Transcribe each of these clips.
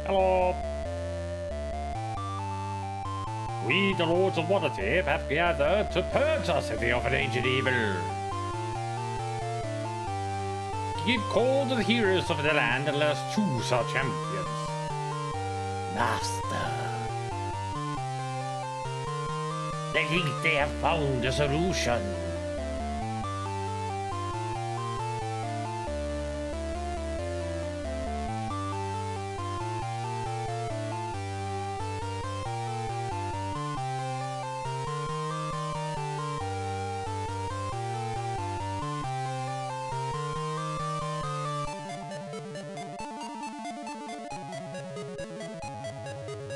Hello. We, the Lords of Waterdeep, have gathered to purge our city of an ancient evil. Give call to the heroes of the land and let us choose our champions. Master. They think they have found a solution.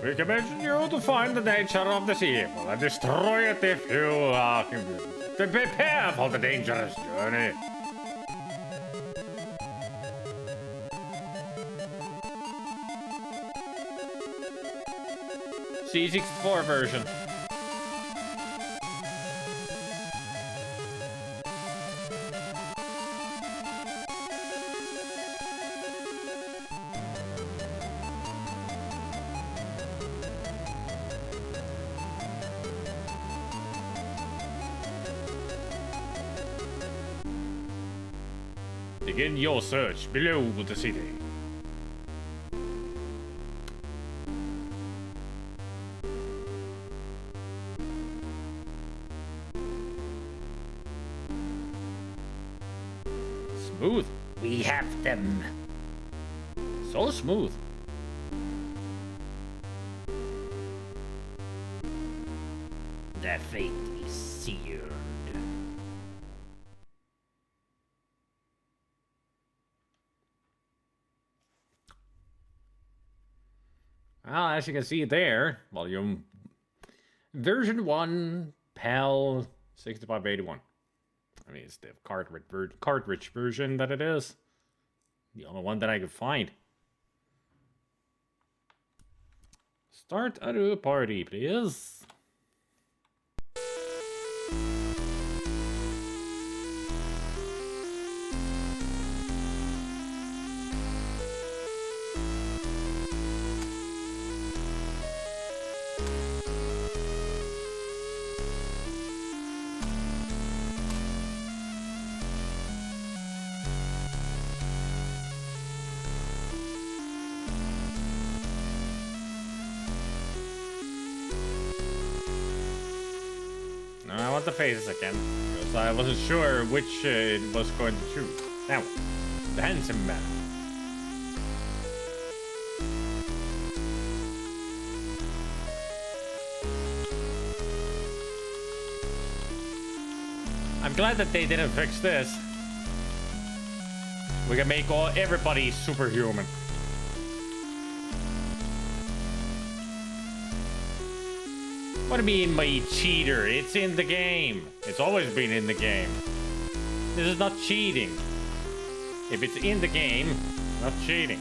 We commission you to find the nature of this evil and destroy it if you are convinced. To prepare for the dangerous journey. C64 version. Begin your search below the city. Smooth. We have them. So smooth. Their fate is seared. Well, as you can see there, volume version 1, PAL 6581. I mean, it's the cartridge version that it is. The only one that I could find. Start a new party, please. I want the faces again, because I wasn't sure which it was going to choose. Now, the handsome man. I'm glad that they didn't fix this. We can make everybody superhuman. What do you mean by cheater? It's in the game. It's always been in the game. This is not cheating. If it's in the game, it's not cheating.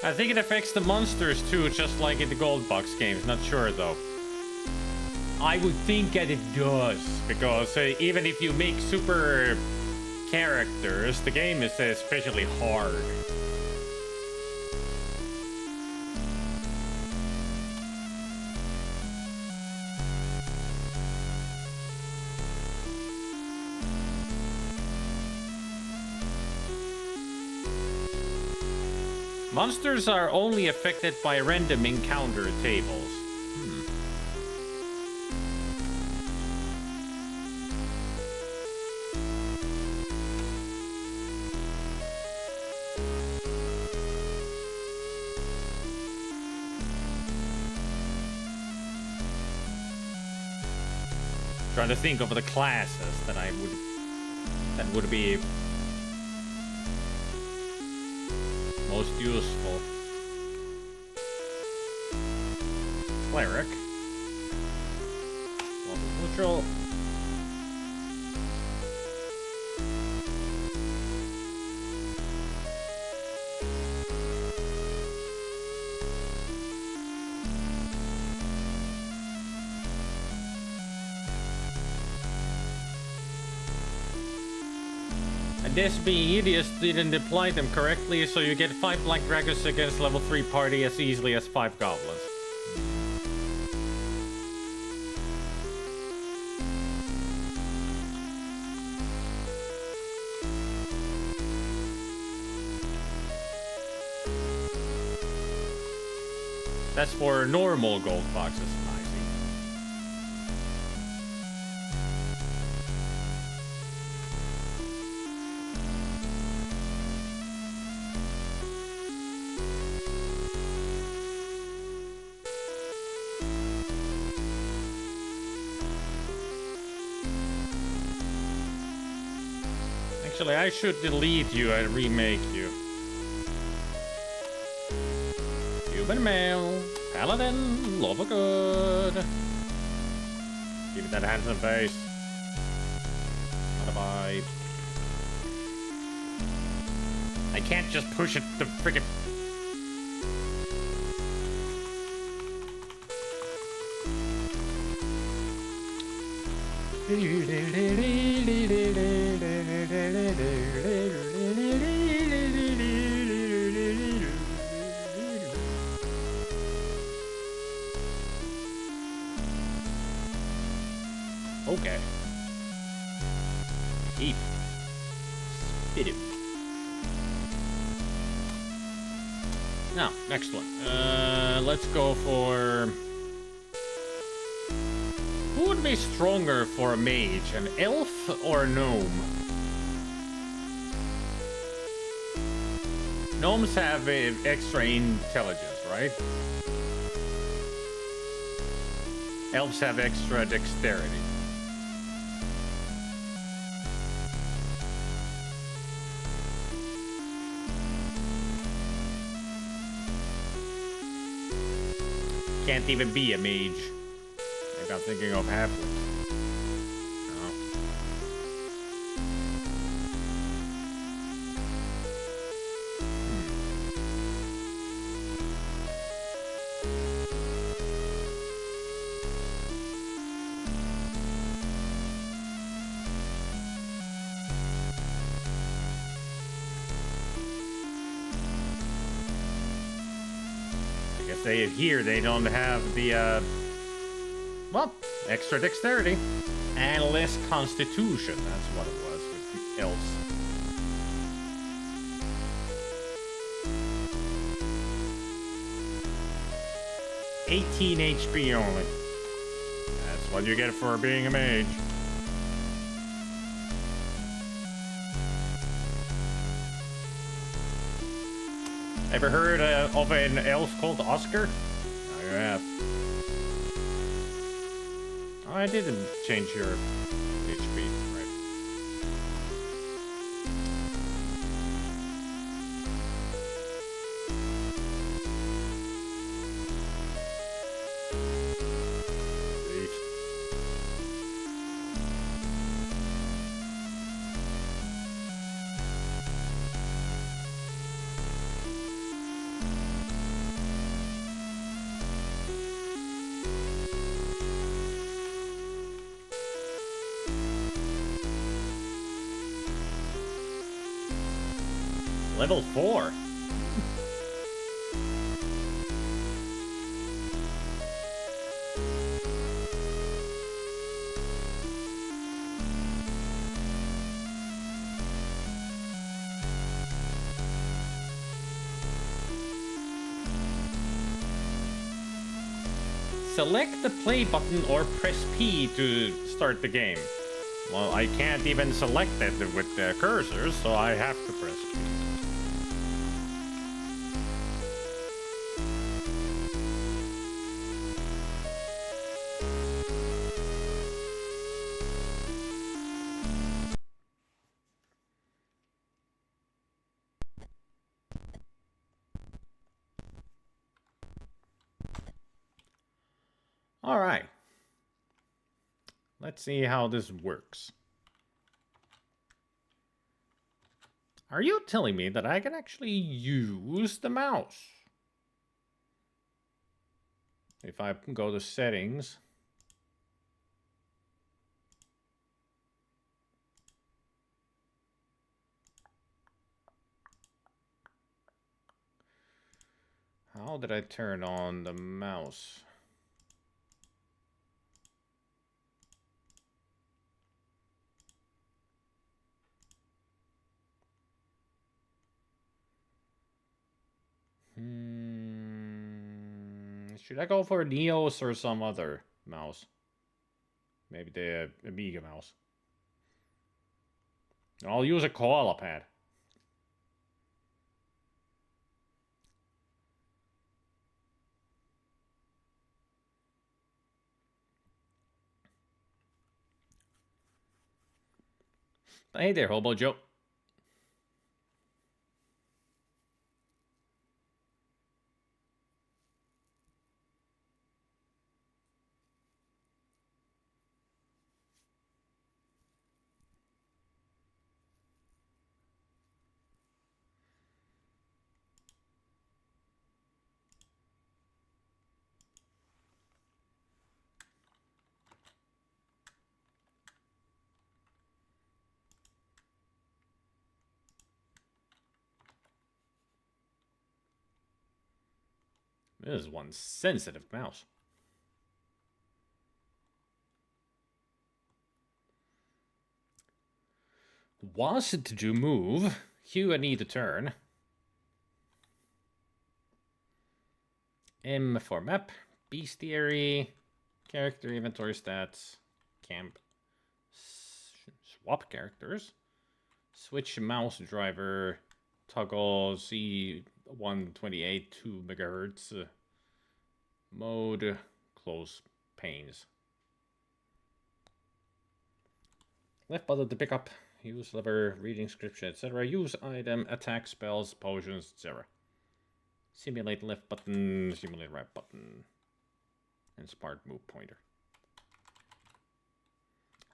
I think it affects the monsters too, just like in the gold box games. Not sure though. I would think that it does, because even if you make super characters, the game is especially hard. Monsters are only affected by random encounter tables. Trying to think of the classes that would be most useful. Cleric. Neutral. This bead, you just didn't apply them correctly, so you get 5 Black Dragons against level 3 party as easily as 5 Goblins. That's for normal gold boxes, I see. Actually, I should delete you and remake you. Human male, paladin, love of good. Give it that handsome face. Bye. I can't just push it to frickin'. Okay. Keep. Spit him. Now, next one. Let's go for... Who would be stronger for a mage? An elf or a gnome? Gnomes have extra intelligence, right? Elves have extra dexterity. Can't even be a mage. Maybe I'm thinking of halflings. No. They don't have the, well, extra dexterity and less constitution. That's what it was with the elves. $18 HP only. That's what you get for being a mage. Ever heard of an elf called Oscar? Oh, you have. Oh, I didn't change your HP, right? Level 4. Select the play button or press P to start the game. Well, I can't even select it with the cursor, so I have to press P. All right. Let's see how this works. Are you telling me that I can actually use the mouse? If I go to settings. How did I turn on the mouse? Should I go for Neos or some other mouse? Maybe the Amiga mouse. I'll use a koala pad. Hey there, Hobo Joe. This is one sensitive mouse. Was it to move? Q and E to turn. M for map. Bestiary. Character inventory stats. Camp. Swap characters. Switch mouse driver. Toggle C128 2 megahertz. Mode. Close panes. Left button to pick up. Use lever, reading description, etc. Use item, attack, spells, potions, etc. Simulate left button, simulate right button. And smart move pointer.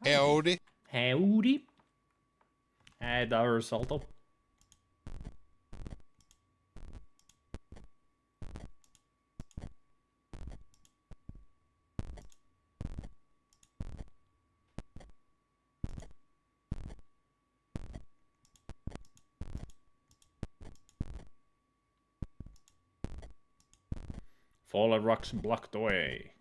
Howdy. Howdy. Add our salto. Fallen rocks blocked away.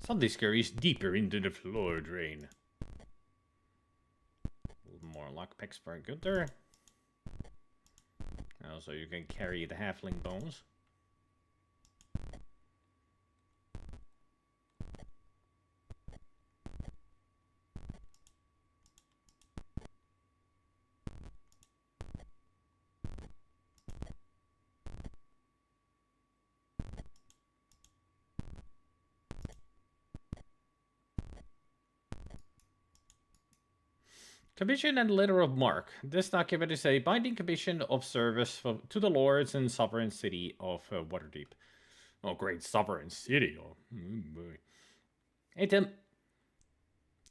Something scary is deeper into the floor drain. A little more lockpicks for Gunther. Also, you can carry the halfling bones. Commission and letter of mark. This document is a binding commission of service to the lords and sovereign city of Waterdeep. Oh, great sovereign city! Oh, boy. Hey Tim.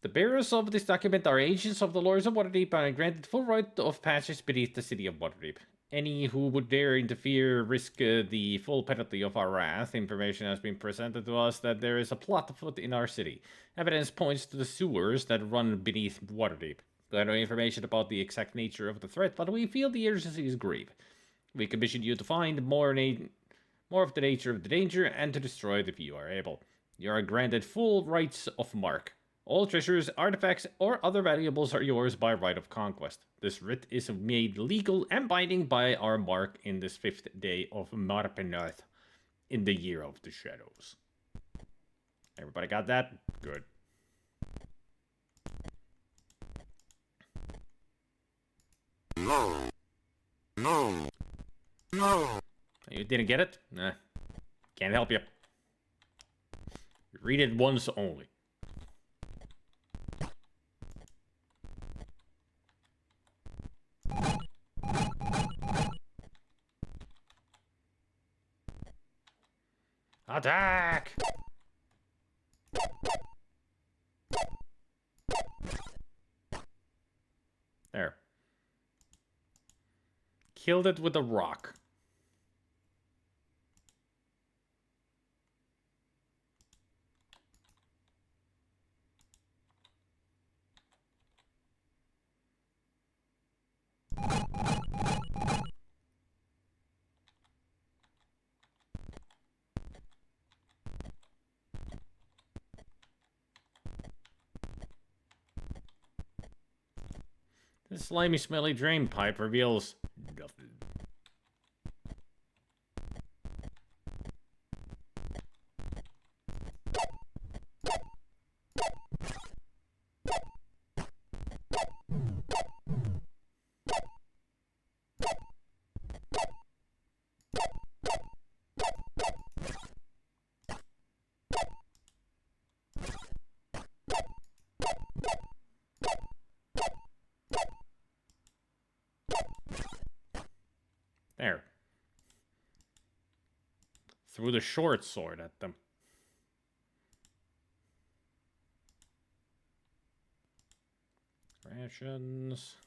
The bearers of this document are agents of the lords of Waterdeep and are granted full right of passage beneath the city of Waterdeep. Any who would dare interfere risk the full penalty of our wrath. Information has been presented to us that there is a plot afoot in our city. Evidence points to the sewers that run beneath Waterdeep. We have no information about the exact nature of the threat, but we feel the urgency is grave. We commission you to find more of the nature of the danger and to destroy it if you are able. You are granted full rights of mark. All treasures, artifacts, or other valuables are yours by right of conquest. This writ is made legal and binding by our mark in this 5th day of Marpenoth, in the year of the shadows. Everybody got that? Good. No. You didn't get it? Nah. Can't help you. Read it once only. Attack! There. Killed it with a rock. This slimy, smelly drain pipe reveals nothing. There. Threw the short sword at them. Rations.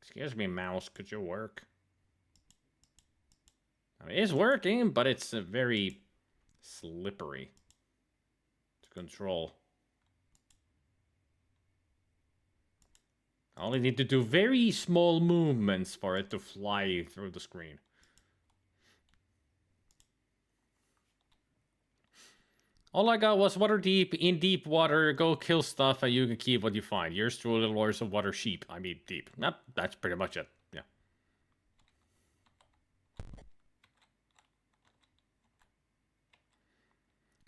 Excuse me, mouse, could you work? I mean, it's working, but it's very slippery to control. I only need to do very small movements for it to fly through the screen. All I got was water deep, in deep water, go kill stuff, and you can keep what you find. Yours truly, Lords of Water Sheep. I mean, deep. Yep, that's pretty much it. Yeah.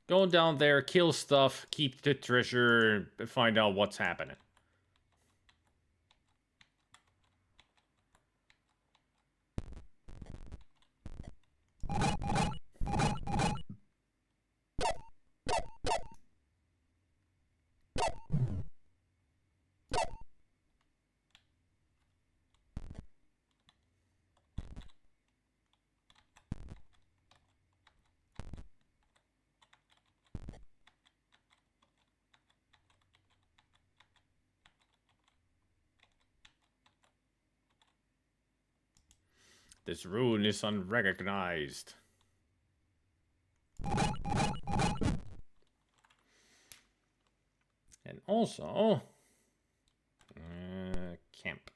Go down there, kill stuff, keep the treasure, find out what's happening. This rune is unrecognized. And also, camp.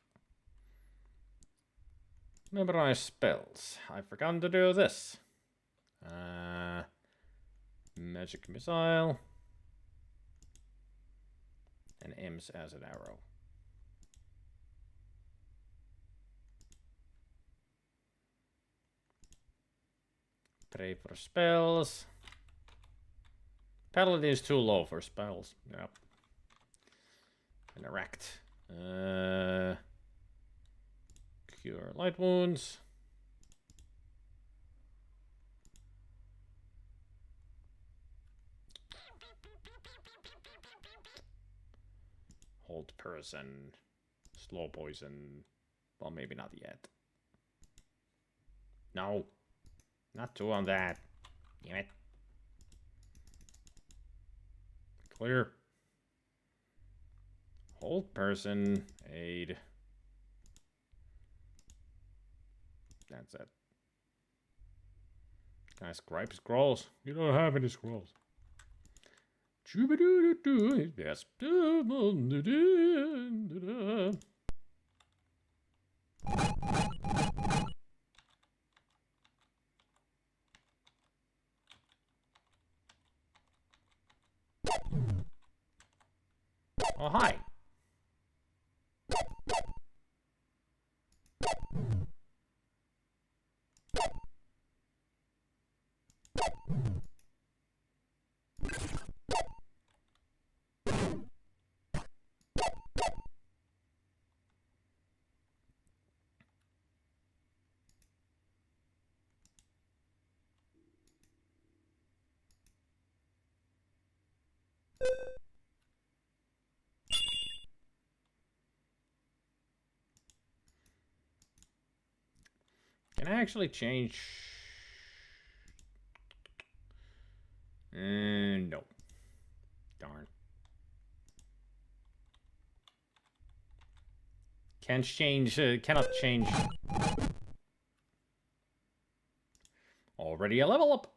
Memorize spells. I've forgotten to do this. Magic missile. And M's as an arrow. Pray for spells. Paladin is too low for spells. Yep. Interact. Cure light wounds. Hold person. Slow poison. Well, maybe not yet. No. Not two on that. Damn it. Clear. Hold person. Aid. That's it. Can I scribe scrolls? You don't have any scrolls. Yes. Oh, hi. Can I actually change? No. Darn. Can't change. Cannot change. Already a level up.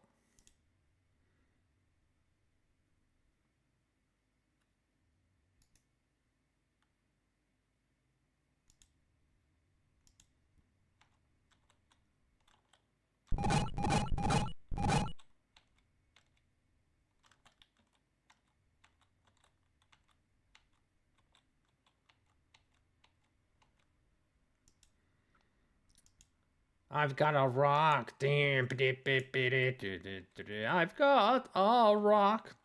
I've got a rock. I've got a rock.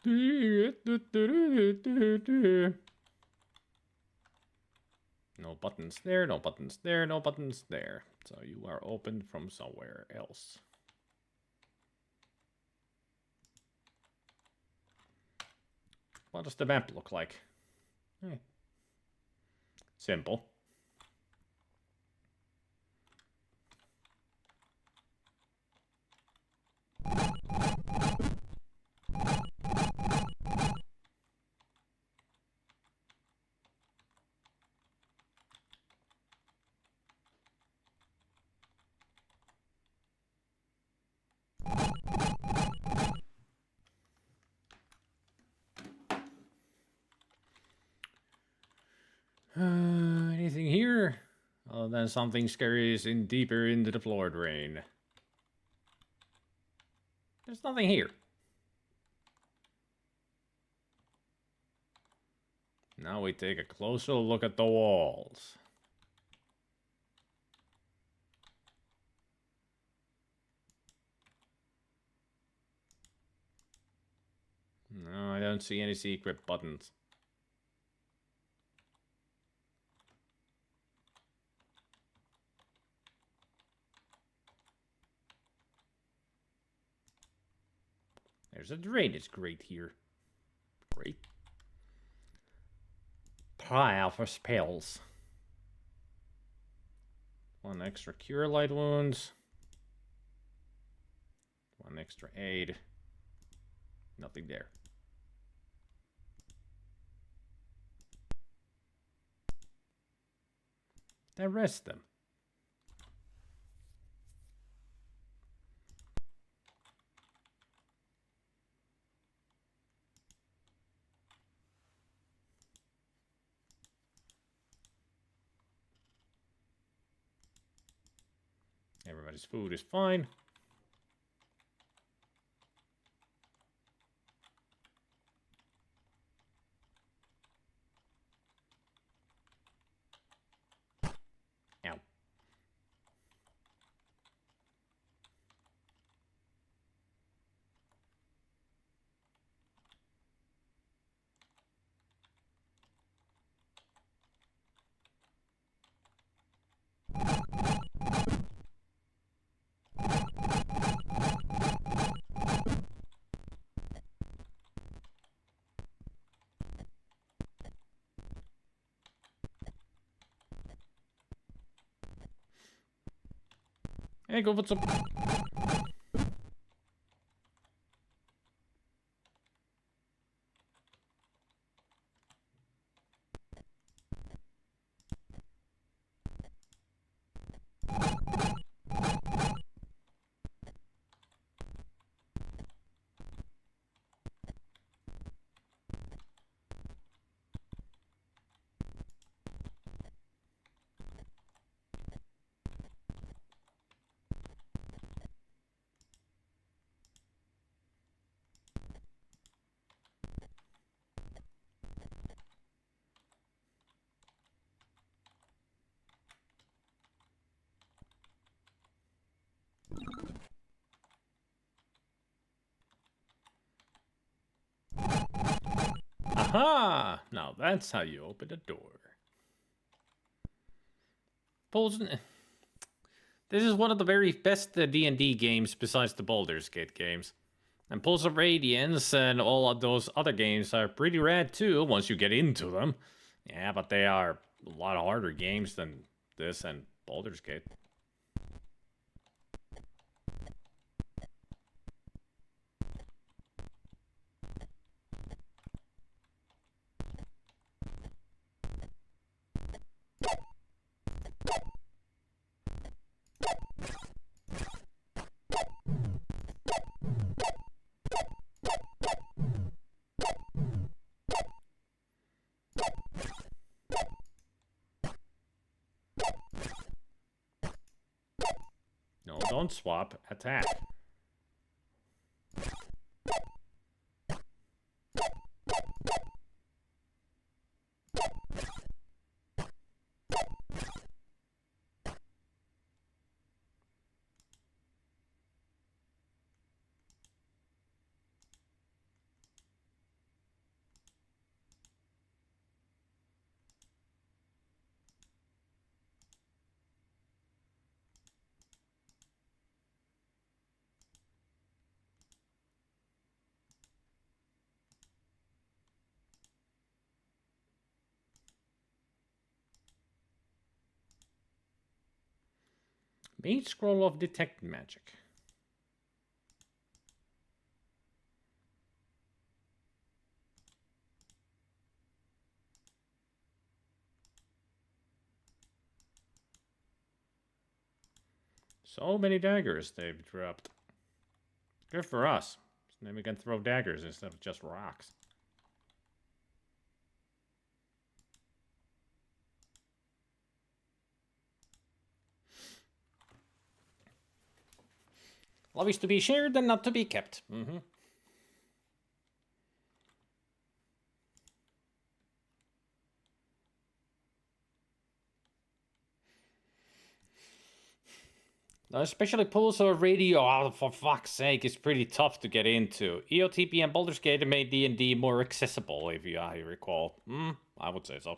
No buttons there, no buttons there, no buttons there. So you are opened from somewhere else. What does the map look like? Simple. Anything here? Oh, then something scary is in deeper into the floor drain. There's nothing here. Now we take a closer look at the walls. No, I don't see any secret buttons. There's a drainage grate here. Great. Trial for spells. One extra cure light wounds. One extra aid. Nothing there. Then rest them. Everybody's food is fine. Ow. Hey, go put some... Aha! Now that's how you open a door. Pulls... This is one of the very best D&D games besides the Baldur's Gate games. And Pulse of Radiance and all of those other games are pretty rad too once you get into them. Yeah, but they are a lot harder games than this and Baldur's Gate. No, don't swap. Attack. Main scroll of detect magic. So many daggers they've dropped. Good for us. So then we can throw daggers instead of just rocks. Love is to be shared and not to be kept. Mm-hmm. Especially pulsar radio, oh, for fuck's sake, is pretty tough to get into. EOTP and Baldur's Gate made D&D more accessible, if I recall. I would say so.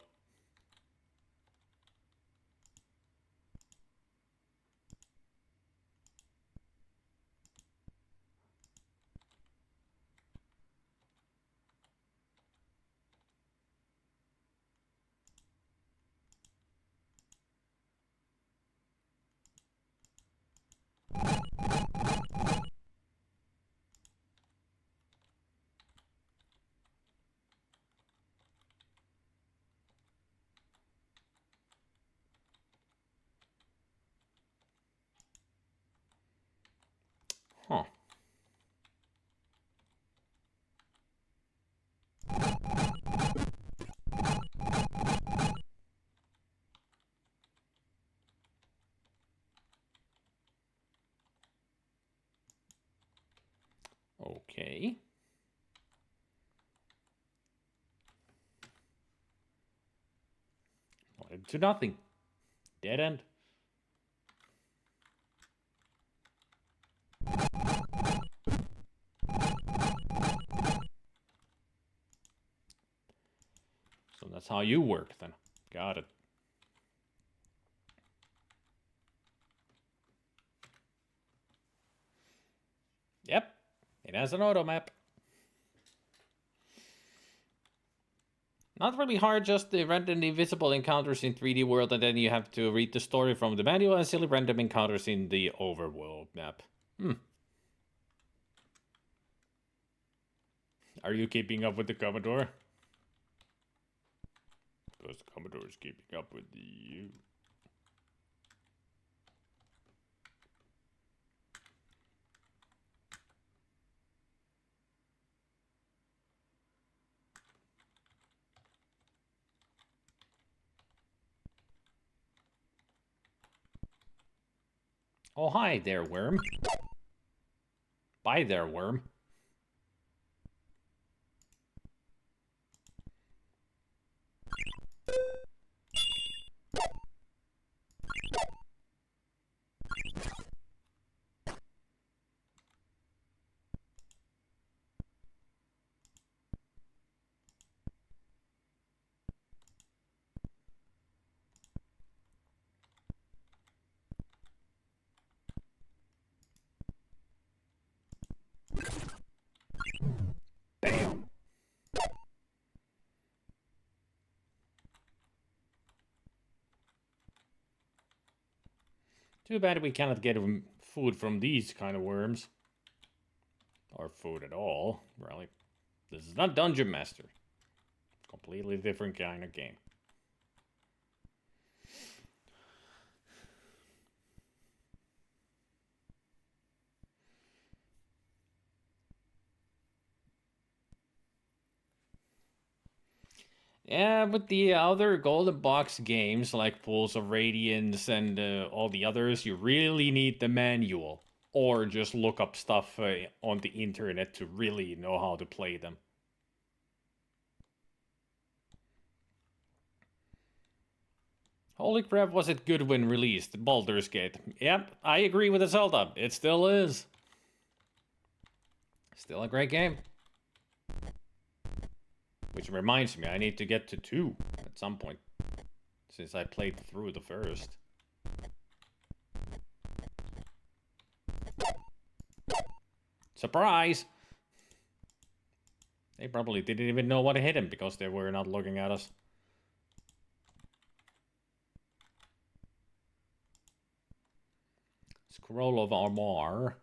Huh. Okay. To nothing. Dead end. So that's how you work then. Got it. Yep. It has an auto map. Not really hard, just the random invisible encounters in 3D world, and then you have to read the story from the manual and silly random encounters in the overworld map. Are you keeping up with the Commodore? Because the Commodore is keeping up with you. Oh, hi there, worm. Bye there, worm. Bam. Too bad we cannot get food from these kind of worms. Or food at all, really. This is not Dungeon Master. Completely different kind of game. Yeah, with the other Golden Box games like Pools of Radiance and all the others, you really need the manual. Or just look up stuff on the internet to really know how to play them. Holy crap, was it good when released? Baldur's Gate. Yep, I agree with the Zelda. It still is. Still a great game. Which reminds me, I need to get to 2 at some point. Since I played through the first. Surprise! They probably didn't even know what hit him because they were not looking at us. Scroll of Armor.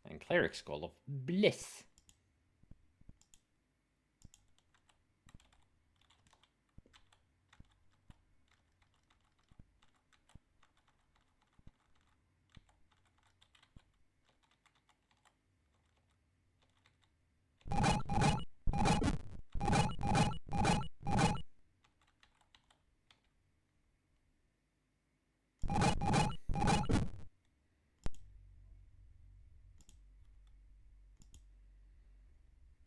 And Cleric Scroll of Bliss.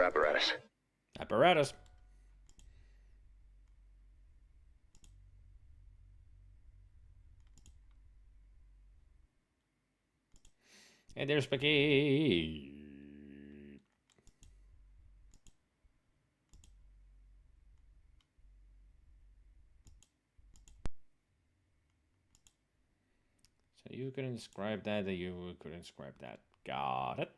Apparatus. Apparatus. And there's spaghetti. So you couldn't describe that, you couldn't describe that. Got it.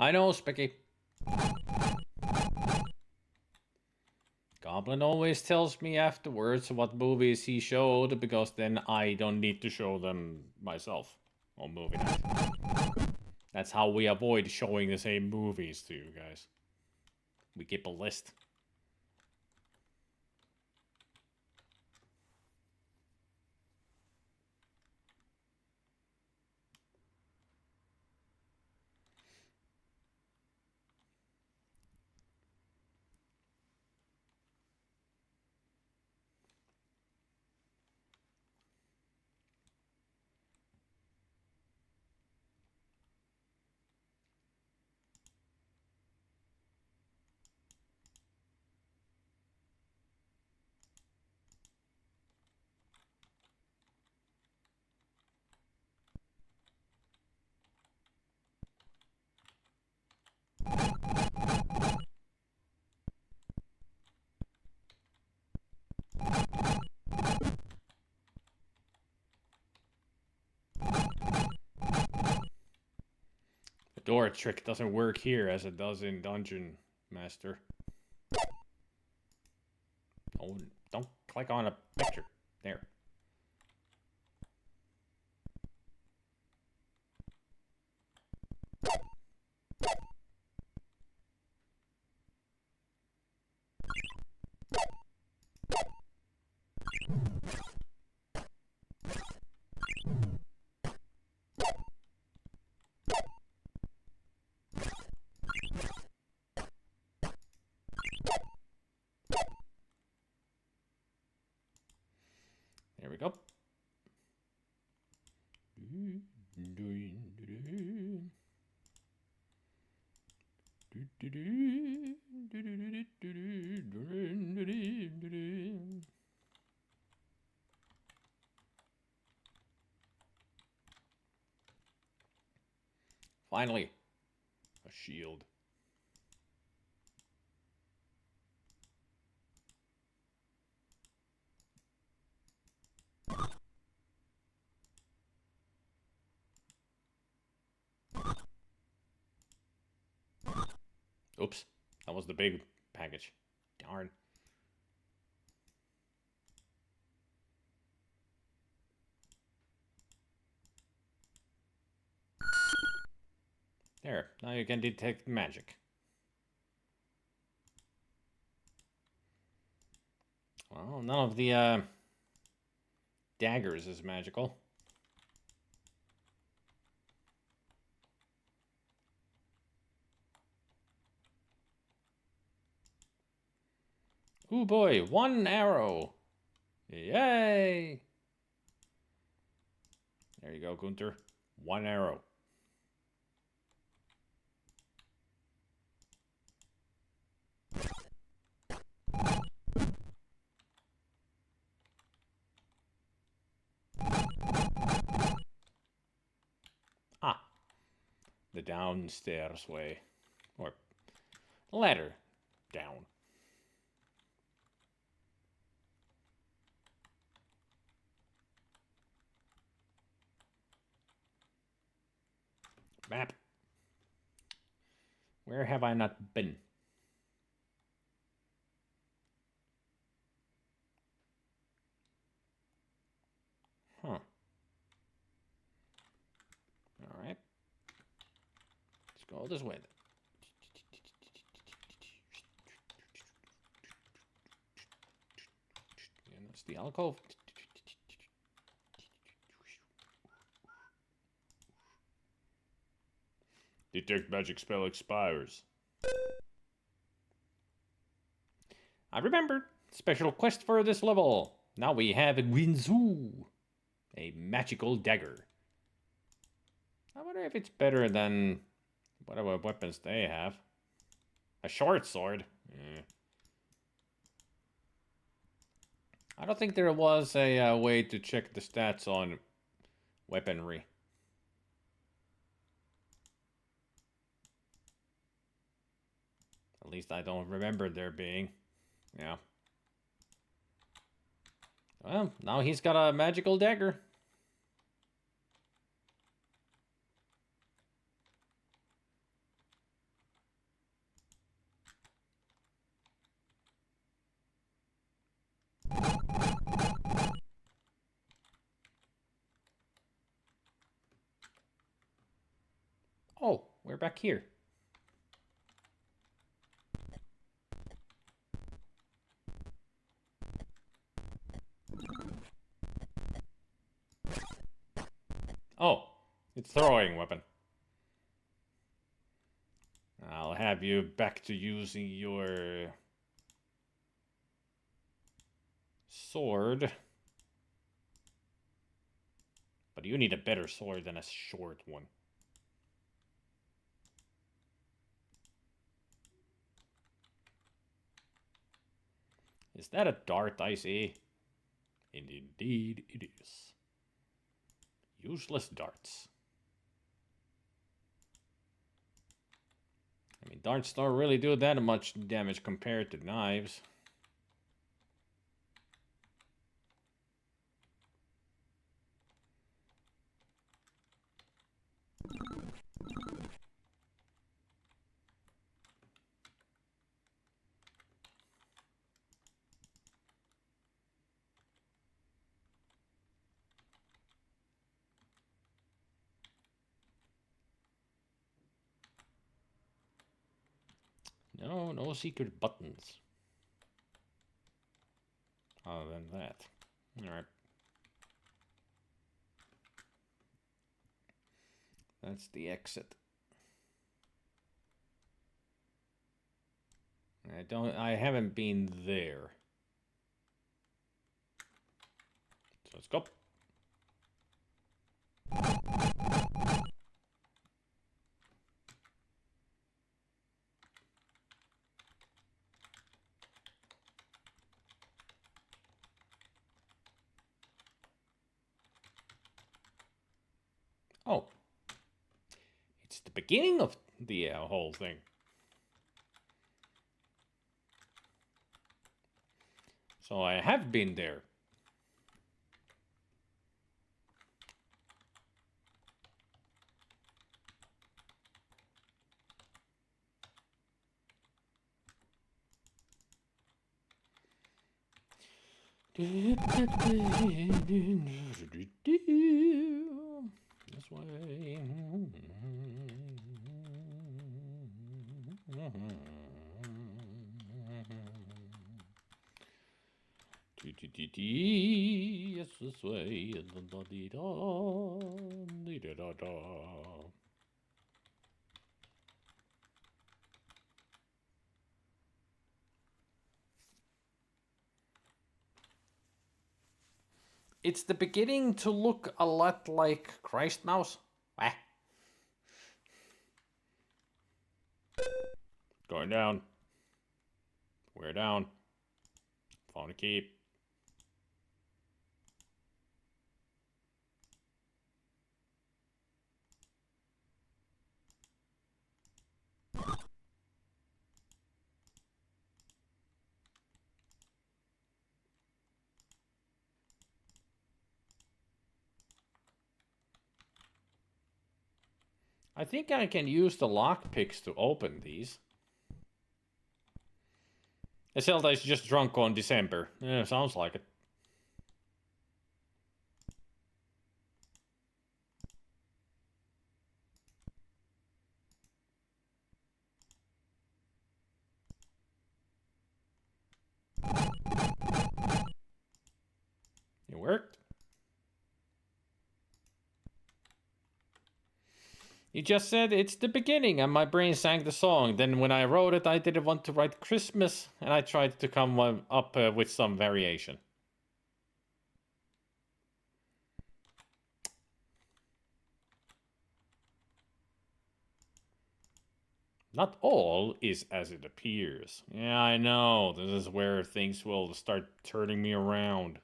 I know, Spicky. Goblin always tells me afterwards what movies he showed, because then I don't need to show them myself on movie night. That's how we avoid showing the same movies to you guys. We keep a list. The door trick doesn't work here as it does in Dungeon Master. Oh, don't click on a picture. There. There we go. Finally, a shield. Oops, that was the big package. Darn. There, now you can detect magic. Well, none of the daggers is magical. Ooh boy, 1 arrow. Yay! There you go, Gunther. 1 arrow. Ah, the downstairs way. Or ladder down. Where have I not been? Huh. Alright. Let's go this way then. And that's the alcove. Detect magic spell expires. I remembered. Special quest for this level. Now we have a Guinzoo. A magical dagger. I wonder if it's better than whatever weapons they have. A short sword. I don't think there was a way to check the stats on weaponry. At least I don't remember there being. Yeah. Well, now he's got a magical dagger. Oh, we're back here. Oh, it's throwing weapon. I'll have you back to using your sword. But you need a better sword than a short one. Is that a dart I see? And indeed it is. Useless darts. I mean, darts don't really do that much damage compared to knives. No, no secret buttons. Other than that. Alright. That's the exit. I haven't been there. So let's go. Oh. It's the beginning of the whole thing. So I have been there. This way. Yes, this way. It's the beginning to look a lot like Christ Mouse. Wah. Going down. We're down. Found a keep. I think I can use the lockpicks to open these. Zelda is just drunk on December. Yeah, sounds like it. It worked. You just said it's the beginning and my brain sang the song. Then when I wrote it, I didn't want to write Christmas and I tried to come up with some variation. Not all is as it appears. Yeah, I know. This is where things will start turning me around.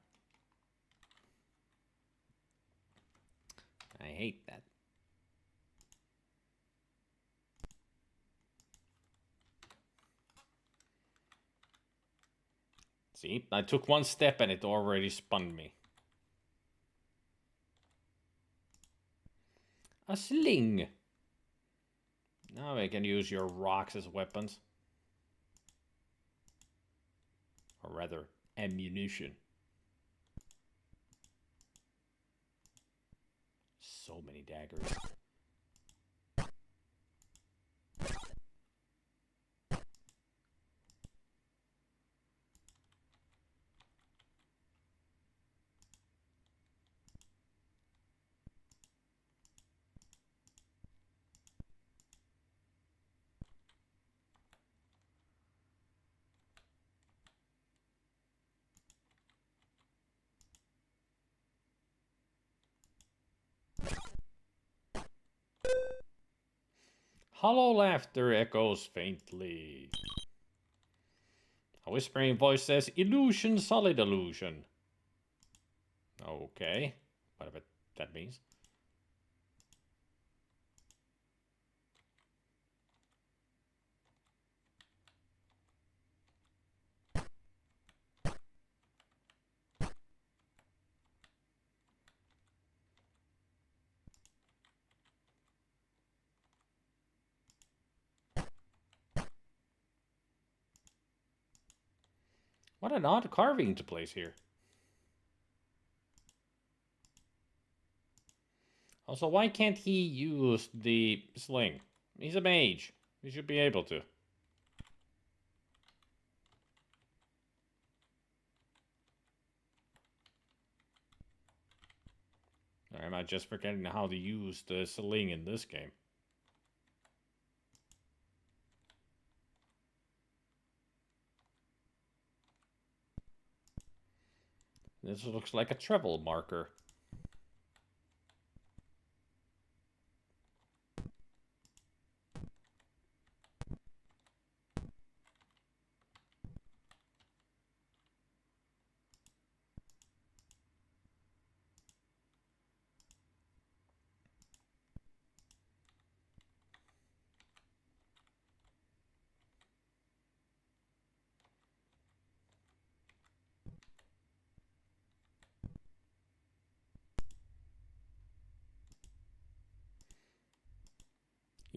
I hate that. See, I took one step and it already spun me. A sling. Now I can use your rocks as weapons. Or rather, ammunition. So many daggers. Hollow laughter echoes faintly. A whispering voice says, illusion, solid illusion. Okay, whatever that means. What an odd carving to place here. Also, why can't he use the sling? He's a mage. He should be able to. Or am I just forgetting how to use the sling in this game? This looks like a travel marker.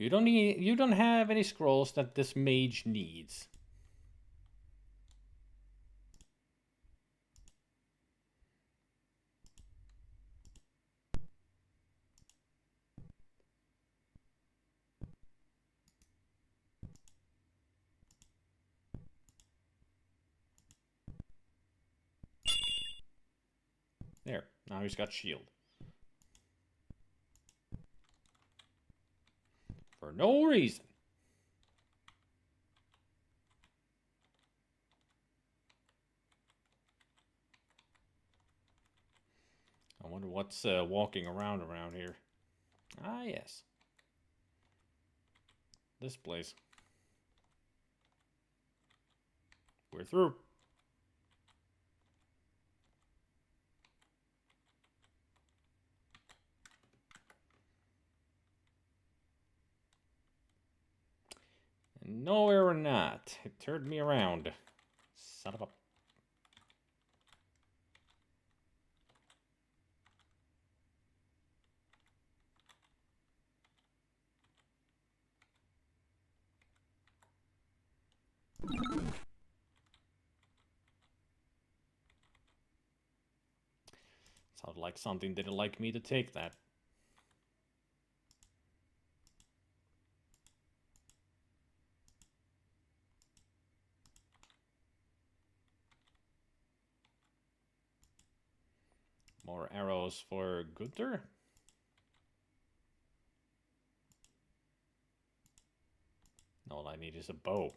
You don't have any scrolls that this mage needs. There, now he's got shield. For no reason. I wonder what's walking around here. Ah, yes. This place. We're through. And no, we're not. It turned me around. Son of a... like something didn't like me to take that. More arrows for Gunther. All I need is a bow.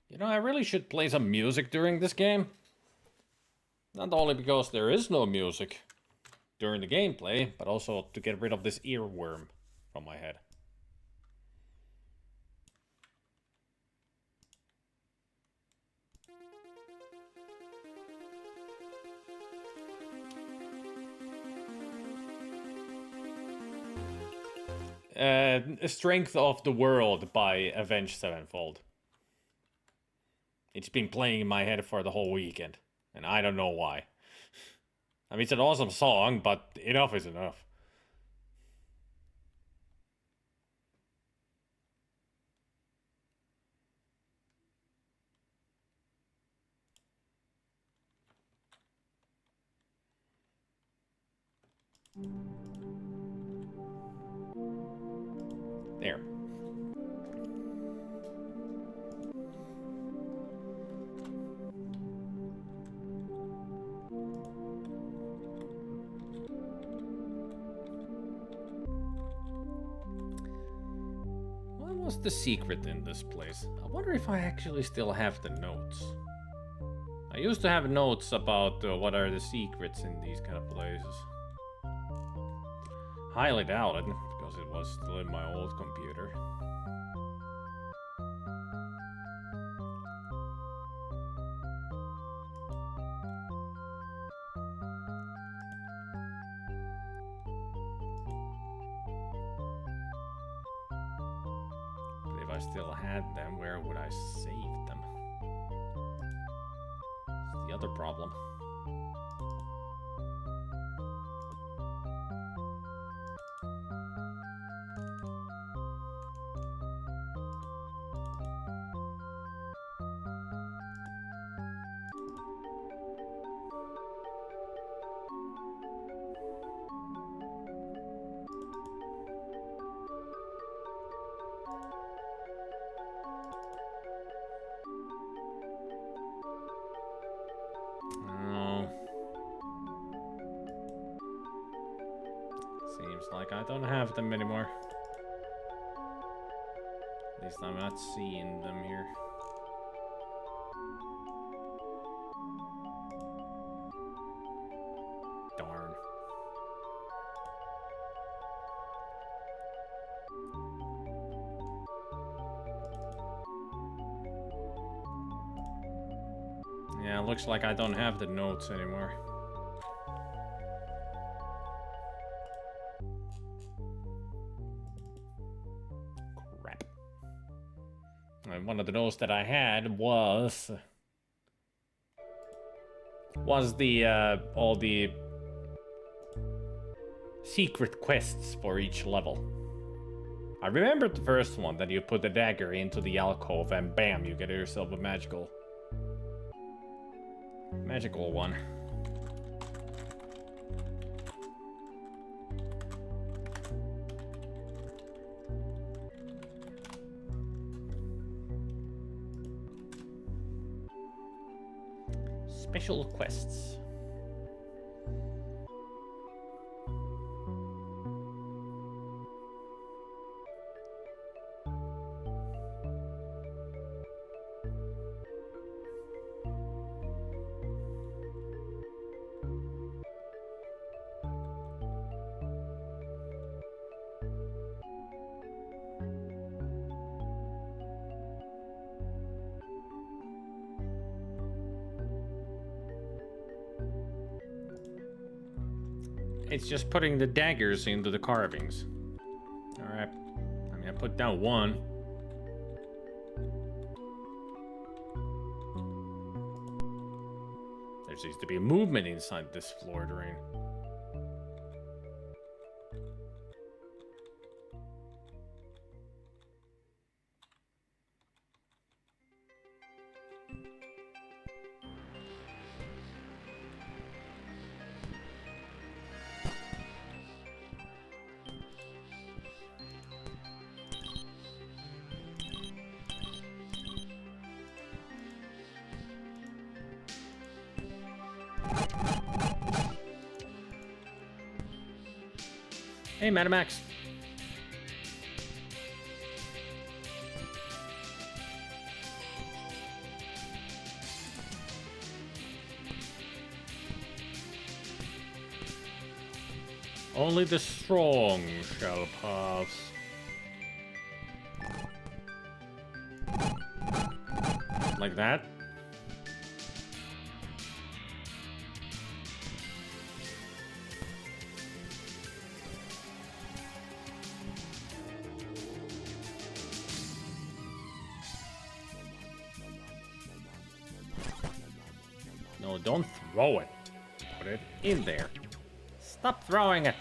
You know, I really should play some music during this game. Not only because there is no music during the gameplay, but also to get rid of this earworm from my head. Strength of the World by Avenged Sevenfold. It's been playing in my head for the whole weekend, and I don't know why. I mean, it's an awesome song, but enough is enough. There. What was the secret in this place? I wonder if I actually still have the notes. I used to have notes about what are the secrets in these kind of places. Highly doubt it, because it was still in my old computer. But if I still had them, where would I save them? That's the other problem. Seems like I don't have them anymore. At least I'm not seeing them here. Darn. Yeah, looks like I don't have the notes anymore. And one of the notes that I had was the all the secret quests for each level. I remembered the first one, that you put the dagger into the alcove and bam, you get yourself a magical one. Special quests. It's just putting the daggers into the carvings. Alright. I mean, put down one. There seems to be movement inside this floor drain. Hey, Madam Max. Only the strong shall pass. Like that? No, don't throw it. Put it in there. Stop throwing it.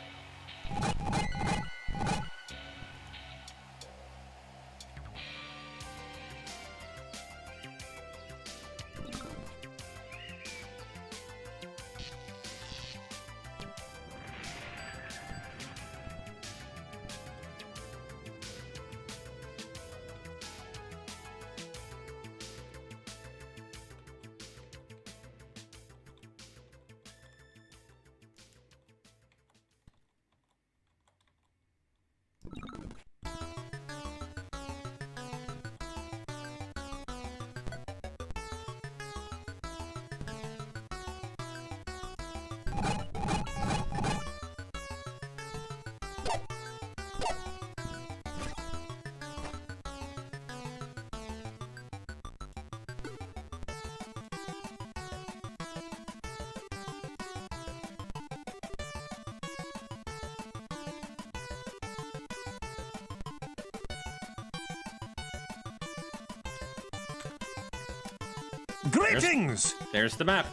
Greetings! There's the map,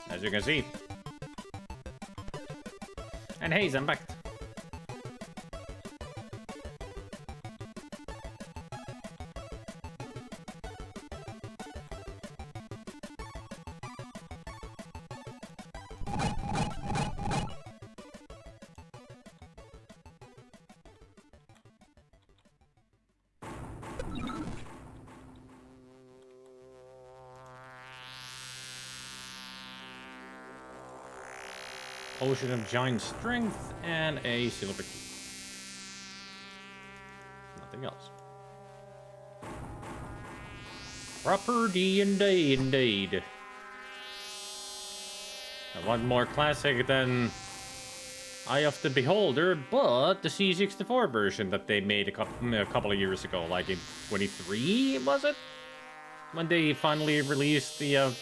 as you can see. And hey, I'm back. Potion of giant strength and a silver key. Nothing else. Property indeed. I want more classic than Eye of the Beholder, but the C64 version that they made a couple of years ago, like in 23, was it? When they finally released the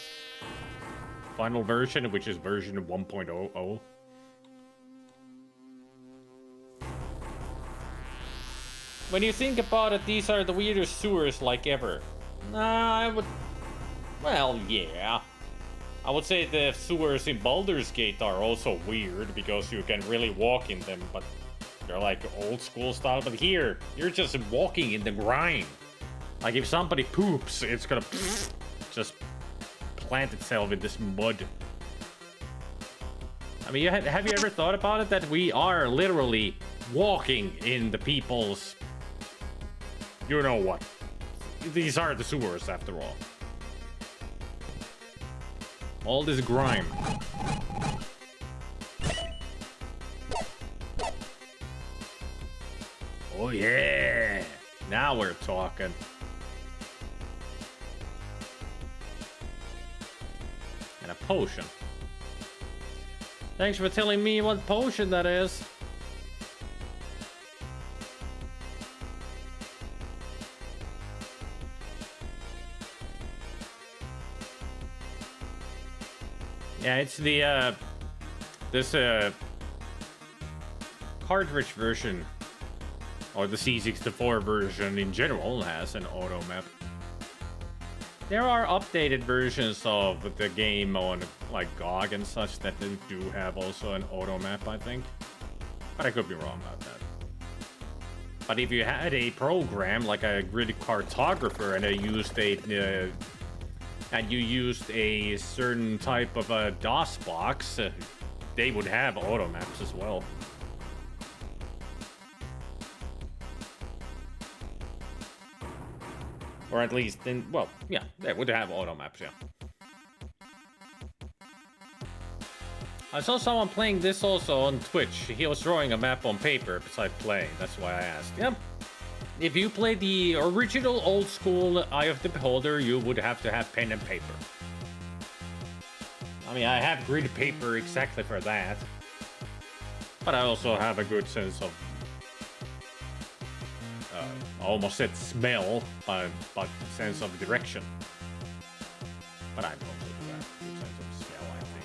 final version, which is version 1.00. When you think about it, these are the weirdest sewers like ever. I would... Well, yeah. I would say the sewers in Baldur's Gate are also weird because you can really walk in them, but they're like old school style. But here, you're just walking in the grime. Like if somebody poops, it's gonna just plant itself in this mud. I mean, have you ever thought about it that we are literally walking in the people's... You know what? These are the sewers, after all. All this grime. Oh yeah! Now we're talking. And a potion. Thanks for telling me what potion that is. Yeah, it's the, this, cartridge version or the C64 version in general has an auto map. There are updated versions of the game on like GOG and such that they do have also an auto map, I think. But I could be wrong about that. But if you had a program like a grid cartographer and you used a certain type of a DOS box, they would have auto maps as well. Or at least, well, yeah, they would have auto maps, yeah. I saw someone playing this also on Twitch. He was drawing a map on paper besides playing. That's why I asked. Yep. If you play the original old school Eye of the Beholder, you would have to have pen and paper. I mean, I have grid paper exactly for that. But I also have a good sense of... I almost said smell, but sense of direction. But I don't also do that. Good sense of smell, I think.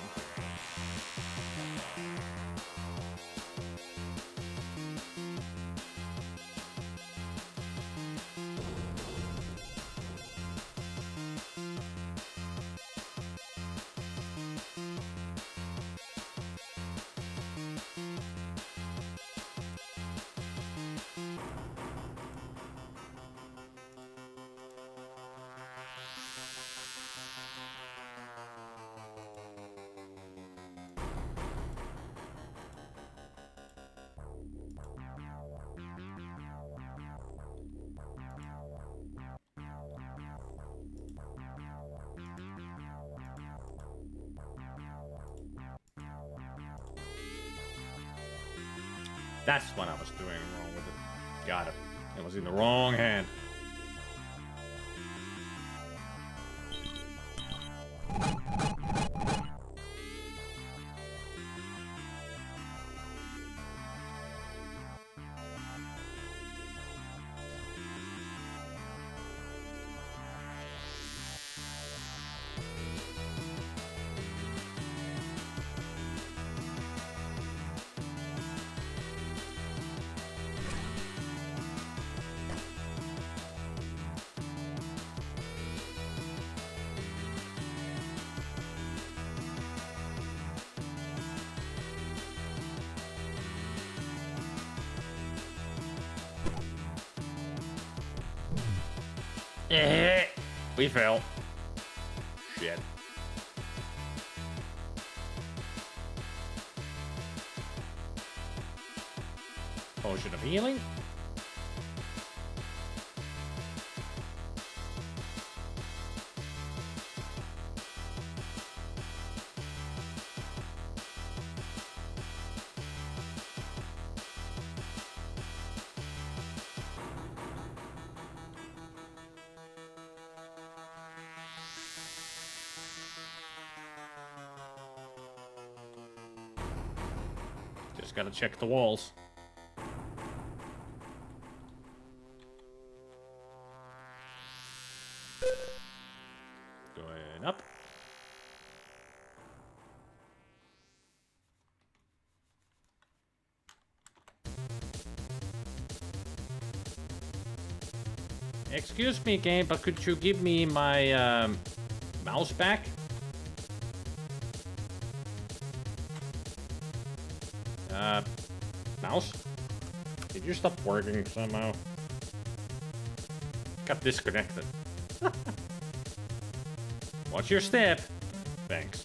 That's what I was doing wrong with it. Got it. It was in the wrong hand. We fell. Shit. Potion of healing. Just gotta check the walls. Going up. Excuse me, game, but could you give me my mouse back? Mouse? Did you stop working somehow? Got disconnected. Watch your step. Thanks.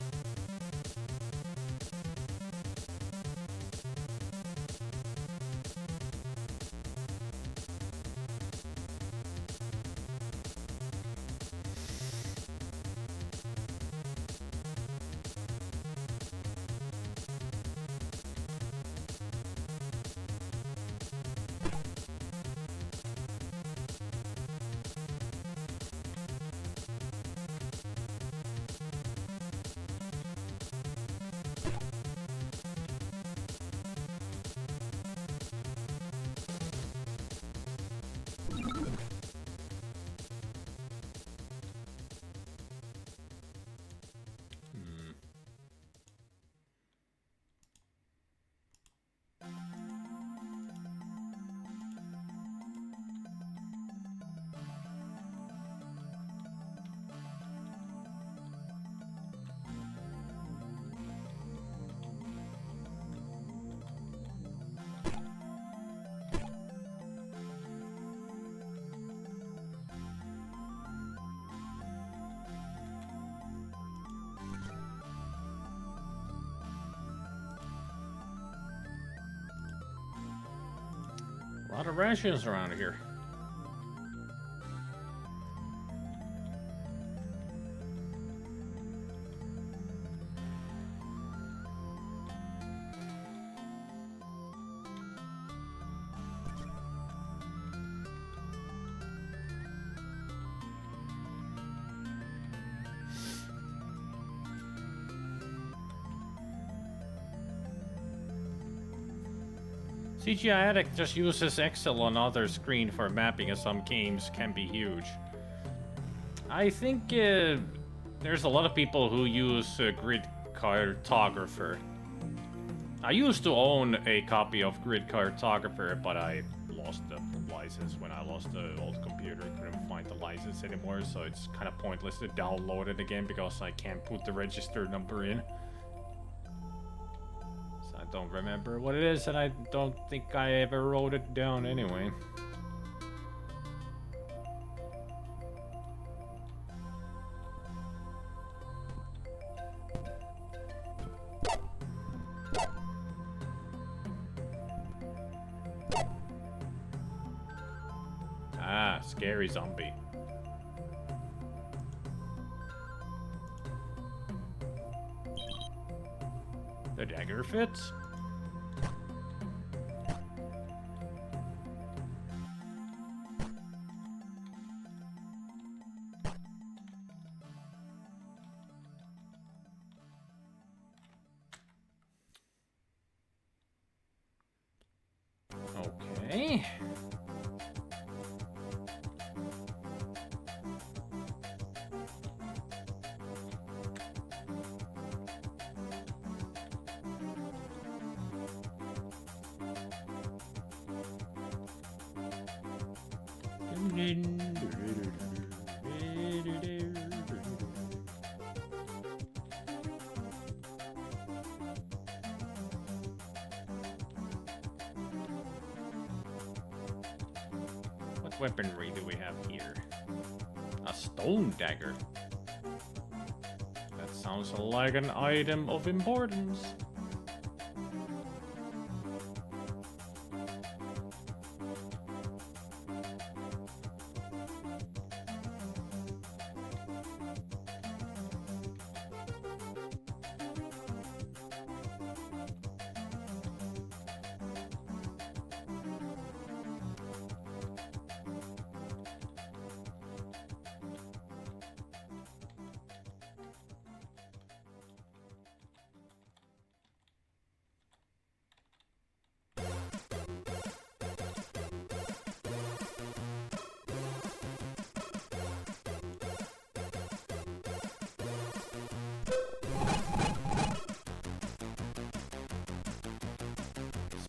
A lot of rations around here. CGI Addict just uses Excel on other screen for mapping, as some games can be huge. I think there's a lot of people who use Grid Cartographer. I used to own a copy of Grid Cartographer, but I lost the license when I lost the old computer. Couldn't find the license anymore, so it's kind of pointless to download it again because I can't put the register number in. I don't remember what it is, and I don't think I ever wrote it down anyway. Ah, scary zombie. The dagger fits. Okay. What weaponry do we have here? A stone dagger. That sounds like an item of importance.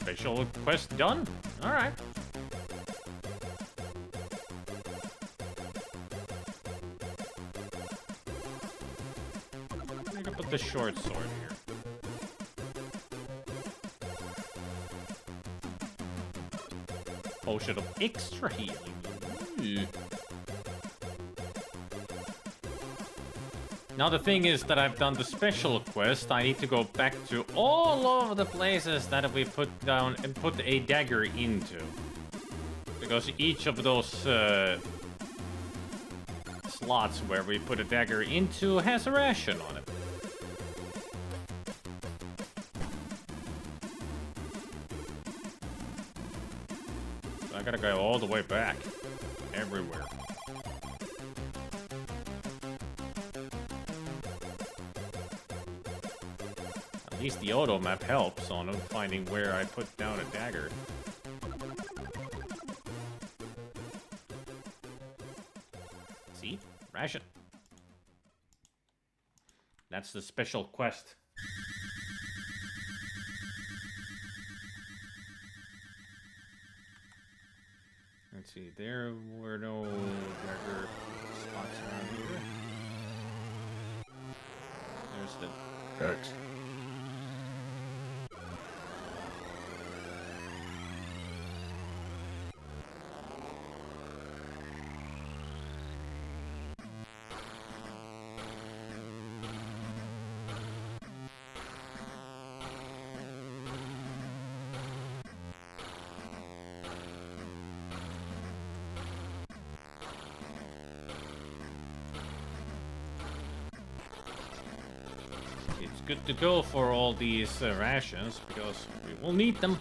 Special quest done? Alright. I'm gonna put the short sword here. Potion of extra healing. Ooh. Now the thing is that I've done the special quest. I need to go back to all of the places that we put down and put a dagger into. Because each of those slots where we put a dagger into has a ration on it. So I gotta go all the way back. Everywhere. At least the auto map helps on finding where I put down a dagger. See? Ration. That's the special quest. Let's see, there were no dagger spots around here. There's the X. good to go for all these rations, because we will need them.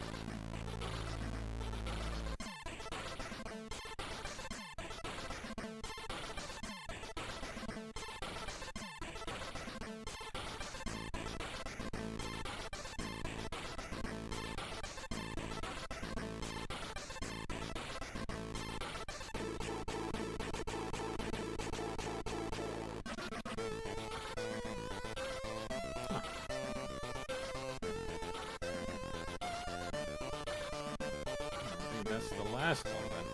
That's the last one then.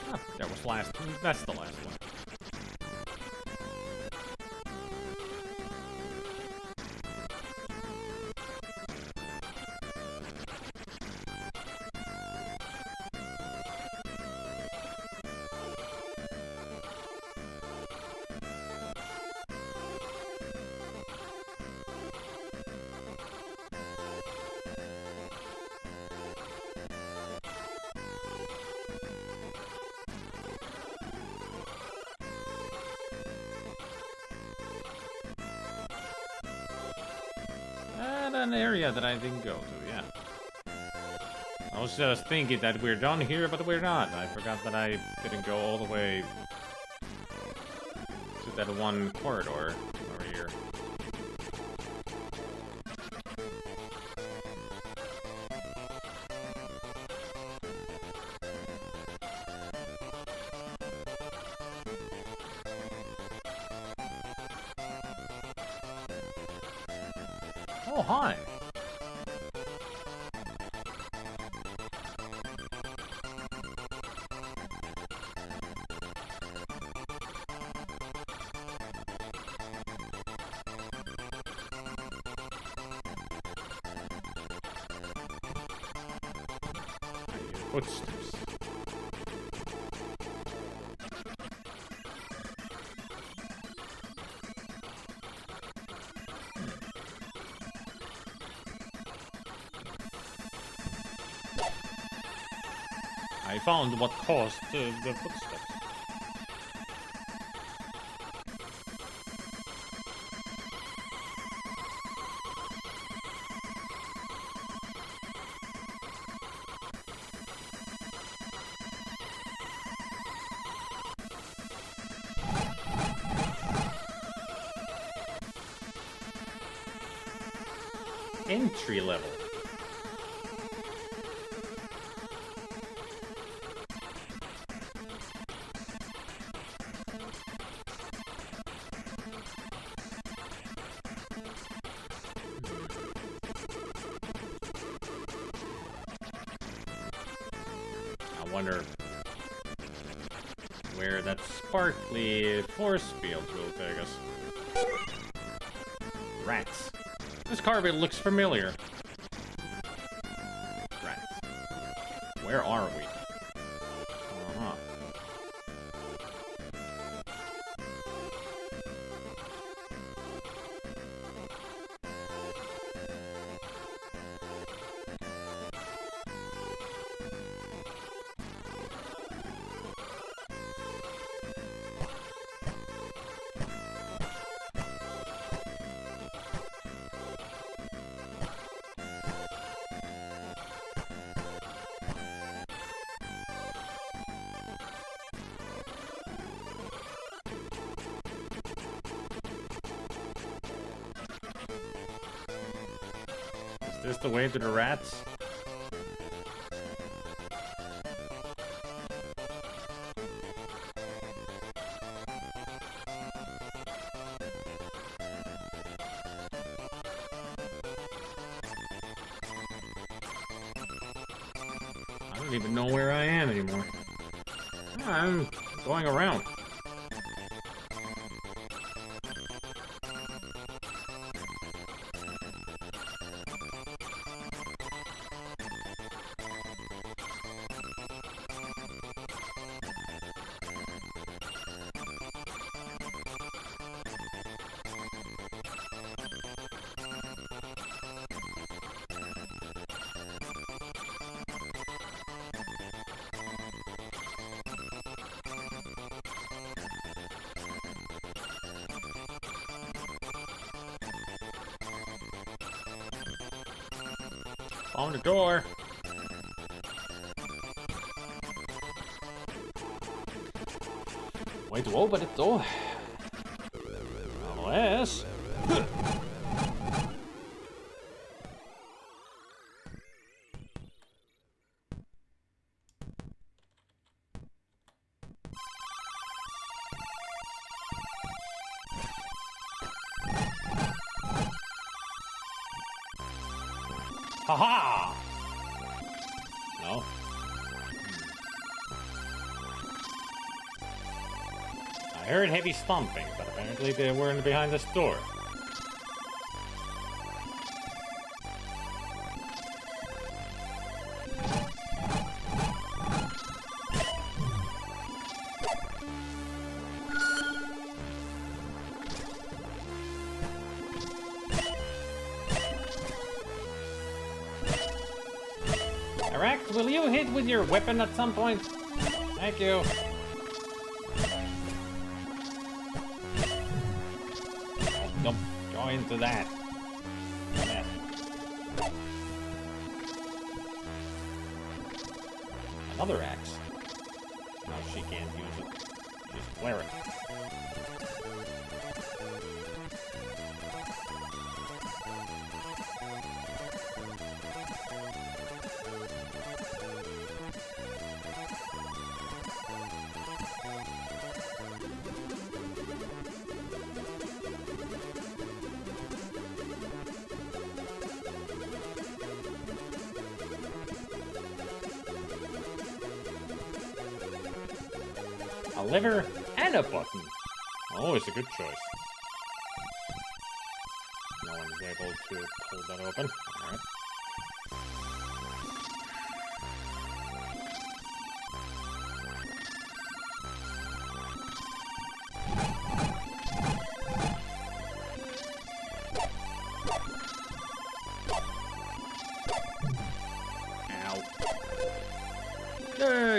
Ah, that was last. That's the last one. And an area that I didn't go to, yeah. I was just thinking that we're done here, but we're not. I forgot that I didn't go all the way to that one corridor over here. Oh, hi. I hear footsteps. I found what caused the footsteps. Entry level. I wonder where that sparkly force field will take us. Rats. This carpet looks familiar. Rats. Where are we? Uh-huh. Is this the way to the rats? I don't even know where I am anymore. I'm going around. On the door. Way to open it though. Unless. Haha! No. I heard heavy stomping, but apparently they weren't behind this door. Rex, will you hit with your weapon at some point? Thank you. Don't go into that. Yes. Another axe. No, she can't use it. She's wearing it. A lever and a button. Oh, it's a good choice. No one is able to pull that open. Alright.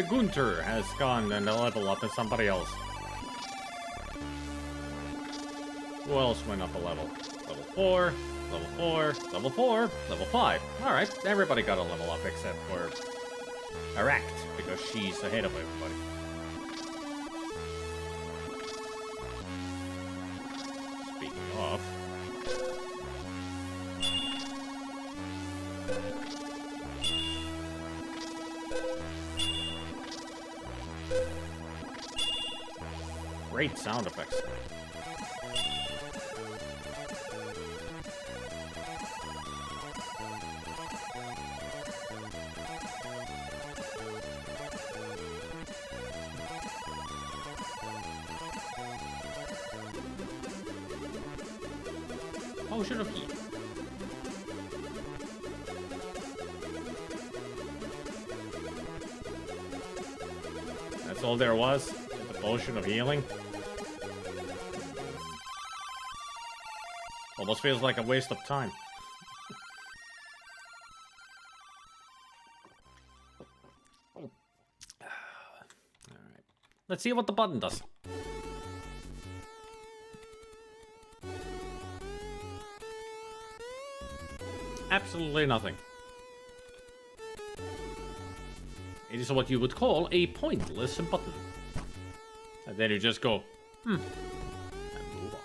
Gunter has gone and level up as somebody else. Who else went up a level? Level 4, level 4, level 4, level 5. Alright, everybody got a level up except for Aract, because she's ahead of everybody. Speaking of... Great sound effects. Potion of heat. That's all there was? The potion of healing? Almost feels like a waste of time. Alright. Let's see what the button does. Absolutely nothing. It is what you would call a pointless button. And then you just go, and move on.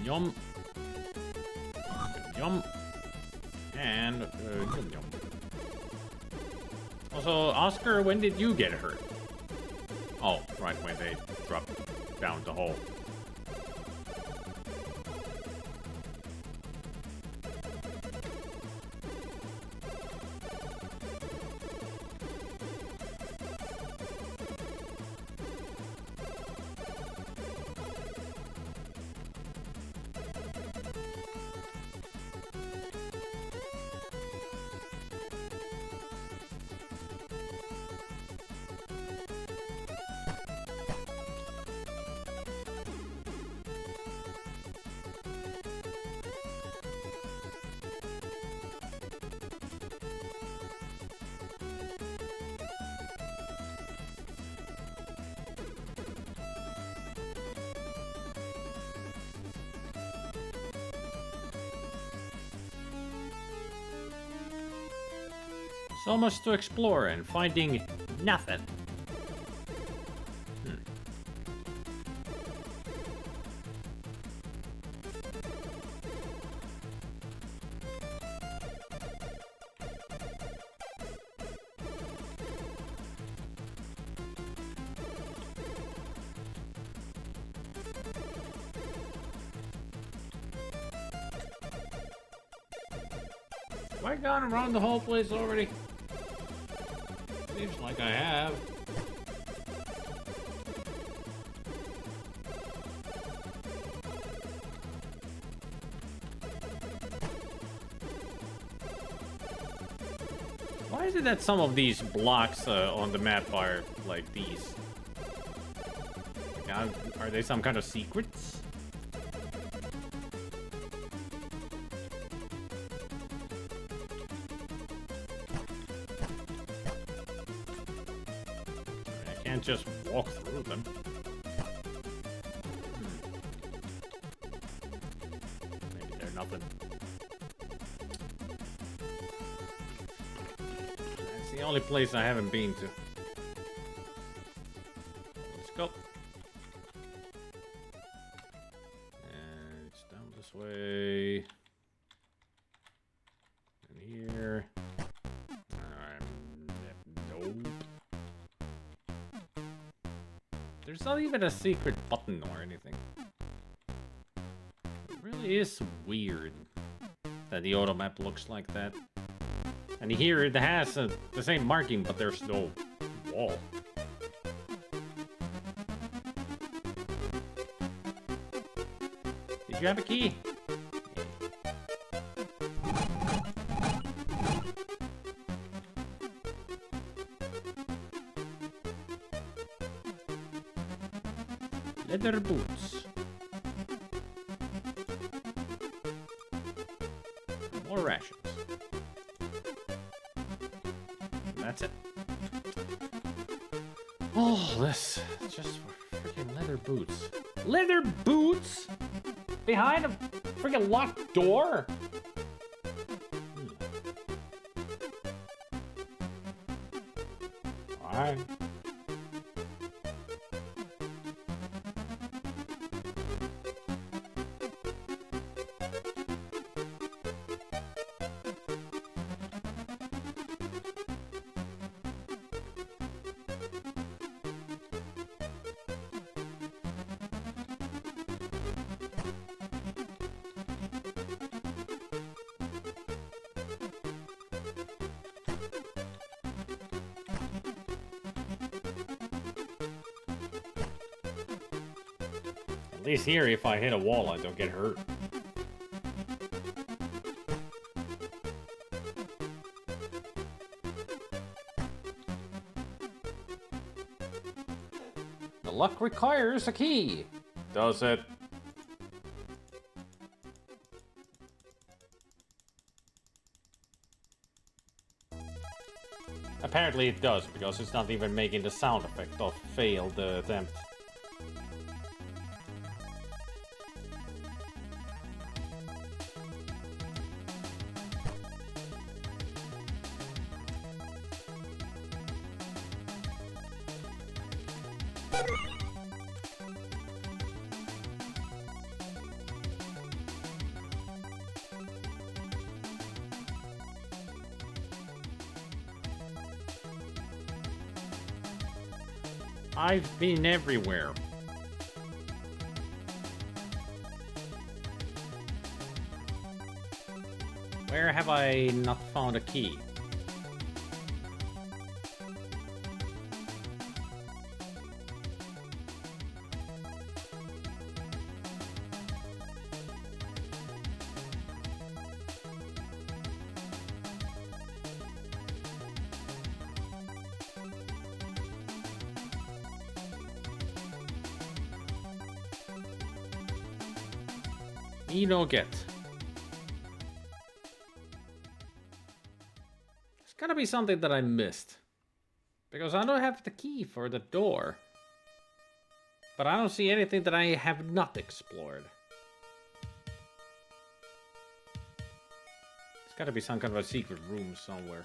Yum. Yum. And, yum yum. Also, Oscar, when did you get hurt? Oh, right, when they drop down the hole. So much to explore and finding nothing. Have I gone around the whole place already? Seems like I have. Why is it that some of these blocks on the map are like these? Like, are they some kind of secrets? Can't just walk through them. Maybe they're nothing. It's the only place I haven't been to. Let's go. And it's down this way. And here. Nope. There's not even a secret button or anything. It really is weird that the auto map looks like that. And here it has the same marking, but there's no wall. Did you have a key? Leather boots. More rations. That's it. Oh, this just for freaking leather boots. Leather boots? Behind a freaking locked door? Alright. At least here, if I hit a wall, I don't get hurt. The luck requires a key. Does it? Apparently it does, because it's not even making the sound effect of failed attempt. I've been everywhere. Where have I not found a key? You don't get. There's gotta be something that I missed. Because I don't have the key for the door. But I don't see anything that I have not explored. There's gotta be some kind of a secret room somewhere.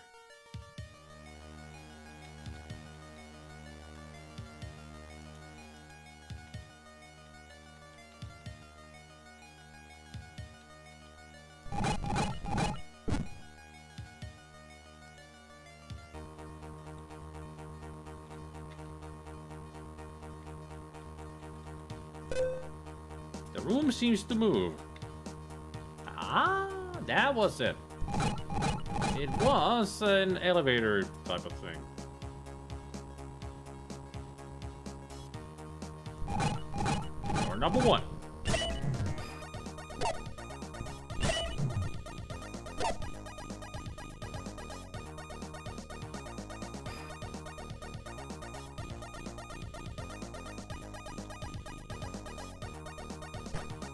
The room seems to move. Ah, that was it. It was an elevator type of thing. Door number 1.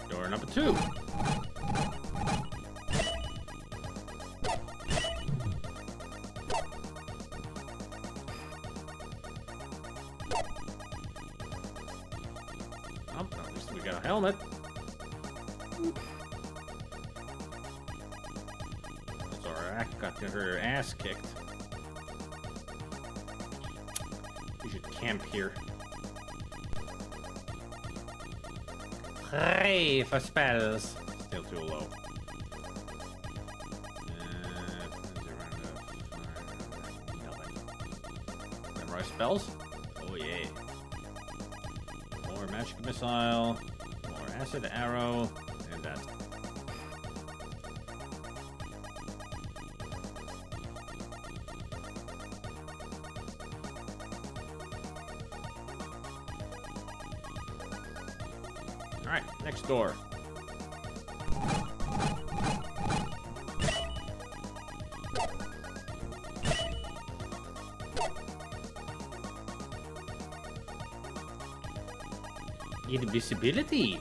Door number 2. Oh, at least we got a helmet. Zora got her ass kicked. We should camp here. Pray for spells. Still too low. Memorize spells? Oh yeah. More magic missile, more acid arrow, and that's. Alright, next door. Invisibility.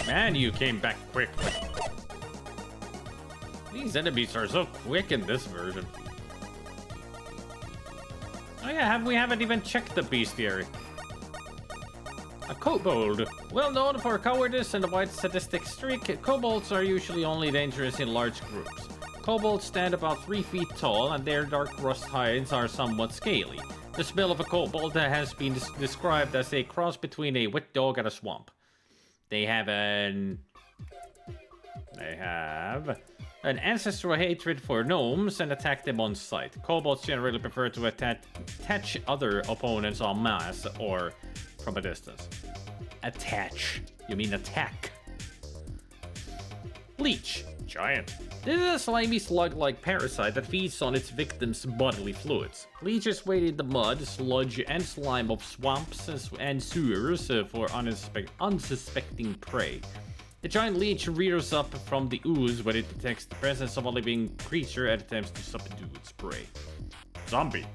Man, you came back quickly. These enemies are so quick in this version. Oh yeah, we haven't even checked the bestiary. A kobold. Well known for cowardice and a wide sadistic streak, kobolds are usually only dangerous in large groups. Kobolds stand about 3 feet tall and their dark rust hides are somewhat scaly. The smell of a kobold has been described as a cross between a wet dog and a swamp. They have an ancestral hatred for gnomes and attack them on sight. Kobolds generally prefer to attach other opponents en masse or from a distance. Attach. You mean attack. Leech. Giant. This is a slimy slug-like parasite that feeds on its victims' bodily fluids. Leeches wade in the mud, sludge, and slime of swamps and sewers for unsuspecting prey. The giant leech rears up from the ooze when it detects the presence of a living creature and attempts to subdue its prey. Zombie.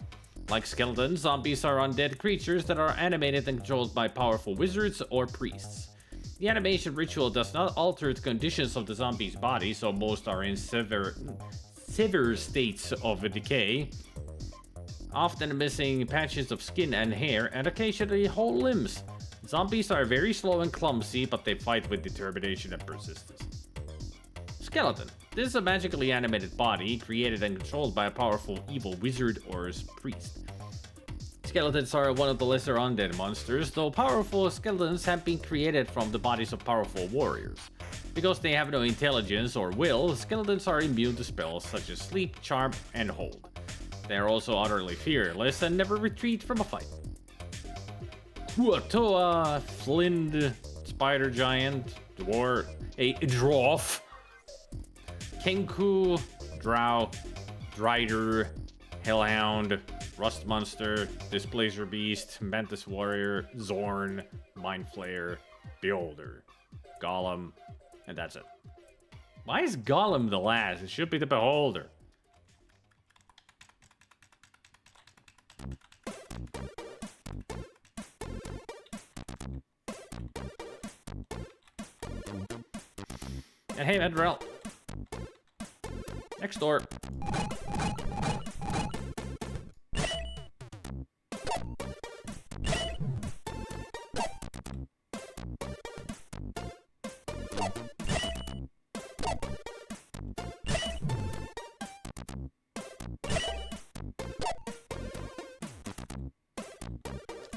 Like skeletons, zombies are undead creatures that are animated and controlled by powerful wizards or priests. The animation ritual does not alter the conditions of the zombie's body, so most are in severe states of decay. often missing patches of skin and hair, and occasionally whole limbs. Zombies are very slow and clumsy, but they fight with determination and persistence. Skeleton. This is a magically animated body, created and controlled by a powerful evil wizard or priest. Skeletons are one of the lesser undead monsters, though powerful skeletons have been created from the bodies of powerful warriors. Because they have no intelligence or will, skeletons are immune to spells such as sleep, charm, and hold. They are also utterly fearless and never retreat from a fight. Kuatoa, Flind, Spider Giant, Dwarf, a Dwarf, Kenku, Drow, Drider, Hellhound, Rust Monster, Displacer Beast, Mantis Warrior, Zorn, Mind Flayer, Beholder, Golem, and that's it. Why is Golem the last? It should be the Beholder. And hey, Medrel. Next door.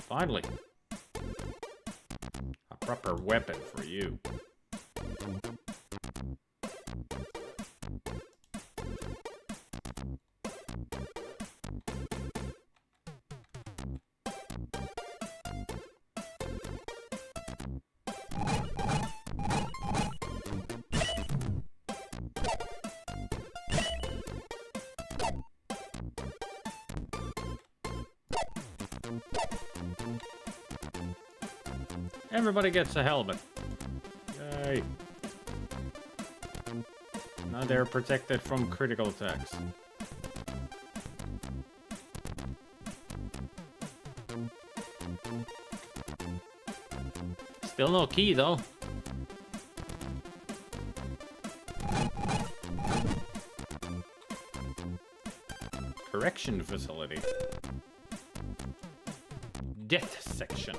Finally. A proper weapon for you. Everybody gets a helmet. Yay. Now they're protected from critical attacks. Still no key though. Correction facility. Death section.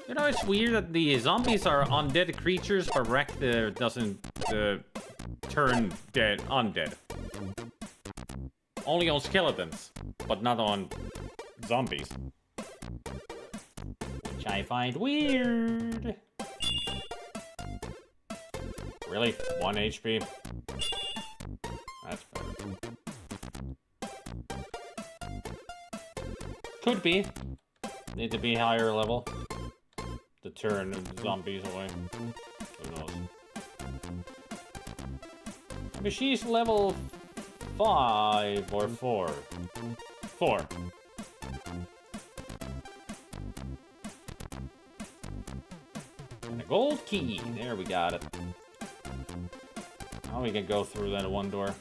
You know, it's weird that the zombies are undead creatures, but Rakta doesn't turn dead undead. Only on skeletons, but not on zombies. Which I find weird. Really? 1 HP? That's better. Could be. Need to be higher level to turn the zombies away. Who knows? I mean, she's level 5 or 4. 4. And a gold key. There, we got it. Now we can go through that one door.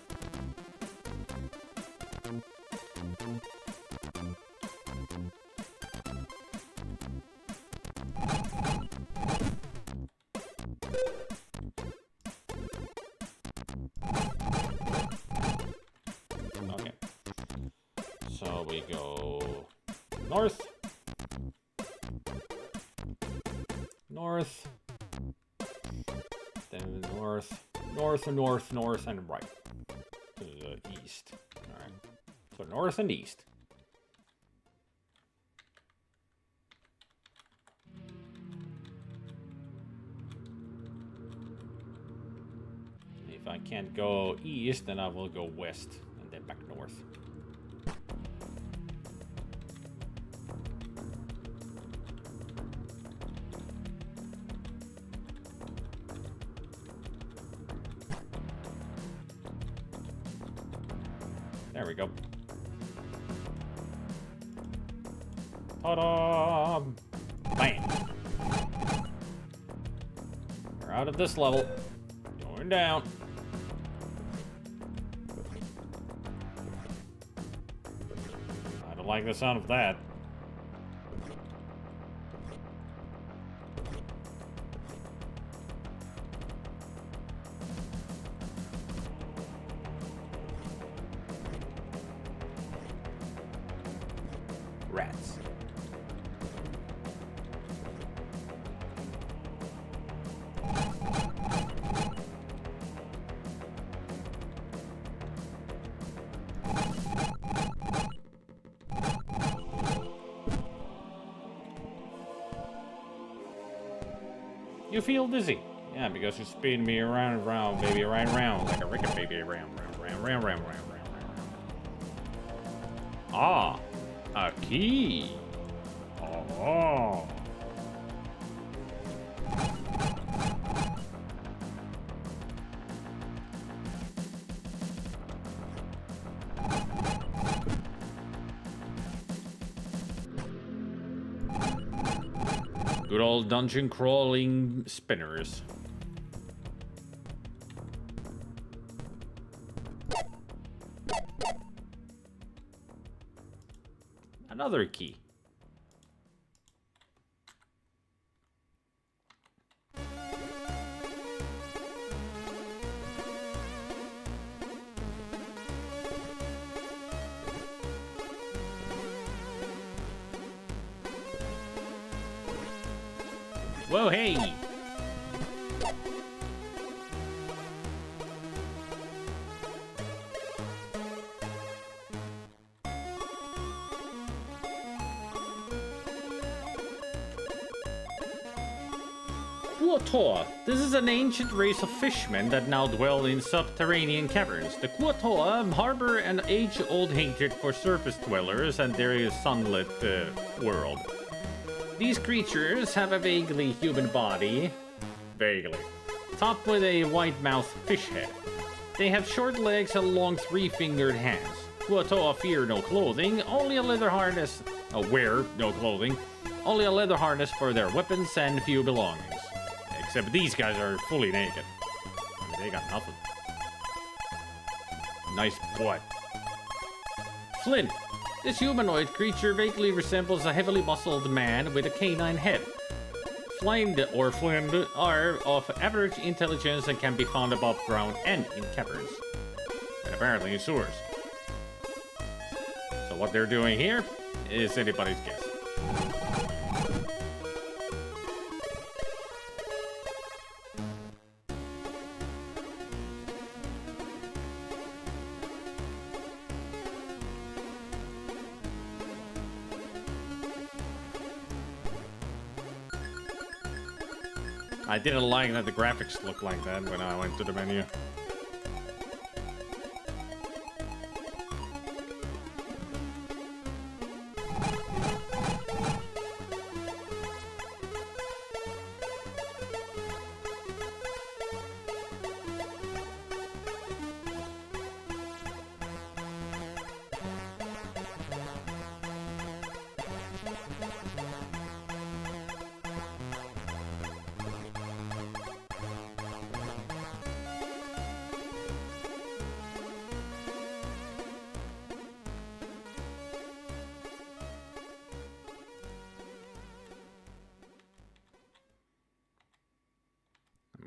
Okay. So we go north. North. Then north. North and north, north and right. To the east. Alright. So north and east. If I can't go east, then I will go west and then back north. There we go. Ta-da! Bam! We're out of this level. Going down. I don't like the sound of that. Rats. You feel dizzy. Yeah, because you're spinning me around and around, baby, around and around, like a record baby, around. Ah, a key. Oh. Good old dungeon crawling spinners. Another key. Whoa, hey! Kuo-toa. This is an ancient race of fishmen that now dwell in subterranean caverns. The Kuo-toa harbor an age-old hatred for surface dwellers and their sunlit world. These creatures have a vaguely human body, topped with a white-mouthed fish head. They have short legs and long three-fingered hands. Kuo-toa fear no clothing, only a leather harness. Wear no clothing, only a leather harness for their weapons and few belongings. Except these guys are fully naked. I mean, they got nothing. Nice butt. Flint. This humanoid creature vaguely resembles a heavily muscled man with a canine head. Flint are of average intelligence and can be found above ground and in caverns. And apparently in sewers. So what they're doing here is anybody's guess. I didn't like that the graphics looked like that when I went to the menu.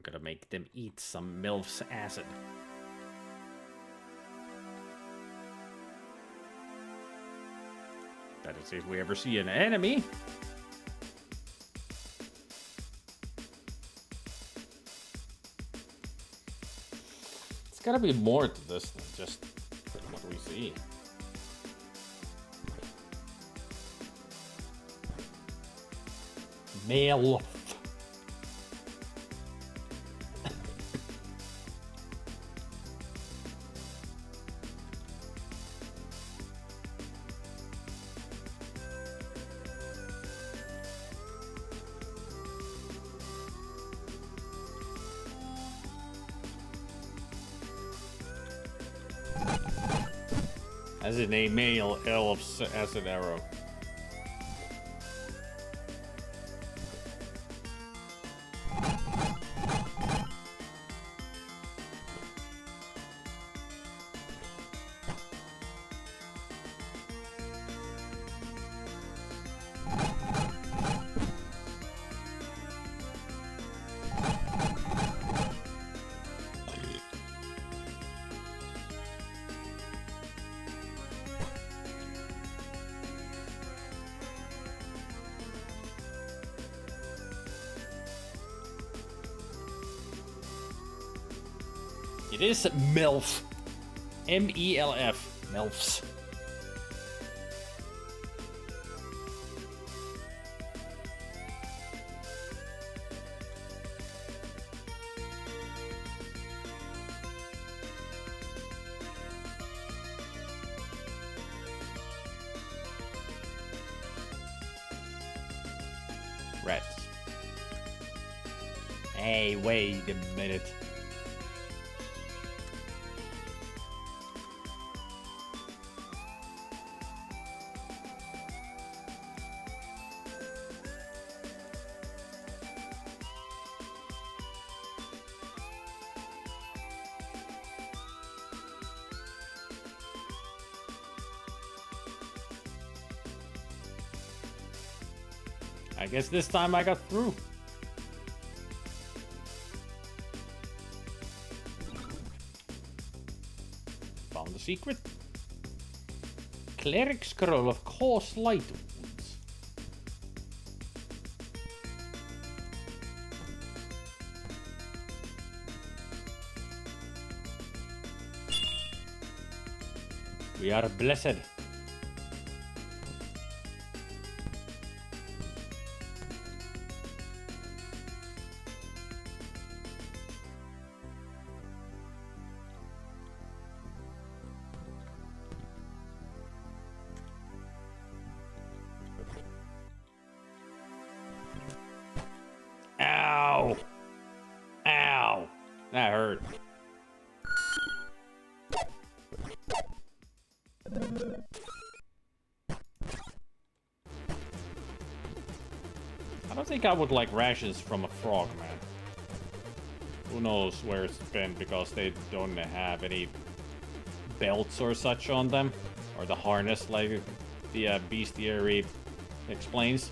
Gonna make them eat some MILF's acid. That is if we ever see an enemy. It's gotta be more to this than just what we see. MILF. As in a male elf's acid arrow. It is MILF. M-E-L-F. MILFs. Rats. Hey, wait a minute. I guess this time I got through. Found the secret. Cleric scroll of coarse light wounds. We are blessed. Ow! Ow! That hurt. I don't think I would like rashes from a frog, man. Who knows where it's been, because they don't have any belts or such on them. Or the harness like the bestiary explains.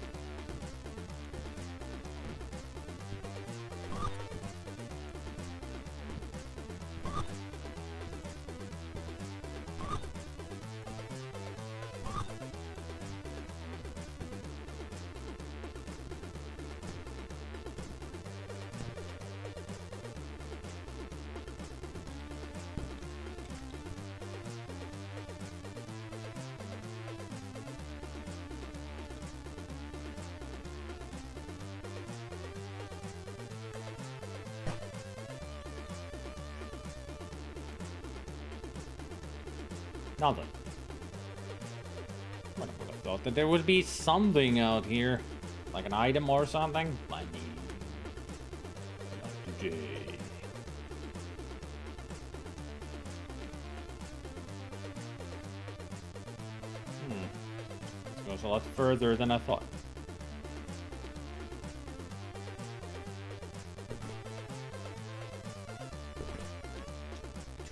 Nothing. I would have thought that there would be something out here. Like an item or something. I mean, not today. This goes a lot further than I thought.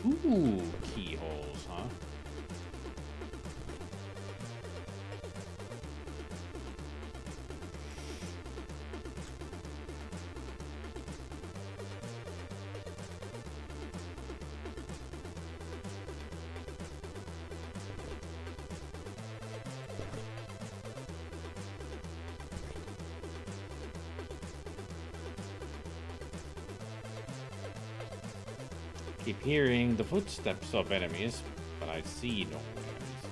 Two keyholes, huh? Keep hearing the footsteps of enemies, but I see no enemies.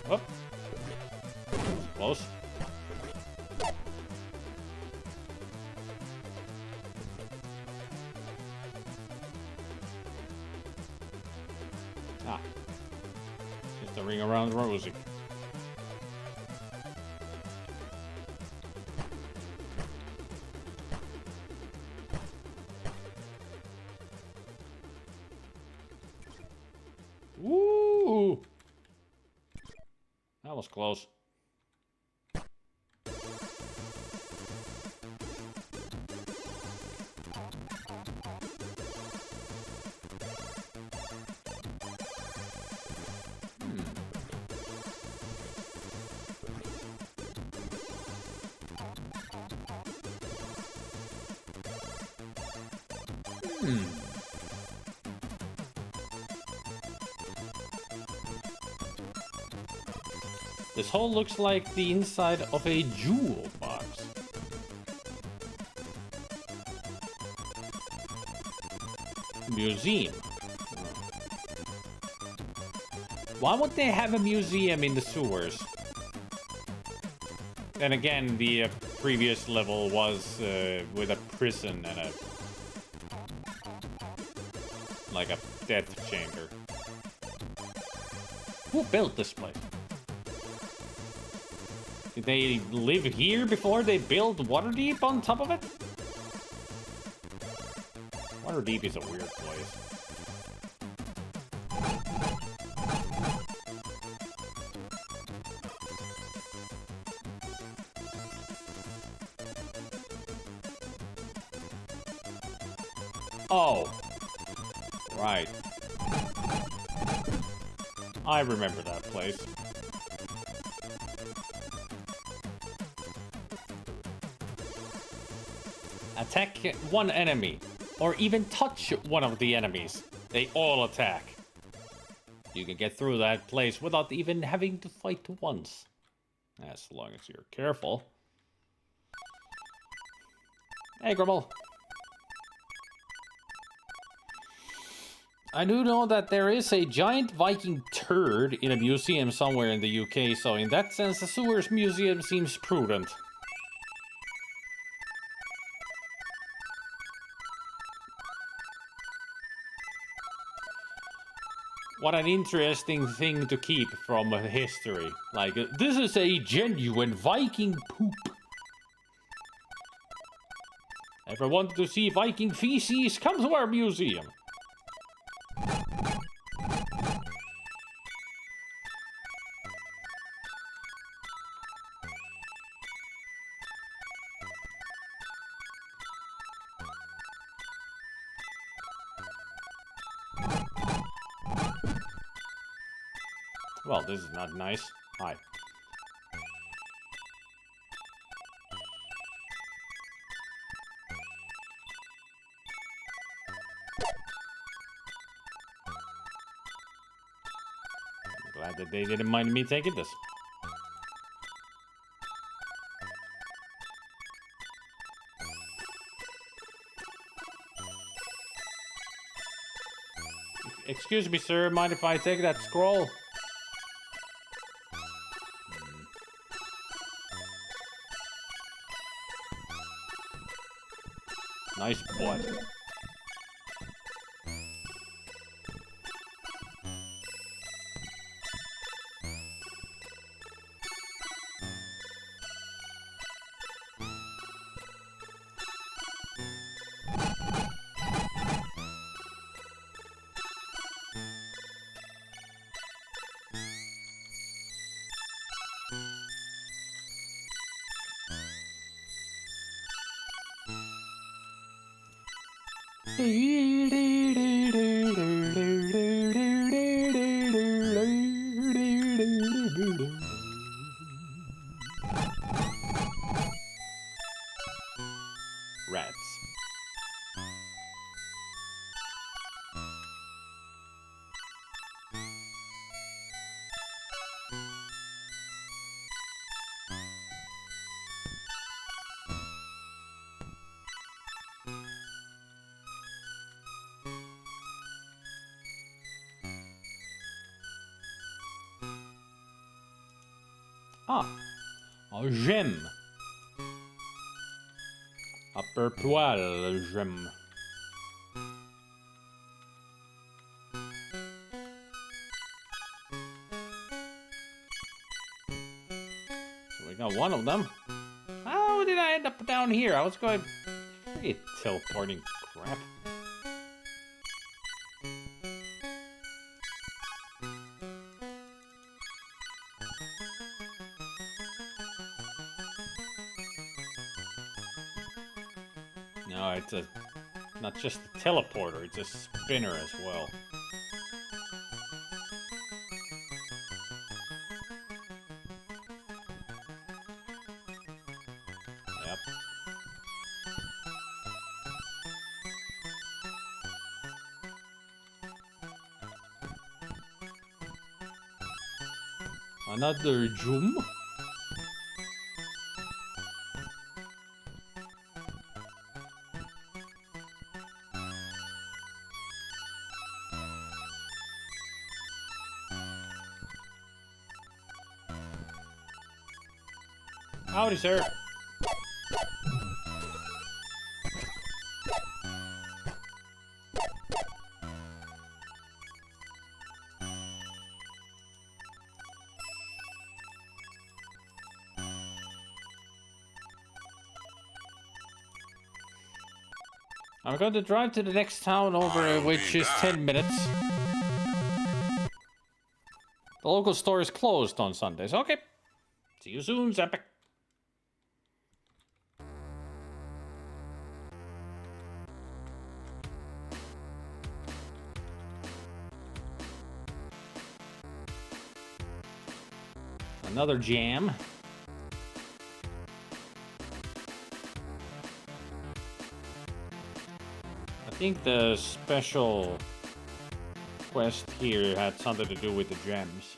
Oh, close. Ah, just a ring around Rosie. Ooh, that was close. This hole looks like the inside of a jewel box. Museum. Why would they have a museum in the sewers? And again, the previous level was with a prison and a... like a death chamber. Who built this place? Did they live here before they built Waterdeep on top of it? Waterdeep is a weird place. Oh. Right. I remember that place. Attack one enemy, or even touch one of the enemies. They all attack. You can get through that place without even having to fight once. As long as you're careful. Hey, Grumble. I do know that there is a giant Viking turd in a museum somewhere in the UK, so in that sense, the Sewers Museum seems prudent. What an interesting thing to keep from history. Like, this is a genuine Viking poop. Ever wanted to see Viking feces? Come to our museum. Well, this is not nice. Hi. I'm glad that they didn't mind me taking this. Excuse me, sir. Mind if I take that scroll? Nice butt. Rats. Ah, un gemme. Upper poil gemme. So we got one of them. How did I end up down here? I was going... Hey, teleporting crap. No, it's a... not just a teleporter, it's a spinner as well. Yep. Another Joom. Howdy, sir. I'm going to drive to the next town over, which is 10 minutes. The local store is closed on Sundays. Okay. See you soon, Zepic. Another jam. I think the special quest here had something to do with the gems.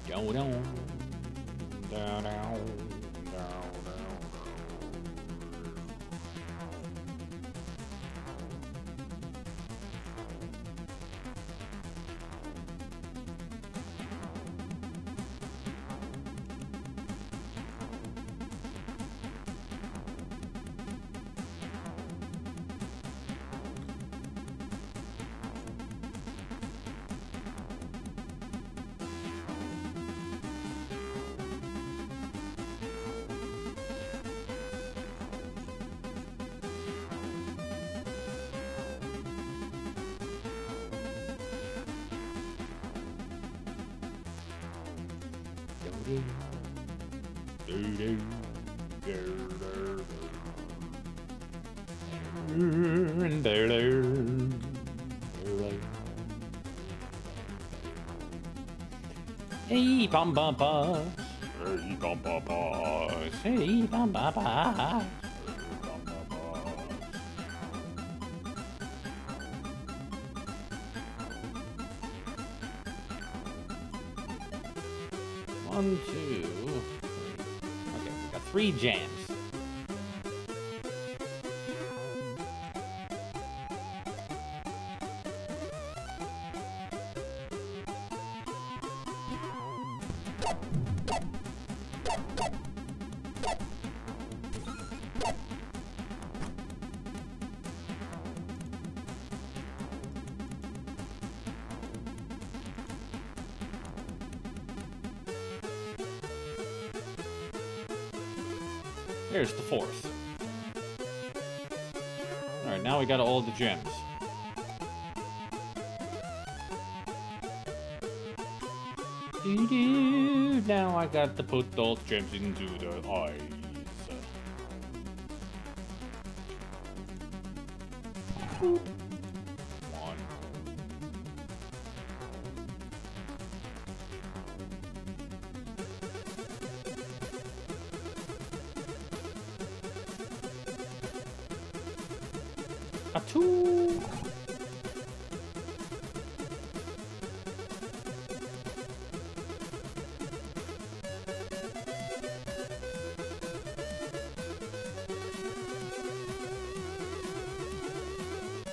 Down, down, down, down, down. 嘿棒棒棒，嘿棒棒棒，嘿棒棒棒。One, two, three. Okay, we got 3 jams. Here's the fourth. Alright, now we got all the gems. Doo-doo. Now I got to put those gems into the eyes. Boop. One. A two.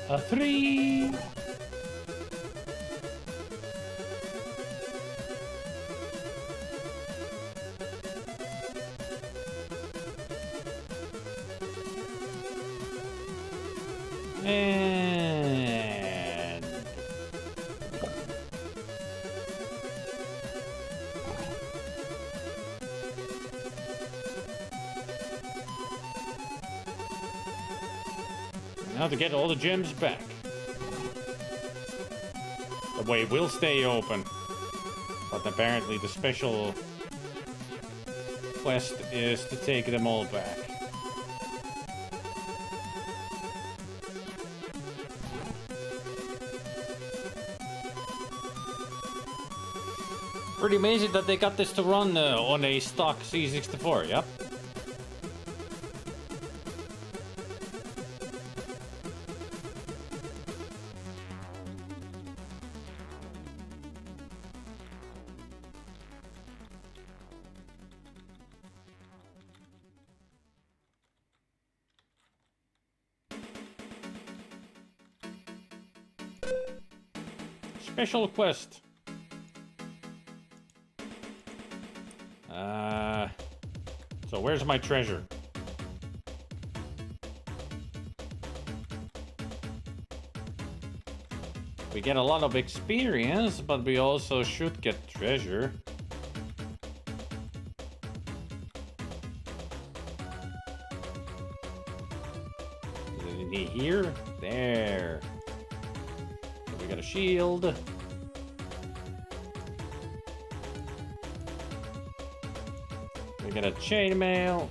A three. And now to get all the gems back. The way will stay open, but apparently the special quest is to take them all back. Pretty amazing that they got this to run on a stock C64, yep. Special quest. So where's my treasure? We get a lot of experience, but we also should get treasure. Is it in here? There. So we got a shield. We got a chainmail.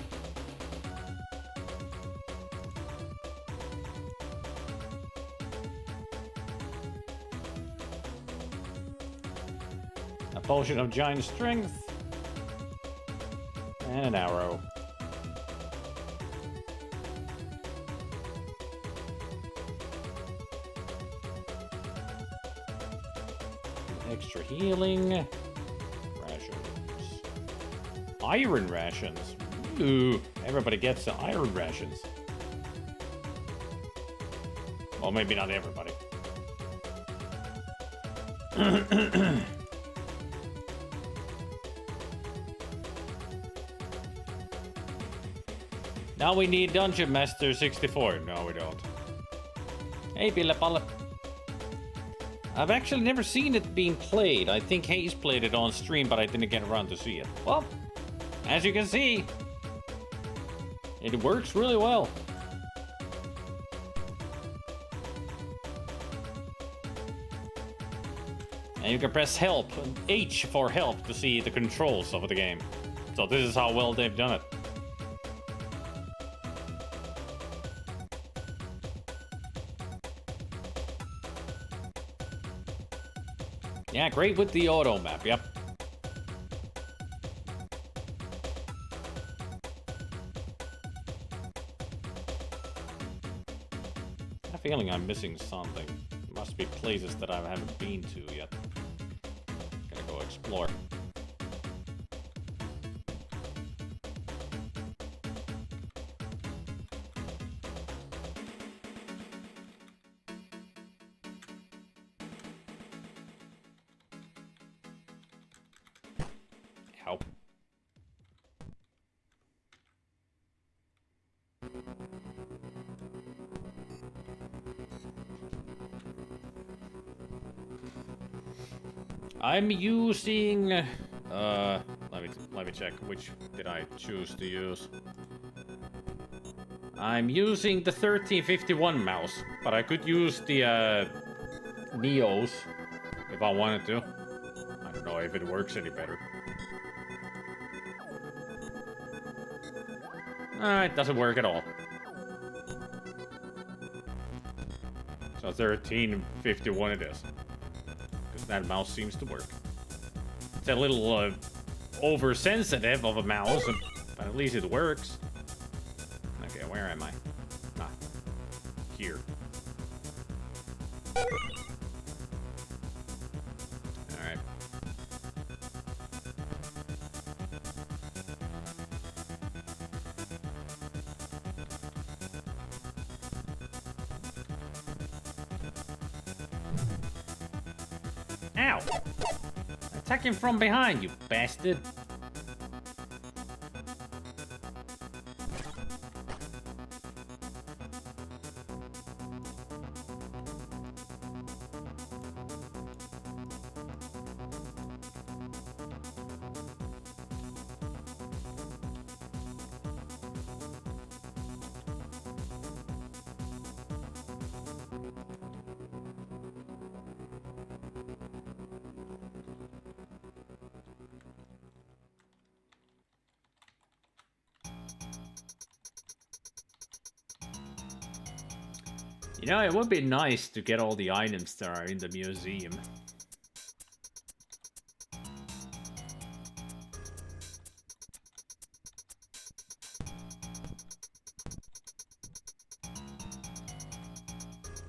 A potion of giant strength. And an arrow. Extra healing. Iron rations. Ooh, everybody gets the iron rations. Well, maybe not everybody. Now we need Dungeon Master 64. No, we don't. Hey, Pille. I've actually never seen it being played. I think Hayes played it on stream, but I didn't get around to see it. Well, as you can see, it works really well. And you can press help, H for help, to see the controls of the game. So this is how well they've done it. Yeah, great with the auto map, yep. I have a feeling I'm missing something. Must be places that I haven't been to yet. Gotta go explore. Ow. I'm using let me check which did I choose to use. I'm using the 1351 mouse, but I could use the Neos if I wanted to. I don't know if it works any better. It doesn't work at all. So 1351 it is. Because that mouse seems to work. It's a little oversensitive of a mouse, but at least it works. Okay, where am I? Ah, here. Alright. Ow! Attack him from behind, you bastard! You know, it would be nice to get all the items that are in the museum.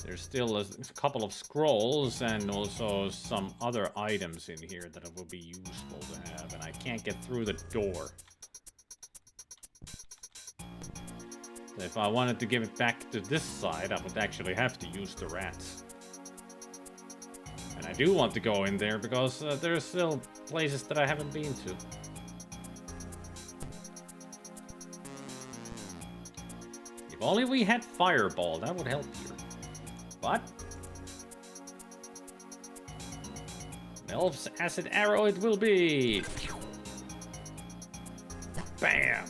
There's still a couple of scrolls and also some other items in here that would be useful to have, and I can't get through the door. If I wanted to give it back to this side, I would actually have to use the rats. And I do want to go in there because there's still places that I haven't been to. If only we had Fireball, that would help here. But Melf's Acid Arrow it will be! Bam!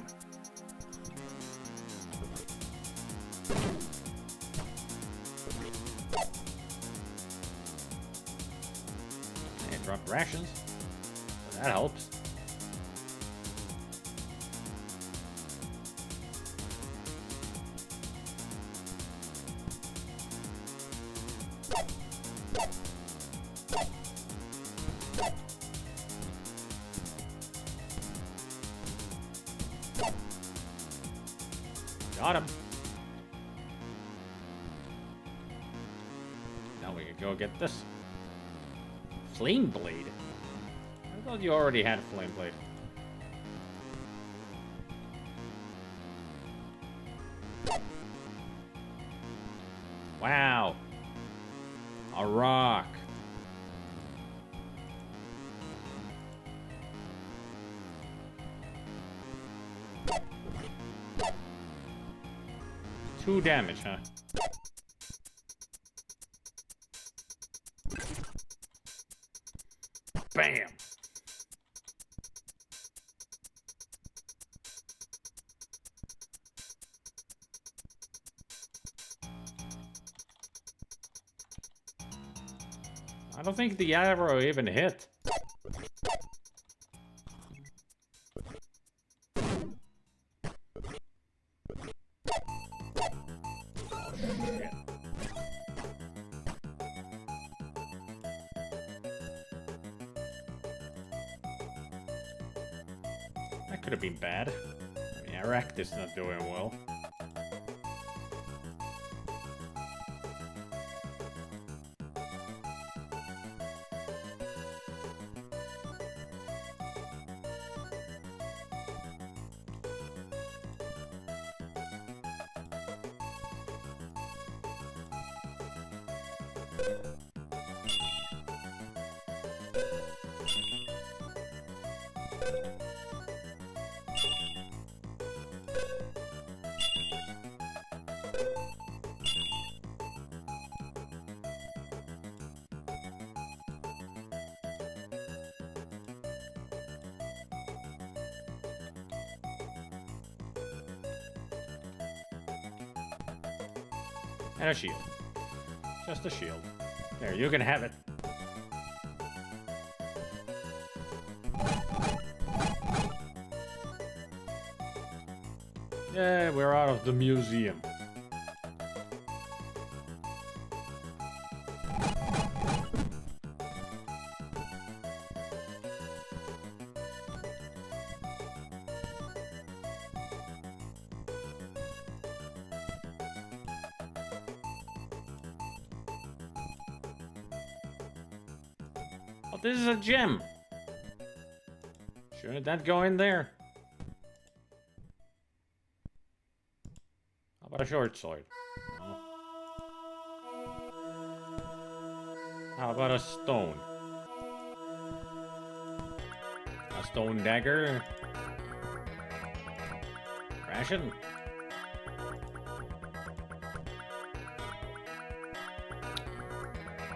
Drop rations. So that helps. Got him. Now we can go get this. Flame Blade? I thought you already had Flame Blade. Wow. A rock. Two damage, huh? Bam! I don't think the arrow even hit. That could have been bad. I mean, Arakt is not doing well. And a shield. Just a shield. There, you can have it. Yeah, we're out of the museum. Oh, this is a gem. Shouldn't that go in there? How about a short sword? No. How about a stone? A stone dagger? Ration?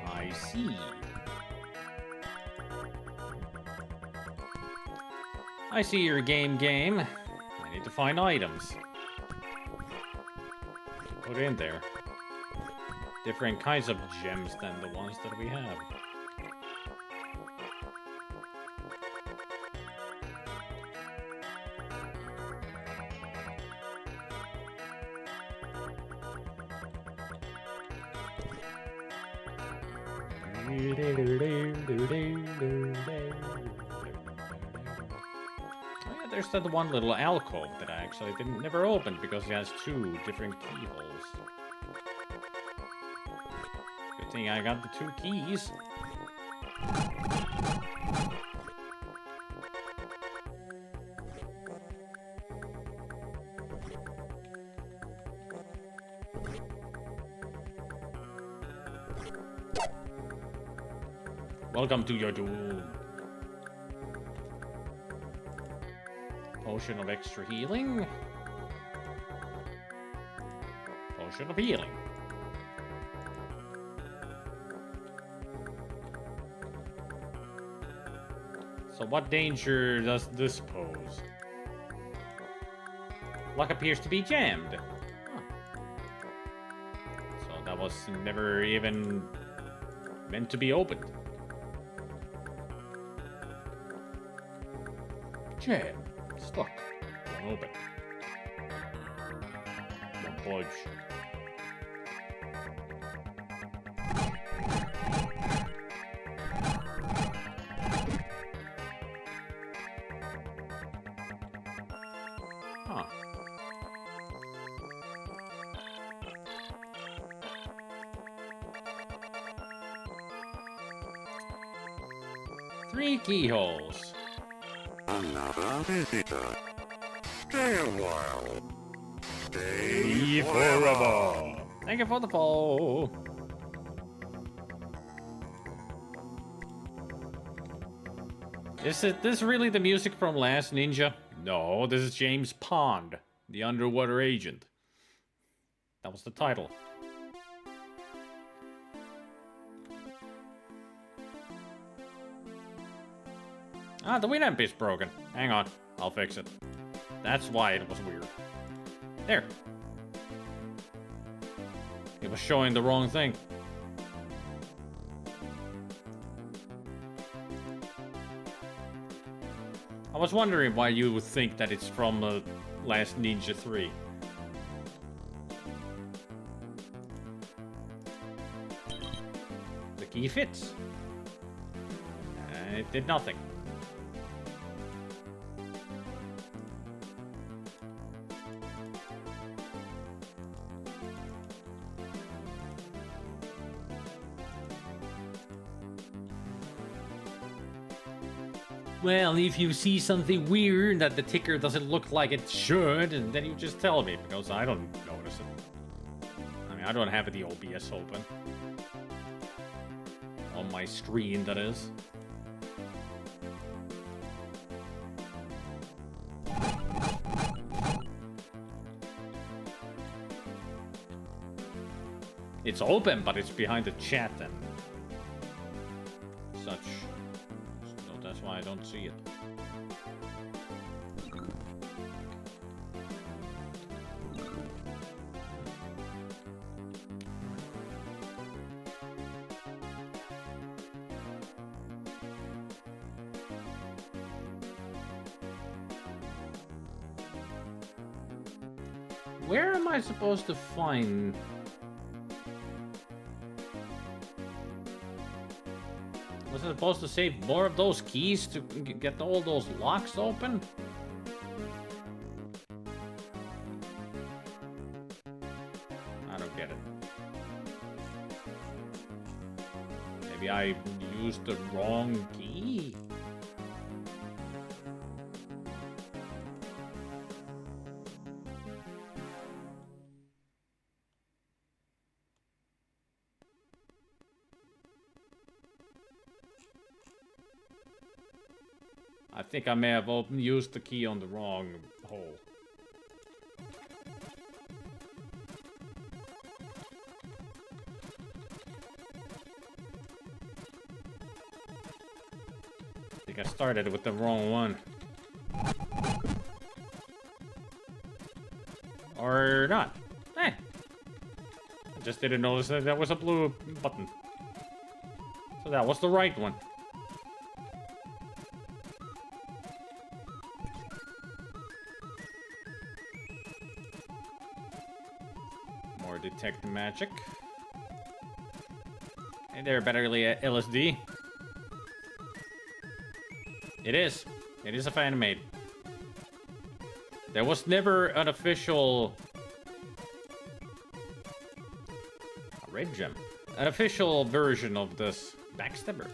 I see. I see your game. I need to find items. Put in there. Different kinds of gems than the ones that we have. Oh yeah, there's that one little alcove that I actually never opened because it has 2 different keyholes. Good thing I got the 2 keys. Welcome to your doom. Potion of extra healing. Potion of healing. So what danger does this pose? Lock appears to be jammed. Huh. So that was never even meant to be opened. Jam. Stuck. Won't open. Won't budge. Huh. Three keyholes. Another visitor. Stay a while. Stay forever. Thank you for the follow. Is this really the music from Last Ninja? No, this is James Pond, the underwater agent. That was the title. Ah, the Winamp is broken. Hang on, I'll fix it. That's why it was weird. There. It was showing the wrong thing. I was wondering why you would think that it's from Last Ninja 3. The key fits. It did nothing. Well, if you see something weird that the ticker doesn't look like it should, and then you just tell me, because I don't notice it. I mean, I don't have the OBS open. On my screen, that is. It's open, but it's behind the chat and such. So that's why I don't see it. Where am I supposed to find... Was I supposed to save more of those keys to get all those locks open? I don't get it. Maybe I used the wrong key? I think I may have used the key on the wrong hole. I think I started with the wrong one. Or not. I just didn't notice that that was a blue button. So that was the right one. Detect magic. Hey there, battery LSD. It is. It is a fan made. There was never an official red gem. An official version of this backstabber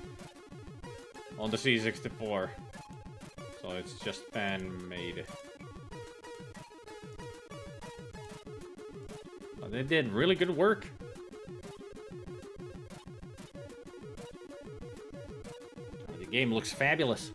on the C64. So it's just fan made. They did really good work. The game looks fabulous.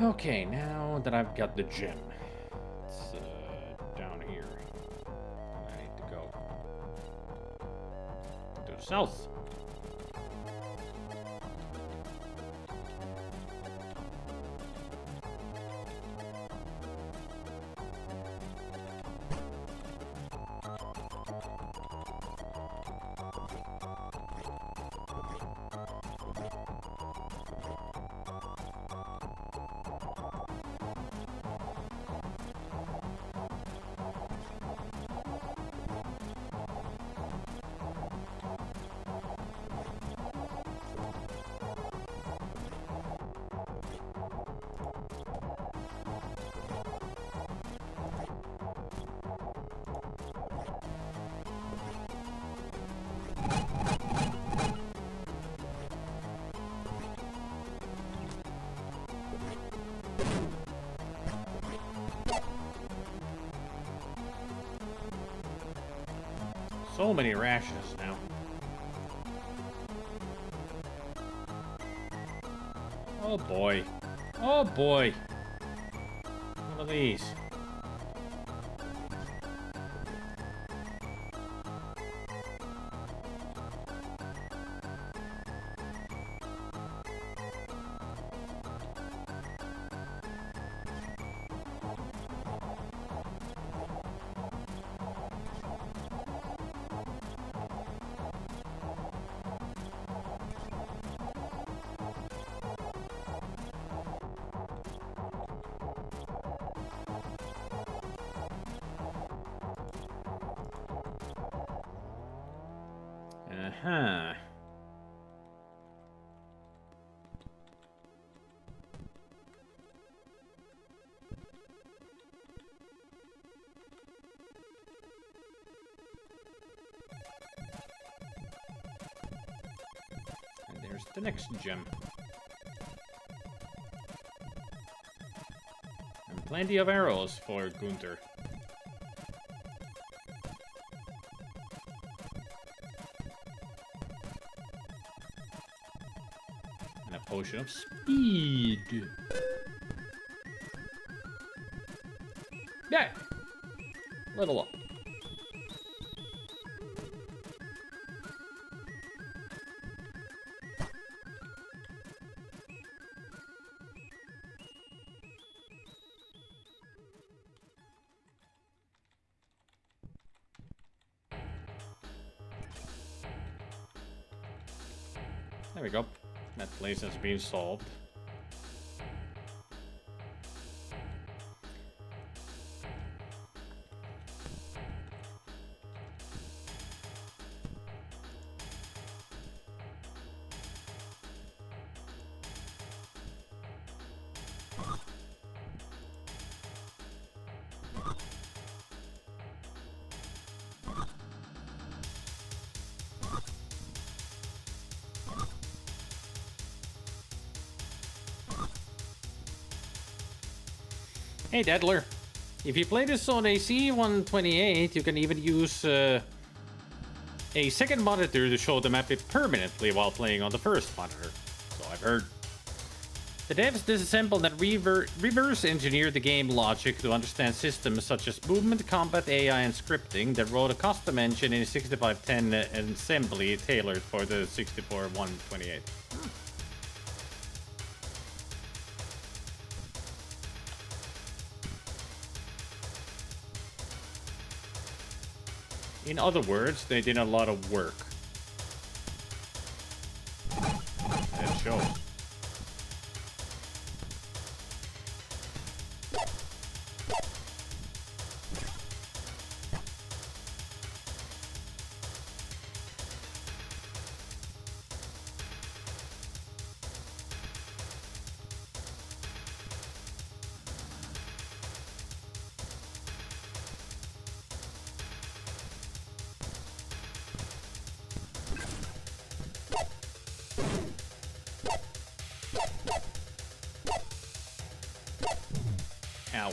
Okay, now that I've got the gem, it's down here. I need to go to the south. So many rashes now. Oh boy. Oh boy. What are these? Uh-huh. And there's the next gem. And plenty of arrows for Gunther. Potion of speed. Yeah. Level up. There we go. That place has been solved. Hey Deadler, if you play this on a C128, you can even use a second monitor to show the map permanently while playing on the first monitor. So I've heard. The devs disassembled and reverse engineered the game logic to understand systems such as movement, combat, AI, and scripting. They wrote a custom engine in 6510 and assembly tailored for the 64-128. In other words, they did a lot of work. It shows. Ow.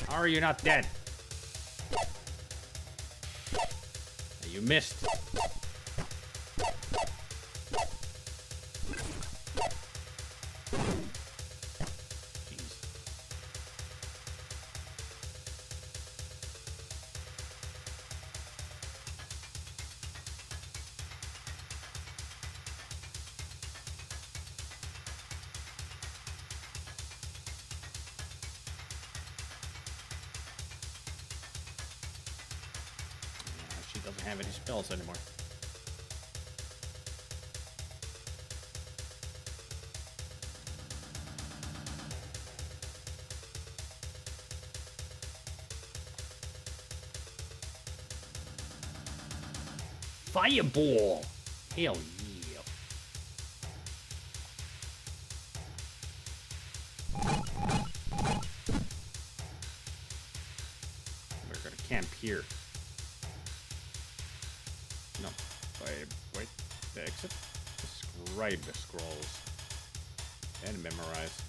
How are you not dead? You missed. Jeez. She doesn't have any spells anymore. Fireball! Hell yeah. We're gonna camp here. No. Wait. The exit? Describe the scrolls. And memorize.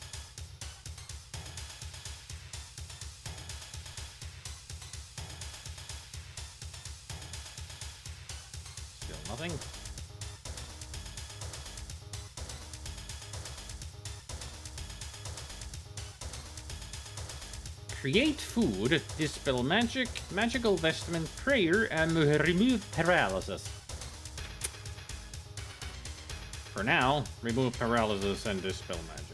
Still nothing. Create food, dispel magic, magical vestment, prayer, and remove paralysis. For now, remove paralysis and dispel magic.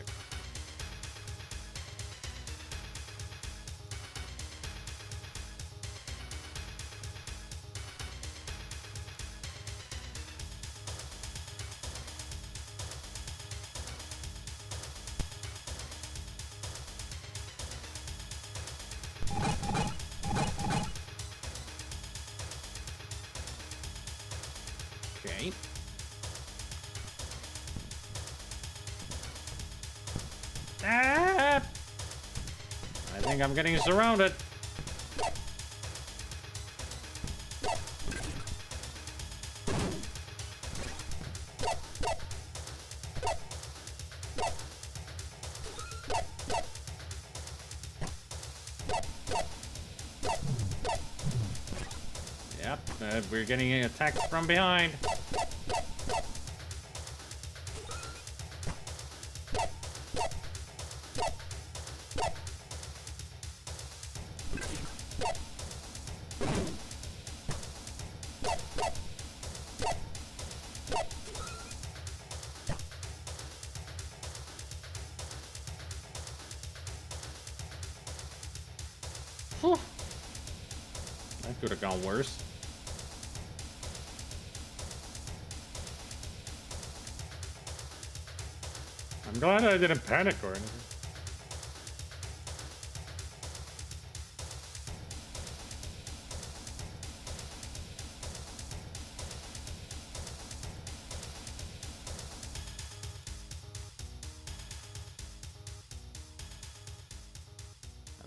Okay. Ah! I think I'm getting surrounded. Yep, we're getting attacked from behind. Whew. That could have gone worse. I'm glad I didn't panic or anything.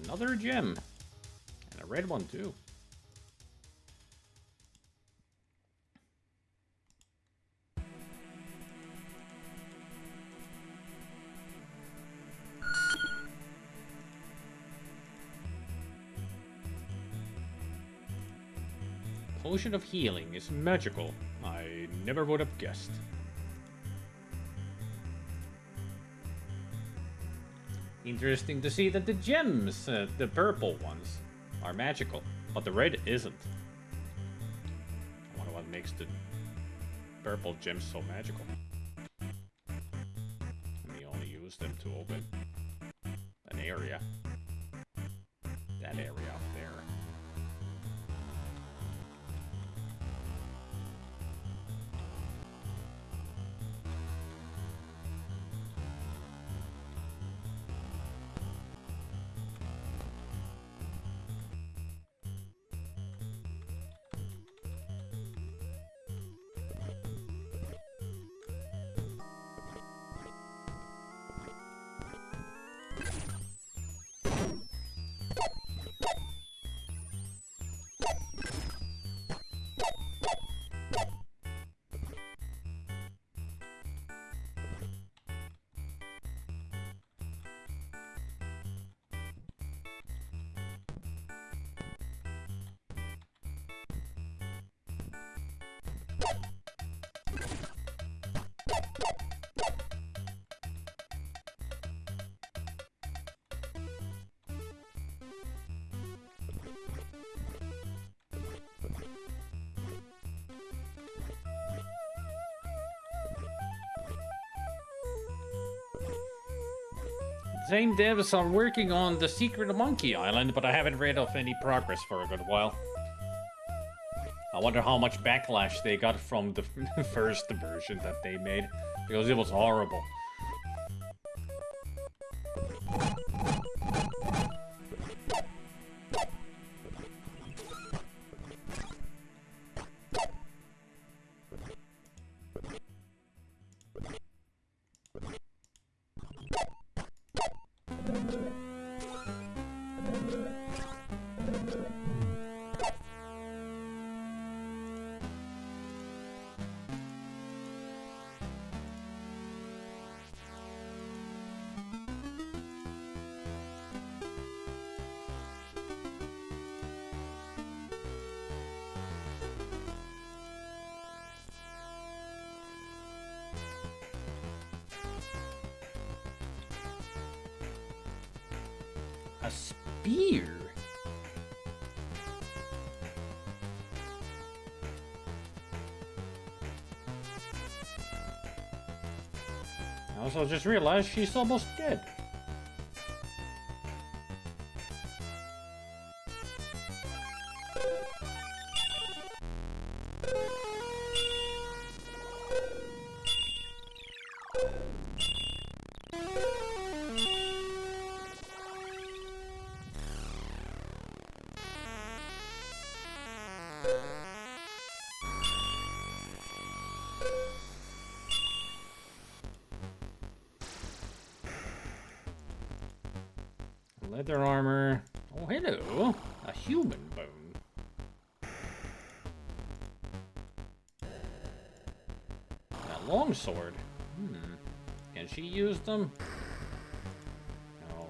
Another gem. And a red one, too. Potion of healing is magical. I never would have guessed. Interesting to see that the gems, the purple ones, are magical, but the red isn't. I wonder what makes the purple gems so magical. And we only use them to open an area. That area up there. Same devs are working on the Secret Monkey Island, but I haven't read of any progress for a good while. I wonder how much backlash they got from the first version that they made, because it was horrible. A spear? I also just realized she's almost dead. Leather armor. Oh, hello. A human bone. A longsword. Can she use them? No.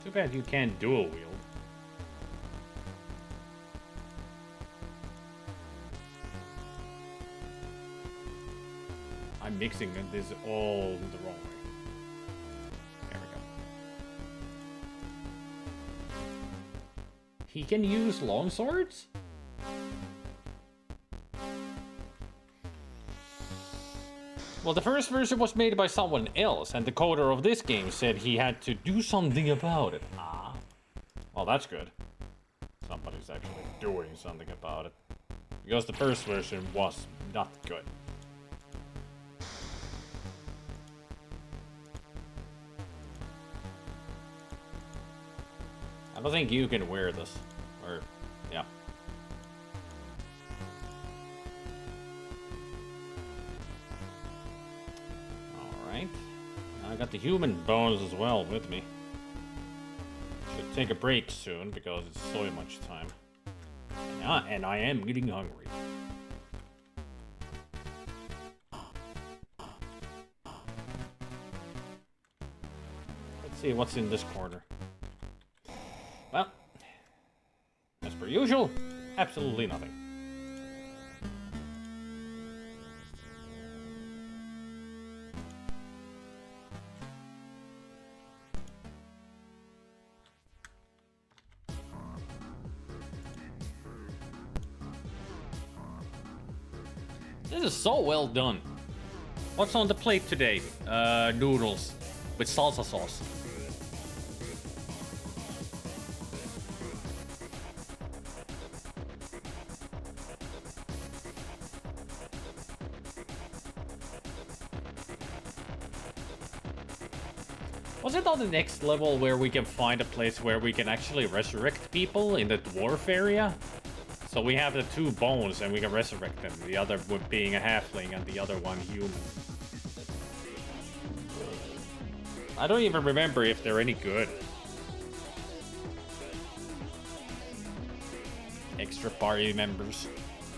Too bad you can't dual wield. I'm mixing this all the wrong way. There we go. He can use longswords? Well, the first version was made by someone else, and the coder of this game said he had to do something about it. Ah. Well, that's good. Somebody's actually doing something about it. Because the first version was not good. don't think you can wear this. Or, yeah. Alright. I got the human bones as well with me. Should take a break soon because it's so much time. Yeah, and I am getting hungry. Let's see what's in this corner. Well, as per usual, absolutely nothing. This is so well done. What's on the plate today? Noodles with salsa sauce. Was it on the next level where we can find a place where we can actually resurrect people in the dwarf area? So we have the 2 bones and we can resurrect them. The other one being a halfling and the other one human. I don't even remember if they're any good. Extra party members.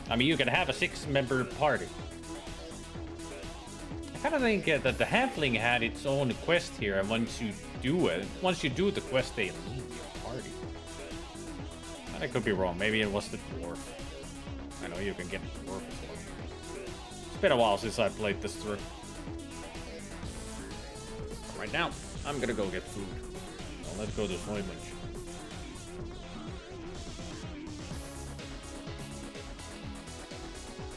I mean, you can have a 6-member party. I kind of think that the halfling had its own quest here, and once you do the quest, they leave your party. I could be wrong. Maybe it was the dwarf. I know you can get the dwarf as well. It's been a while since I played this through. Right now, I'm gonna go get food. Well, let's go to Soymunch.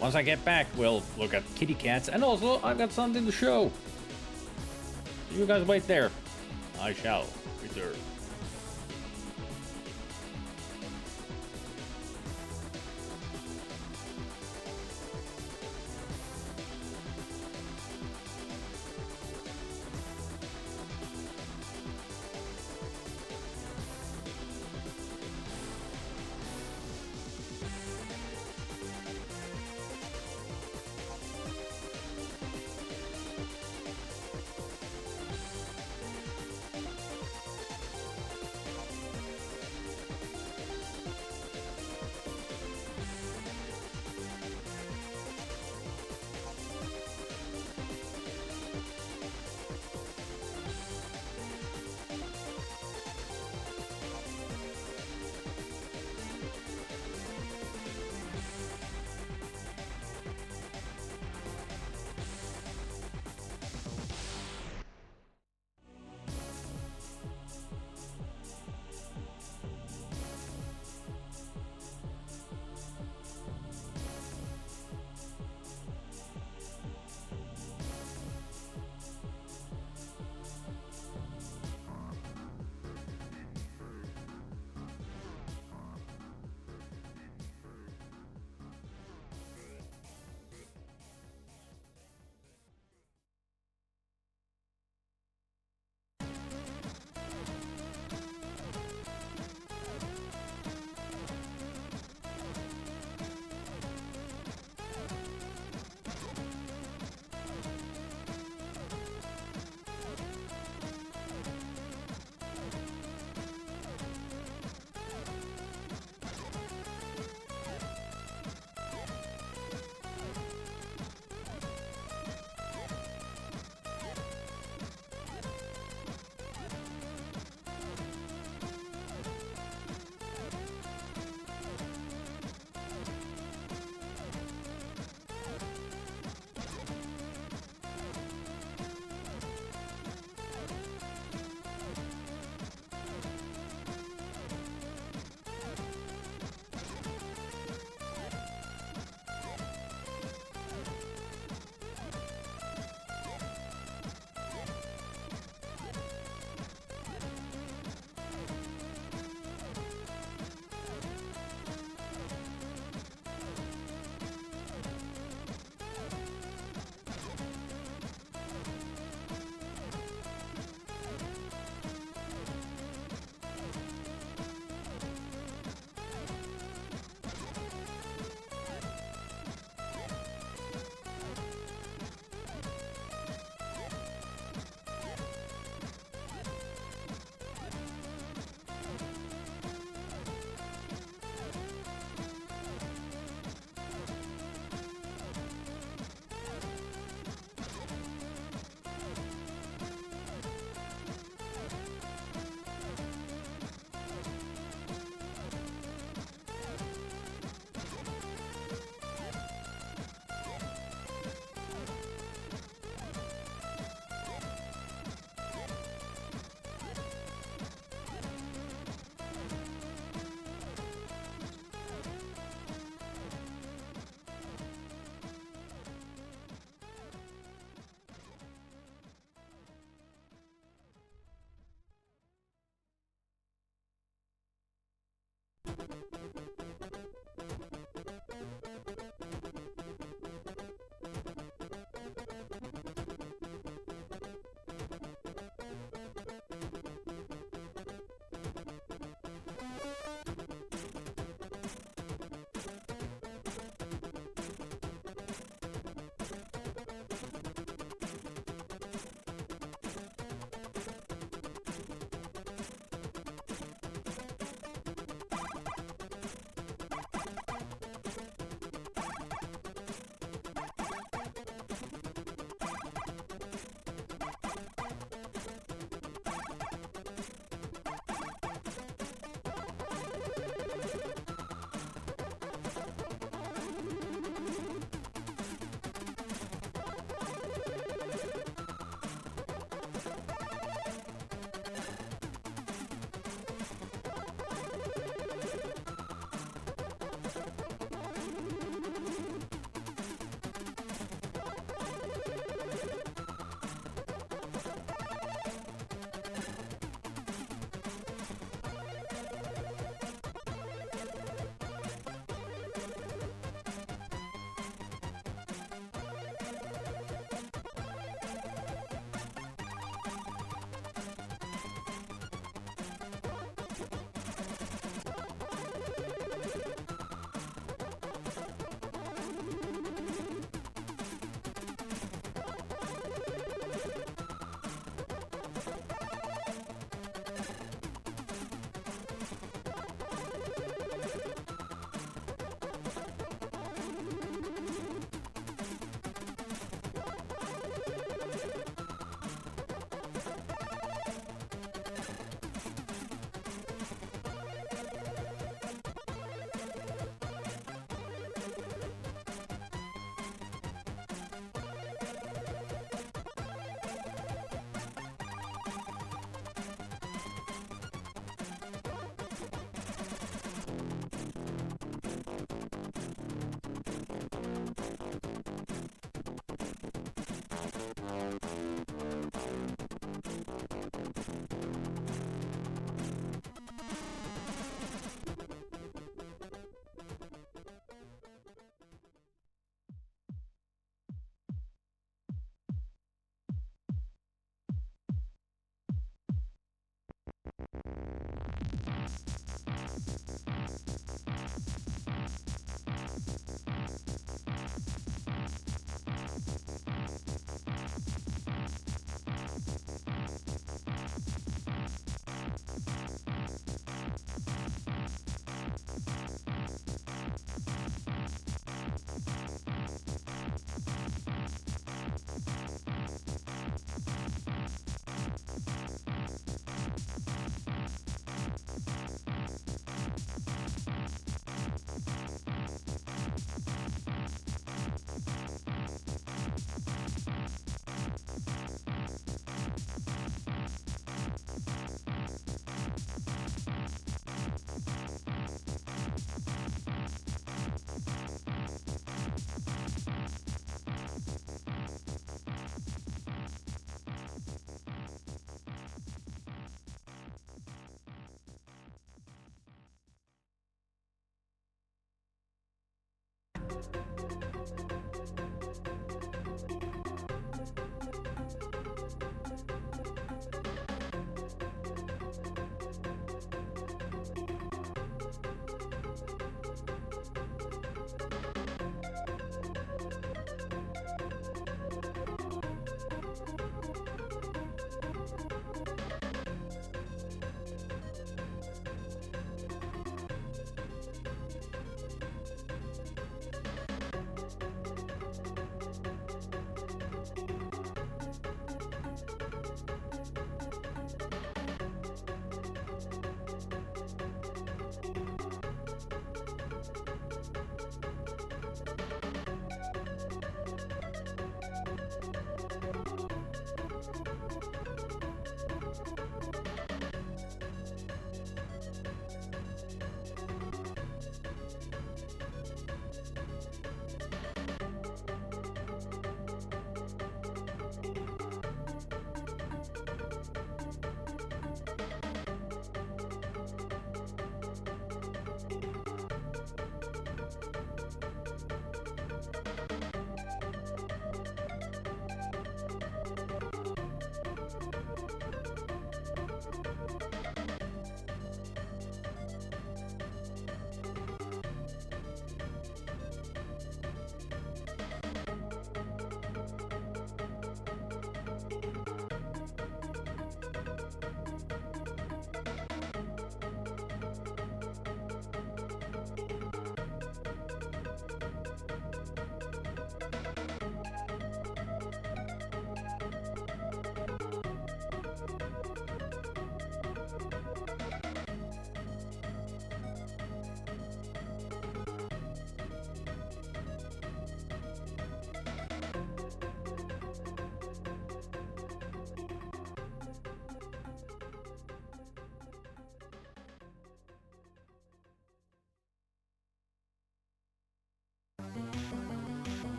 Once I get back, we'll look at kitty cats, and also I've got something to show. You guys wait there. I shall return.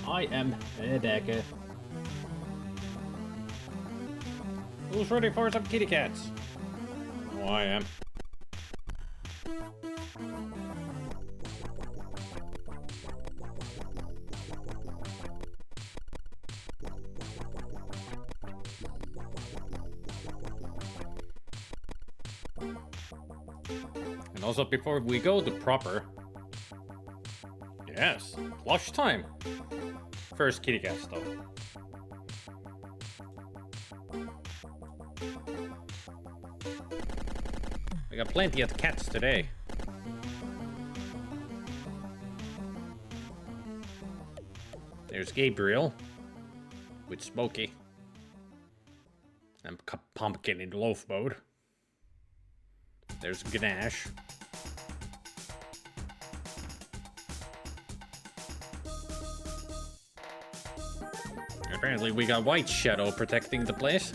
I am back. Who's ready for some kitty cats? Oh, I am. And also, before we go to proper... Yes, plush time. First kitty cats, though. We got plenty of cats today. There's Gabriel with Smokey and Pumpkin in loaf mode. There's Ganache. Apparently we got White Shadow protecting the place.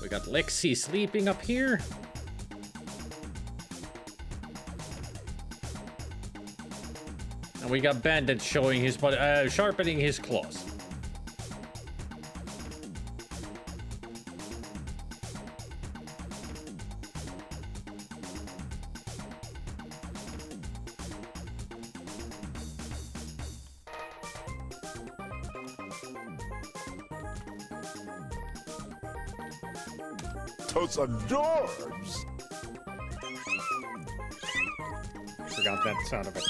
We got Lexi sleeping up here. And we got Bandit showing his body, sharpening his claws. Totes adorbs. Forgot that sound of it.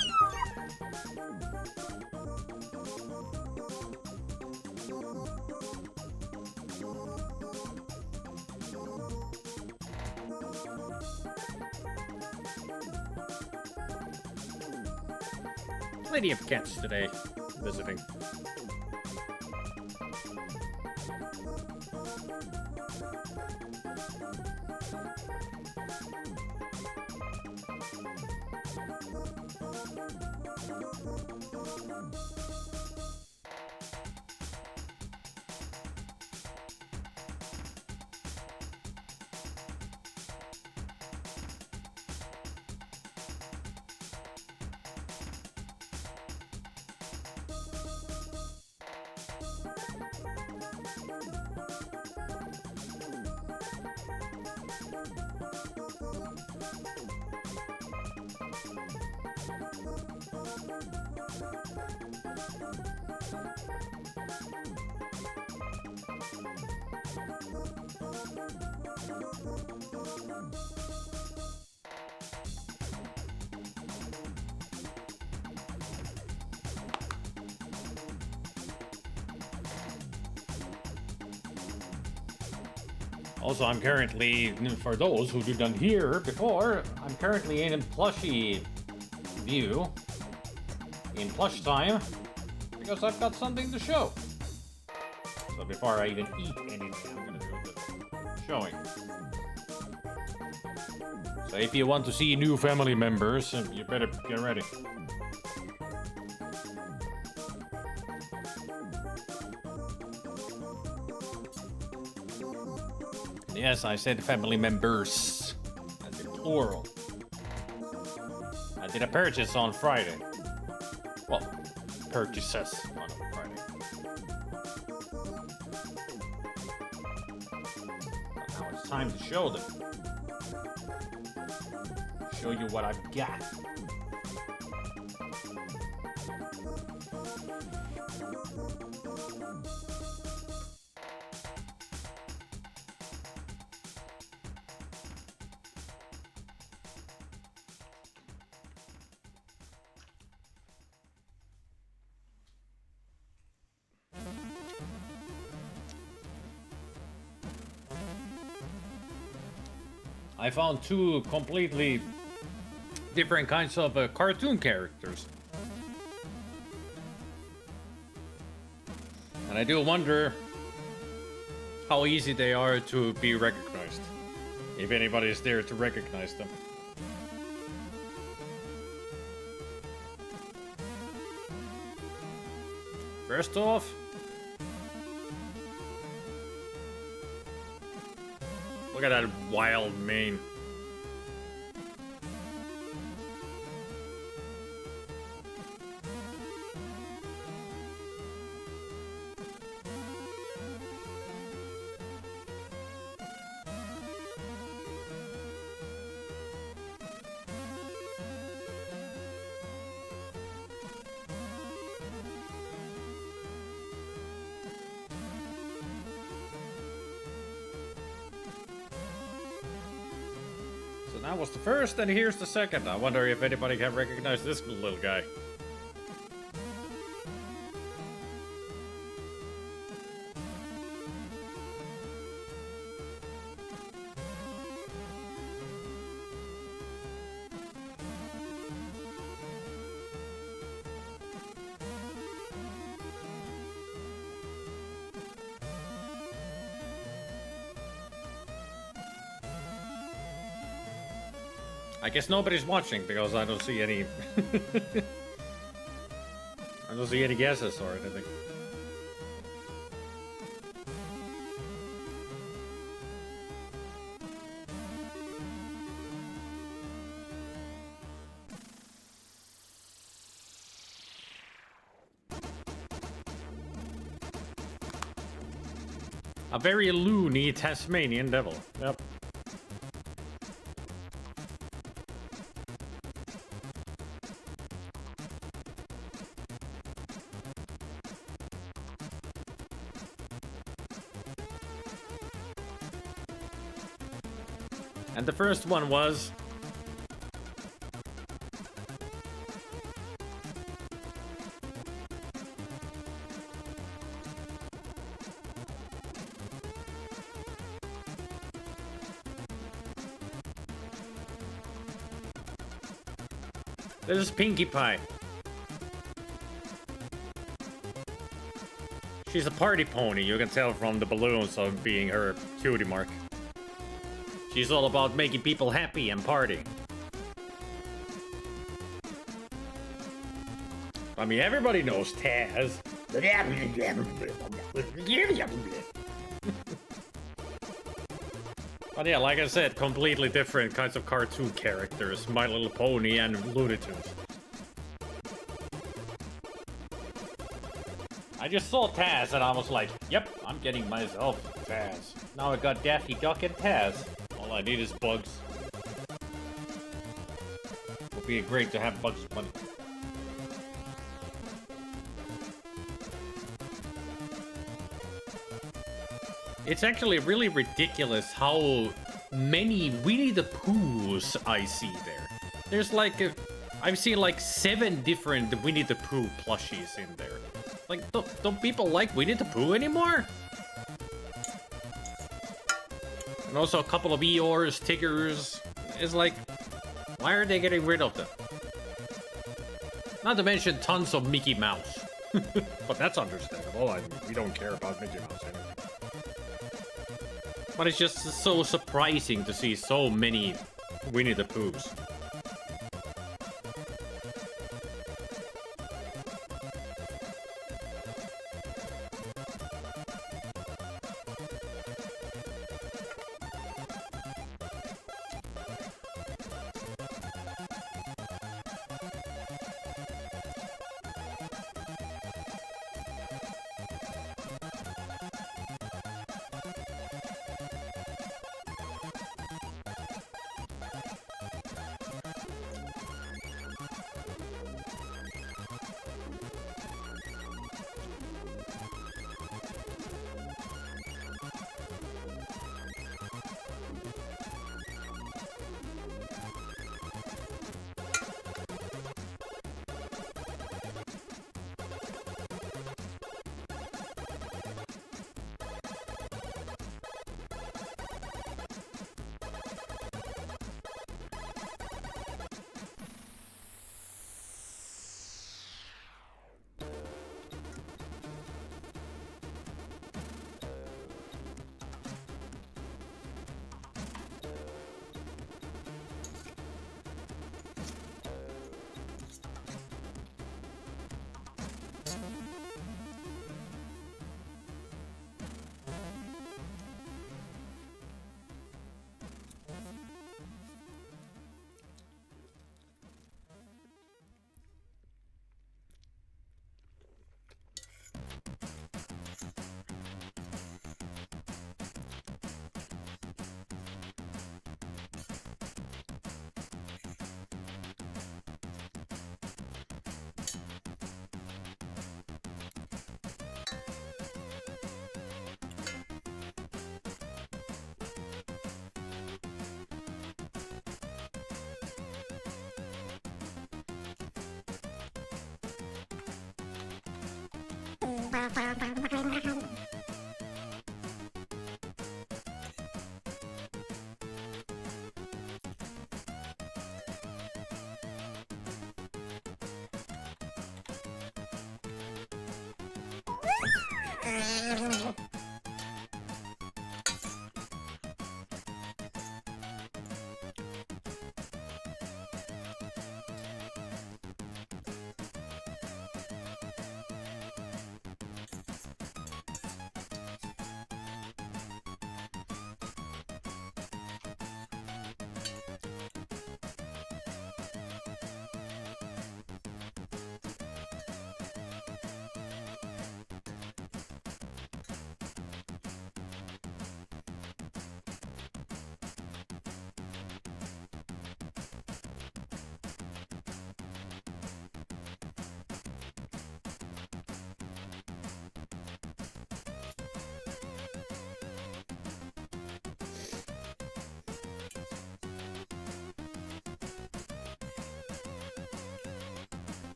Plenty of cats today visiting. Also, I'm currently, for those who didn't hear before, I'm currently in plushie view, in plush time, because I've got something to show. So before I even eat anything, I'm gonna do the showing. So if you want to see new family members, you better get ready. Yes, I said family members. That's in plural. I did a purchase on Friday. Well, purchases on Friday. But now it's time to show them. Show you what I've got. I found two completely different kinds of cartoon characters. And I do wonder how easy they are to be recognized. If anybody is there to recognize them. First off, look at that wild mane. That was the first, and here's the second. I wonder if anybody can recognize this little guy. I guess nobody's watching because I don't see any... I don't see any guesses or anything. A very loony Tasmanian devil. Yep. And the first one was... This is Pinkie Pie. She's a party pony, you can tell from the balloons of being her cutie mark. She's all about making people happy and party. I mean, everybody knows Taz. But yeah, like I said, completely different kinds of cartoon characters. My Little Pony and Looney Tunes. I just saw Taz and I was like, yep, I'm getting myself Taz. Now I got Daffy Duck and Taz. All I need is Bugs. Would be great to have Bugs Bunny. It's actually really ridiculous how many Winnie the Poohs I see there. There's like, I've seen like 7 different Winnie the Pooh plushies in there. Like, don't people like Winnie the Pooh anymore? And also a couple of Eeyores, Tiggers. It's like, why are they getting rid of them? Not to mention tons of Mickey Mouse. But that's understandable. I mean, we don't care about Mickey Mouse anyway. But it's just so surprising to see so many Winnie the Poohs.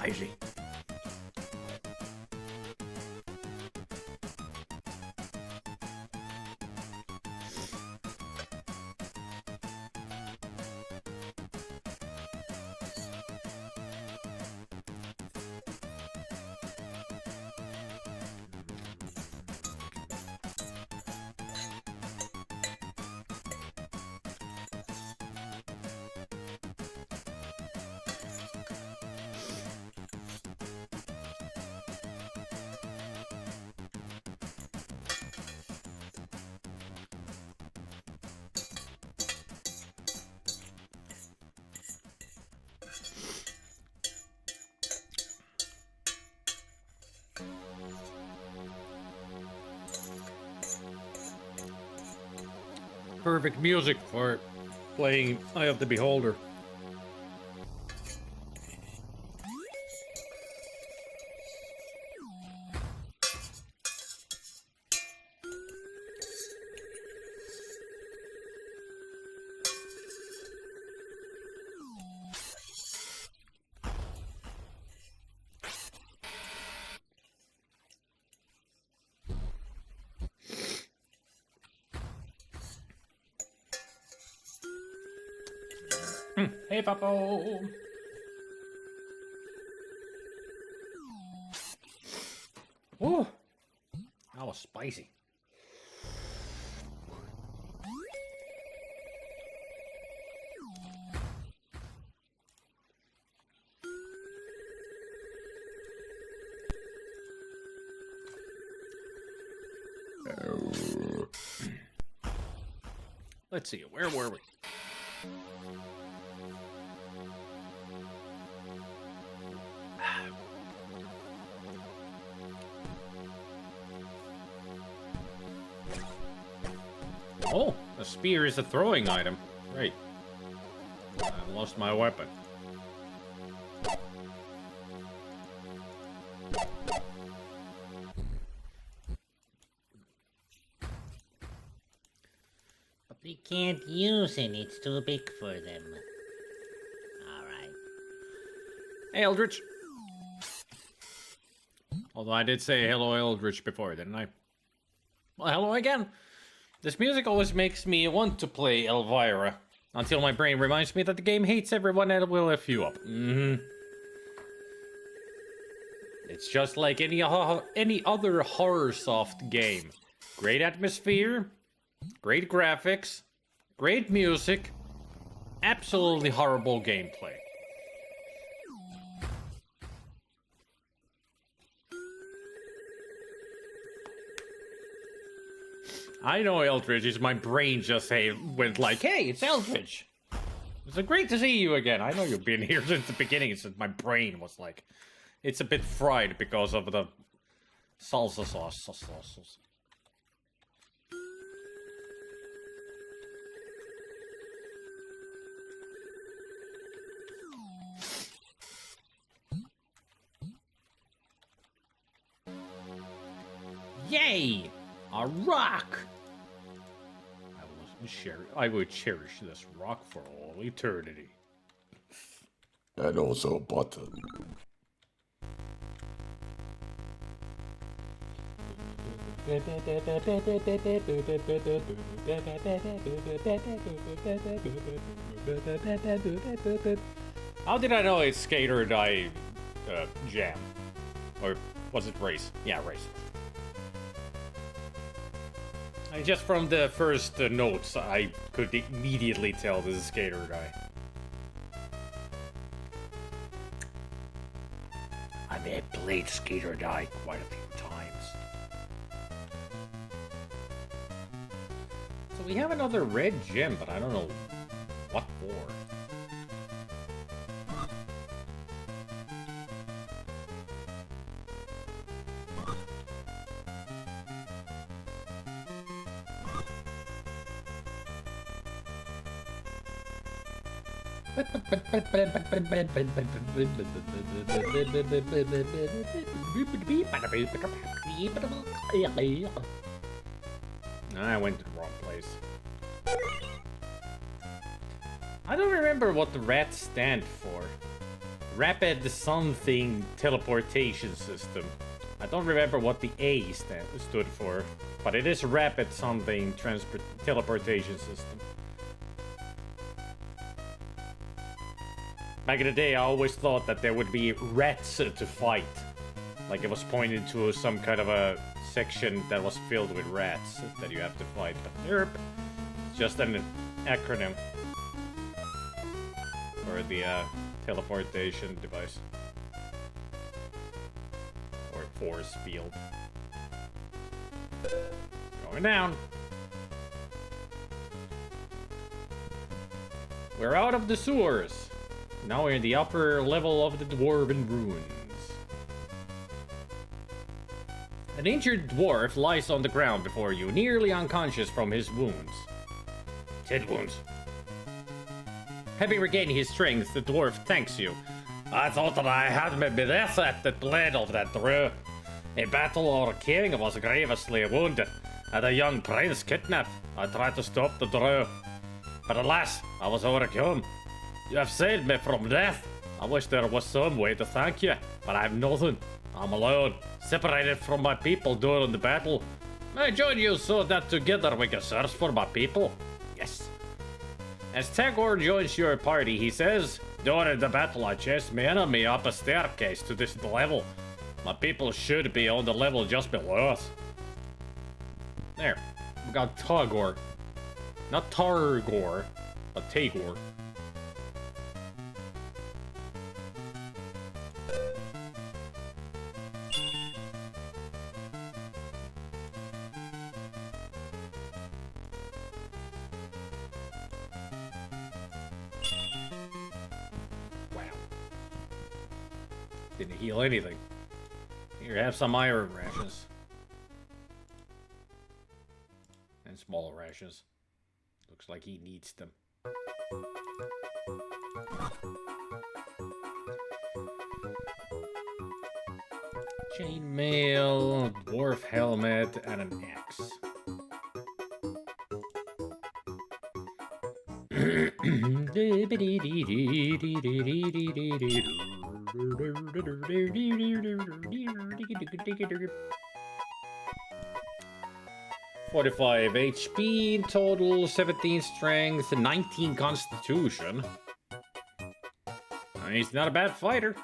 spicy. Perfect music for playing Eye of the Beholder. Hey, Papo! Oh, that was spicy. Let's see, where were we? Oh, a spear is a throwing item. Great. I've lost my weapon. But they can't use it, it's too big for them. Alright. Hey, Eldritch. Although I did say hello, Eldritch, before, didn't I? Well, hello again. This music always makes me want to play Elvira, until my brain reminds me that the game hates everyone and will F you up. It's just like any other horror soft game. Great atmosphere, great graphics, great music, absolutely horrible gameplay. I know Eldridge is my brain just went like, hey, it's Eldridge. It's great to see you again. I know you've been here since the beginning. It's just my brain was like, it's a bit fried because of the salsa sauce. Yay! A rock! I would cherish this rock for all eternity. And also a button. How did I know it's skate or die jam? Or was it race? Yeah, race. Just from the first notes, I could immediately tell this is skate or die. I may have played skate or die quite a few times. So we have another red gem, but I don't know what for. I went to the wrong place. I don't remember what the rats stand for. Rapid something teleportation system. I don't remember what the A stood for, but it is rapid something teleportation system. Back in the day, I always thought that there would be rats to fight. Like it was pointed to some kind of a section that was filled with rats that you have to fight. But nope, it's just an acronym for the teleportation device. Or force field. Going down. We're out of the sewers. Now we're in the upper level of the Dwarven Ruins. An injured dwarf lies on the ground before you, nearly unconscious from his wounds. 10 wounds. Having regained his strength, the dwarf thanks you. I thought that I had maybe death at the blade of that drow. A battle our king was grievously wounded, and a young prince kidnapped. I tried to stop the drow, but alas, I was overcome. You have saved me from death. I wish there was some way to thank you, but I have nothing. I'm alone, separated from my people during the battle. I join you so that together we can search for my people. Yes. As Tagore joins your party, he says, during the battle I chased my enemy up a staircase to this level. My people should be on the level just below us. There. We got Tagore. Not Targore, but Tagore. Didn't heal anything. Here, have some iron rations. And small rations. Looks like he needs them. Chainmail, dwarf helmet, and an axe. $45 HP in total, 17 strength, 19 constitution. I mean, he's not a bad fighter.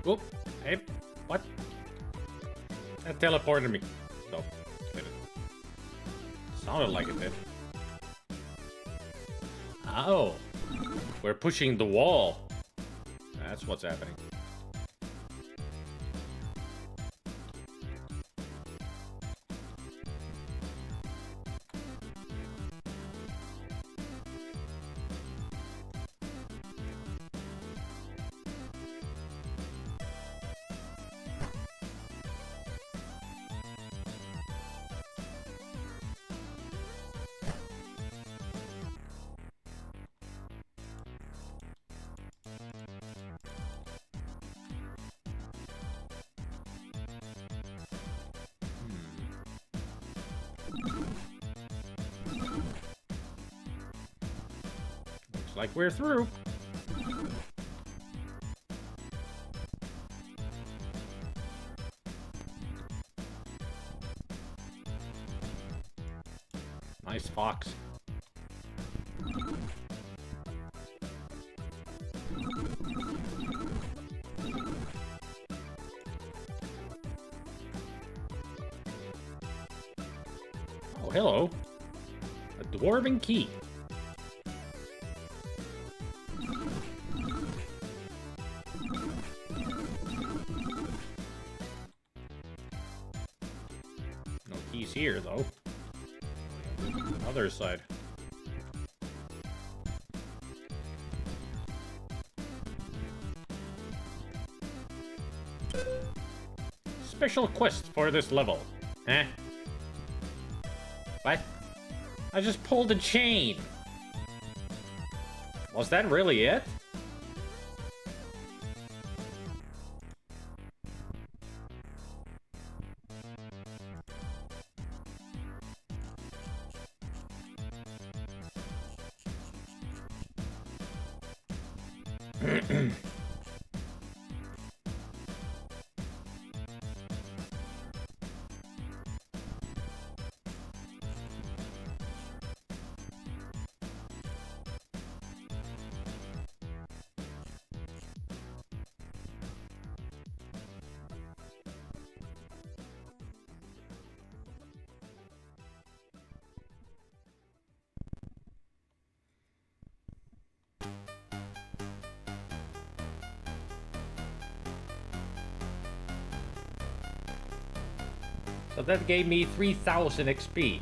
Whoop. Hey, what? That teleported me. No, did it? Sounded like it did. Oh, we're pushing the wall. That's what's happening. Looks like we're through. Nice fox. Oh, hello. A dwarven key. No keys here, though. Other side. Special quest for this level. Eh? What? I just pulled a chain. Was that really it? So that gave me 3000 XP.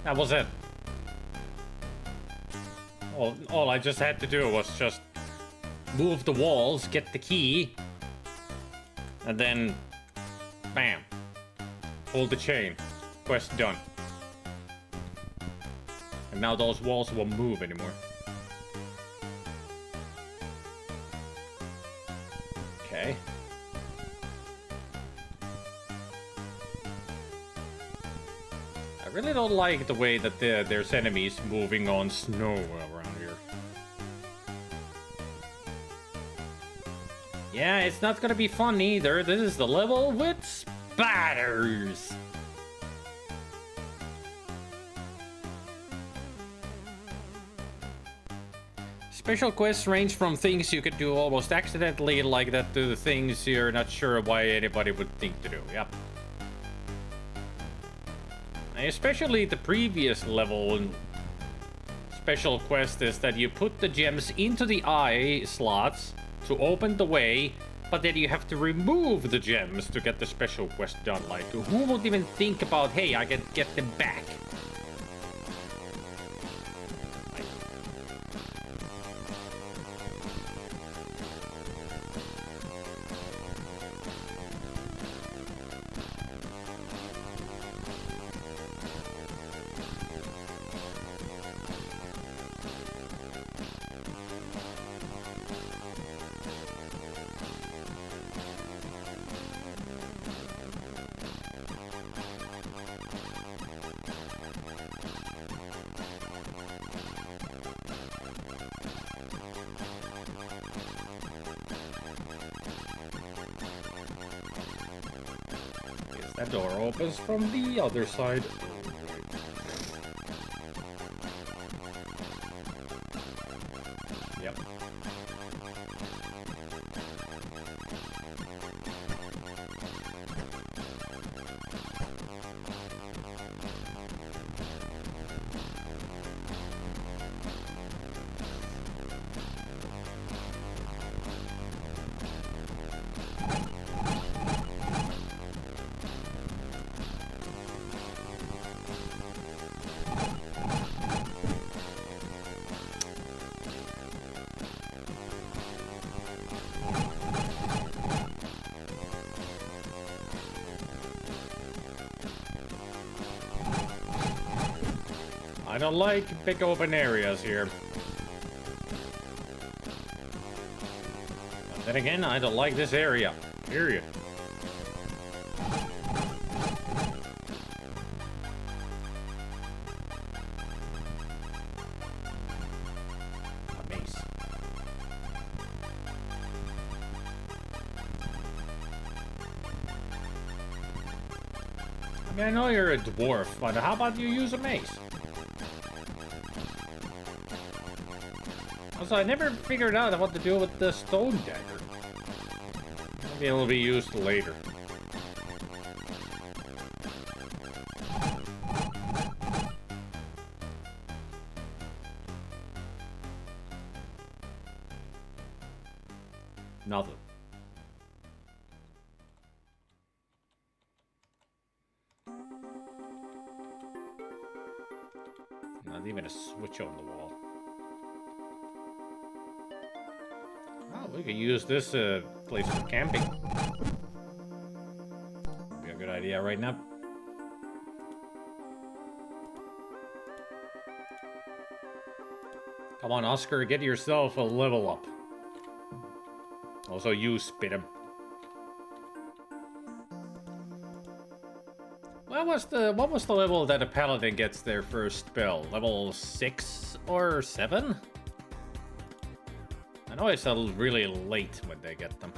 That was it. All I just had to do was just move the walls, get the key, and then bam. Pull the chain. Quest done. And now those walls won't move anymore. Okay. I really don't like the way that there's enemies moving on snow around here. Yeah, it's not gonna be fun either. This is the level with spiders. Special quests range from things you could do almost accidentally like that to the things you're not sure why anybody would think to do. Yep. Especially the previous level special quest is that you put the gems into the eye slots to open the way, but then you have to remove the gems to get the special quest done. Like, who would even think about, hey, I can get them back? That door opens from the other side. Yep. I don't like big open areas here. But then again, I don't like this area. Period. A mace. I mean, I know you're a dwarf, but how about you use a mace? Also, I never figured out what to do with the stone dagger. Maybe it'll be used later. Not even a switch on the wall. Oh, we could use this place for camping. Be a good idea right now. Come on, Oscar, get yourself a level up. Also, you spit him. What was the level that a paladin gets their first spell? Level 6 or 7? I know it's really late when they get them.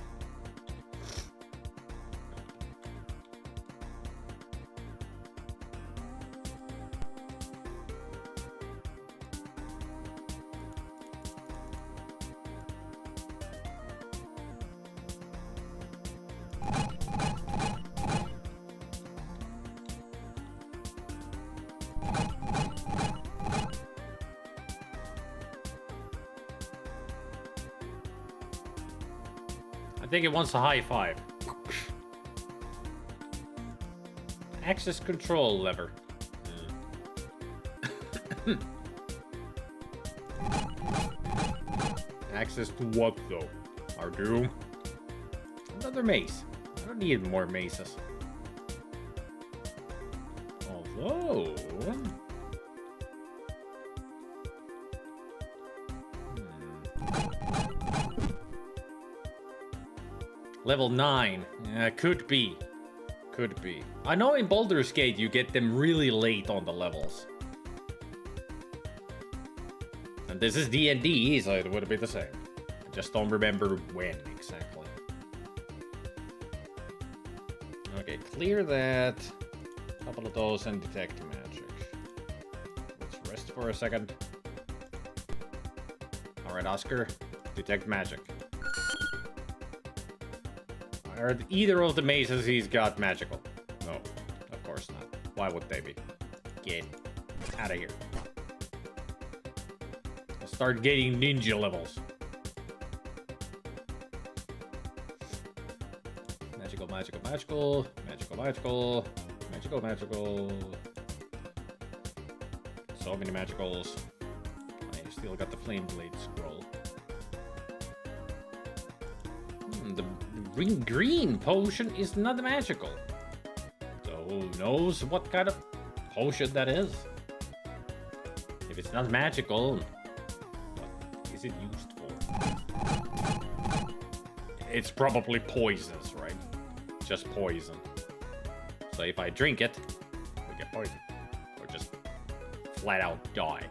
I think it wants a high five. Access control lever. Access to what though? Our doom? Another mace. I don't need more maces. Although... Level 9. Could be. Could be. I know in Baldur's Gate you get them really late on the levels. And this is D&D, so it would be the same. I just don't remember when exactly. Okay, clear that. Couple of those and detect magic. Let's rest for a second. Alright, Oscar. Detect magic. Are either of the mazes he's got magical? No, of course not. Why would they be? Get out of here. Let's start getting ninja levels. Magical, magical, magical. Magical, magical. Magical, magical. So many magicals. I still got the flame blade scroll. The green potion is not magical. So who knows what kind of potion that is? If it's not magical, what is it used for? It's probably poisonous, right? Just poison. So if I drink it, we get poisoned. Or just flat out die.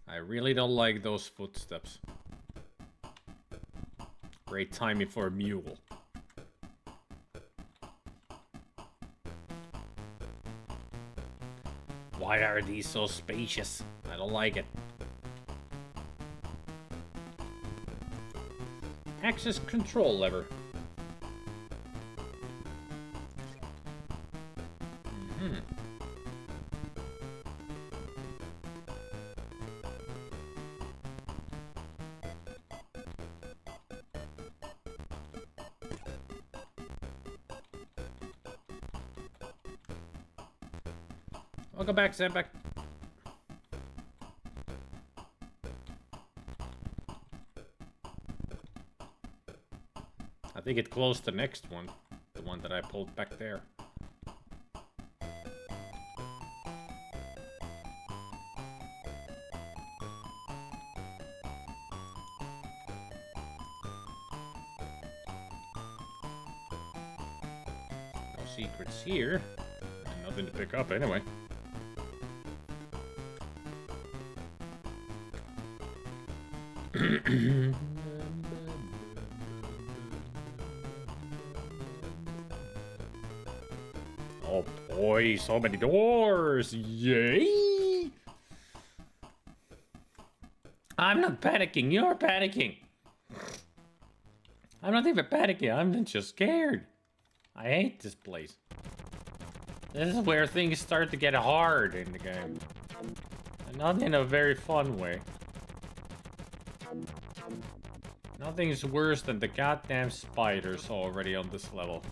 I really don't like those footsteps. Great timing for a mule. Why are these so spacious? I don't like it. Access control lever. Welcome back, Sandback. I think it closed the next one. The one that I pulled back there. No secrets here. And nothing to pick up anyway. Oh boy, so many doors! Yay! I'm not panicking, you're panicking! I'm not even panicking, I'm just scared. I hate this place. This is where things start to get hard in the game. And not in a very fun way. Nothing's worse than the goddamn spiders already on this level.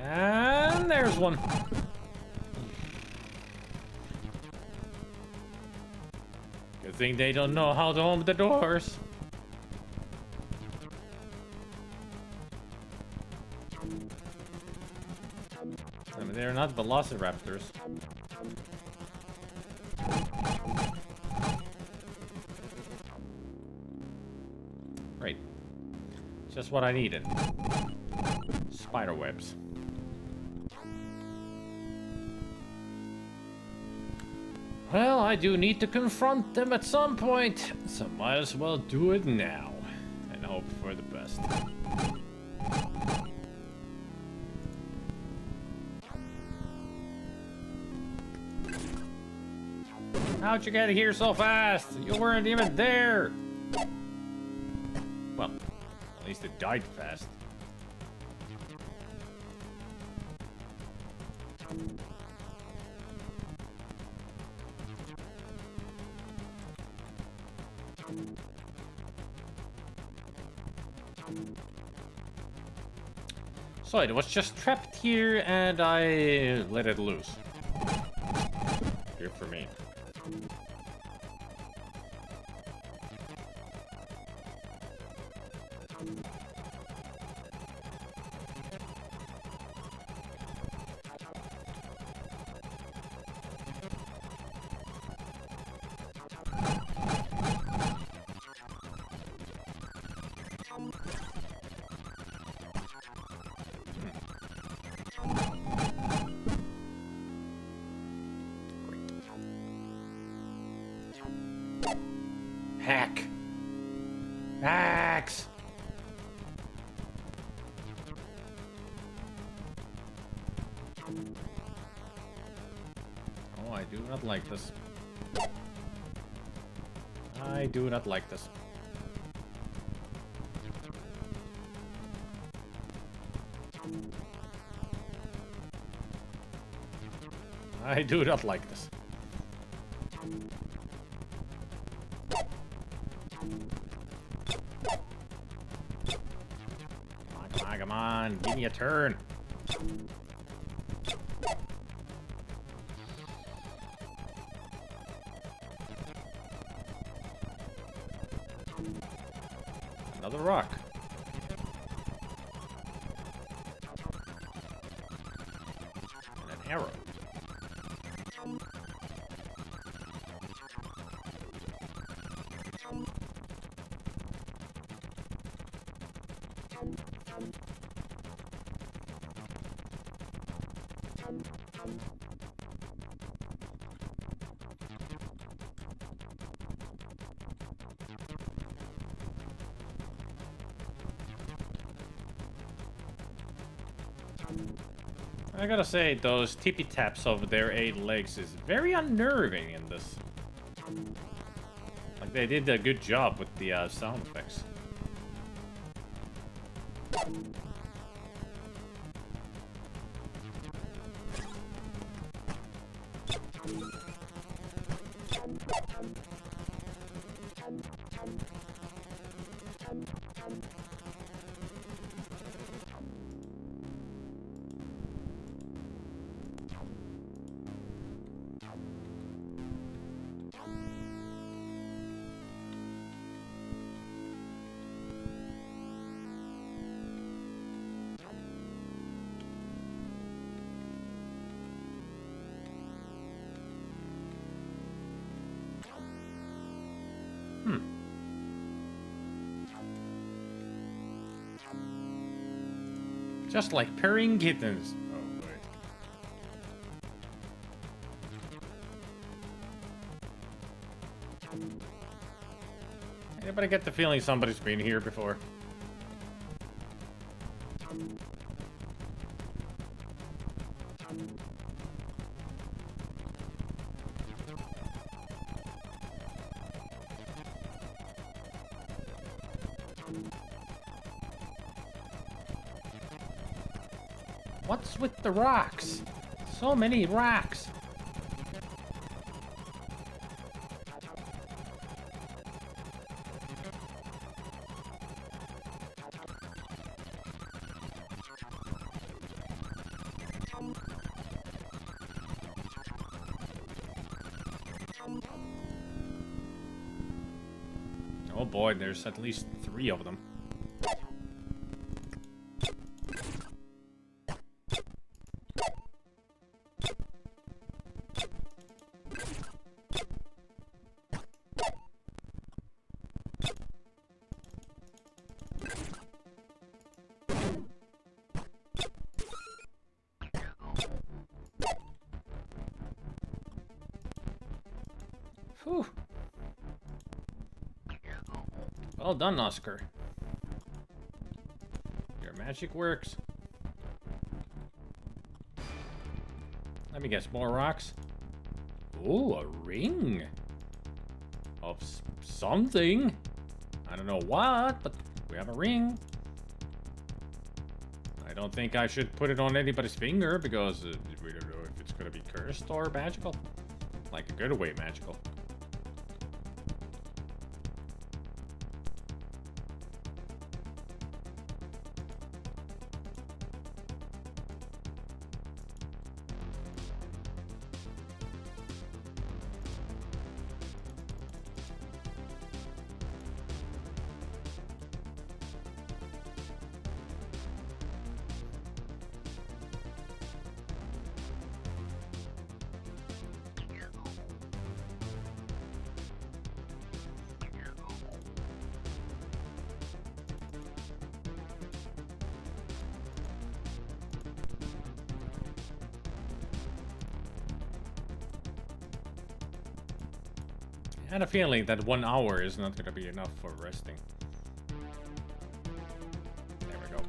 And there's one. Good thing they don't know how to open the doors. I mean, they're not velociraptors. Great. Just what I needed. Spider webs. Well, I do need to confront them at some point, so might as well do it now. And hope for the best. How'd you get here so fast? You weren't even there! Well, at least it died fast. So it was just trapped here and I let it loose. Good for me. Hack. Hacks. Oh, I do not like this. I do not like this. I do not like this. Come on, give me a turn. Another rock. And an arrow. I gotta say, those tippy taps of their 8 legs is very unnerving in this. Like, they did a good job with the sound effects. Just like purring kittens. Oh, wait. Anybody get the feeling somebody's been here before? What's with the rocks? So many rocks. Oh boy, there's at least 3 of them. Whew. Well done, Oscar. Your magic works. Let me guess, more rocks? Ooh, a ring! Of something. I don't know what, but we have a ring. I don't think I should put it on anybody's finger because we don't know if it's gonna be cursed or magical. Like a good way magical. I had a feeling that 1 hour is not gonna be enough for resting. There we go.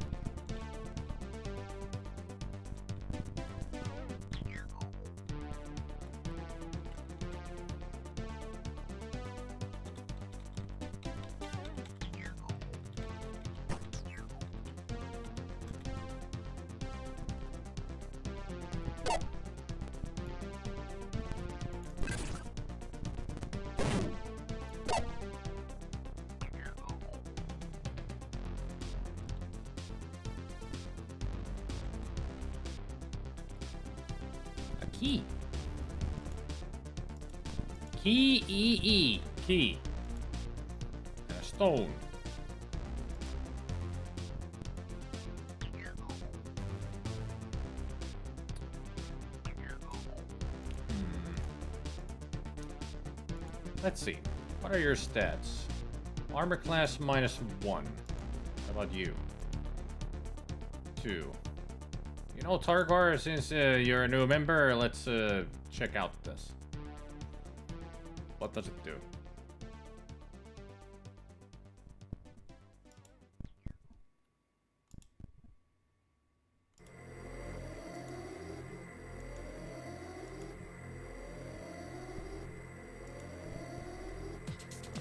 Key. Key. Key. And a stone. Let's see. What are your stats? Armor class -1. How about you? 2. You know, Targar, since you're a new member, let's check out this. What does it do?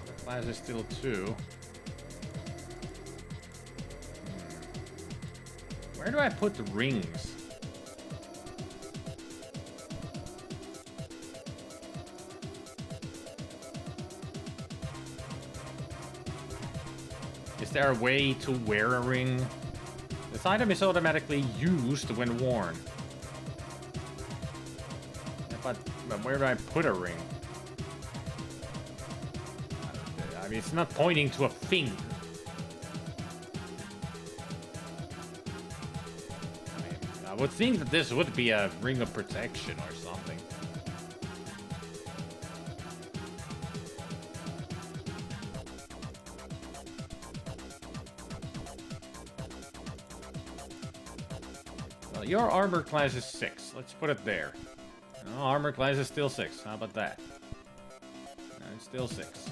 The class is still 2. Where do I put the rings? Is there a way to wear a ring? This item is automatically used when worn. Yeah, but where do I put a ring? I mean, it's not pointing to a finger. I would think that this would be a ring of protection or something. Well, your armor class is 6. Let's put it there. No, armor class is still 6. How about that? No, it's still 6.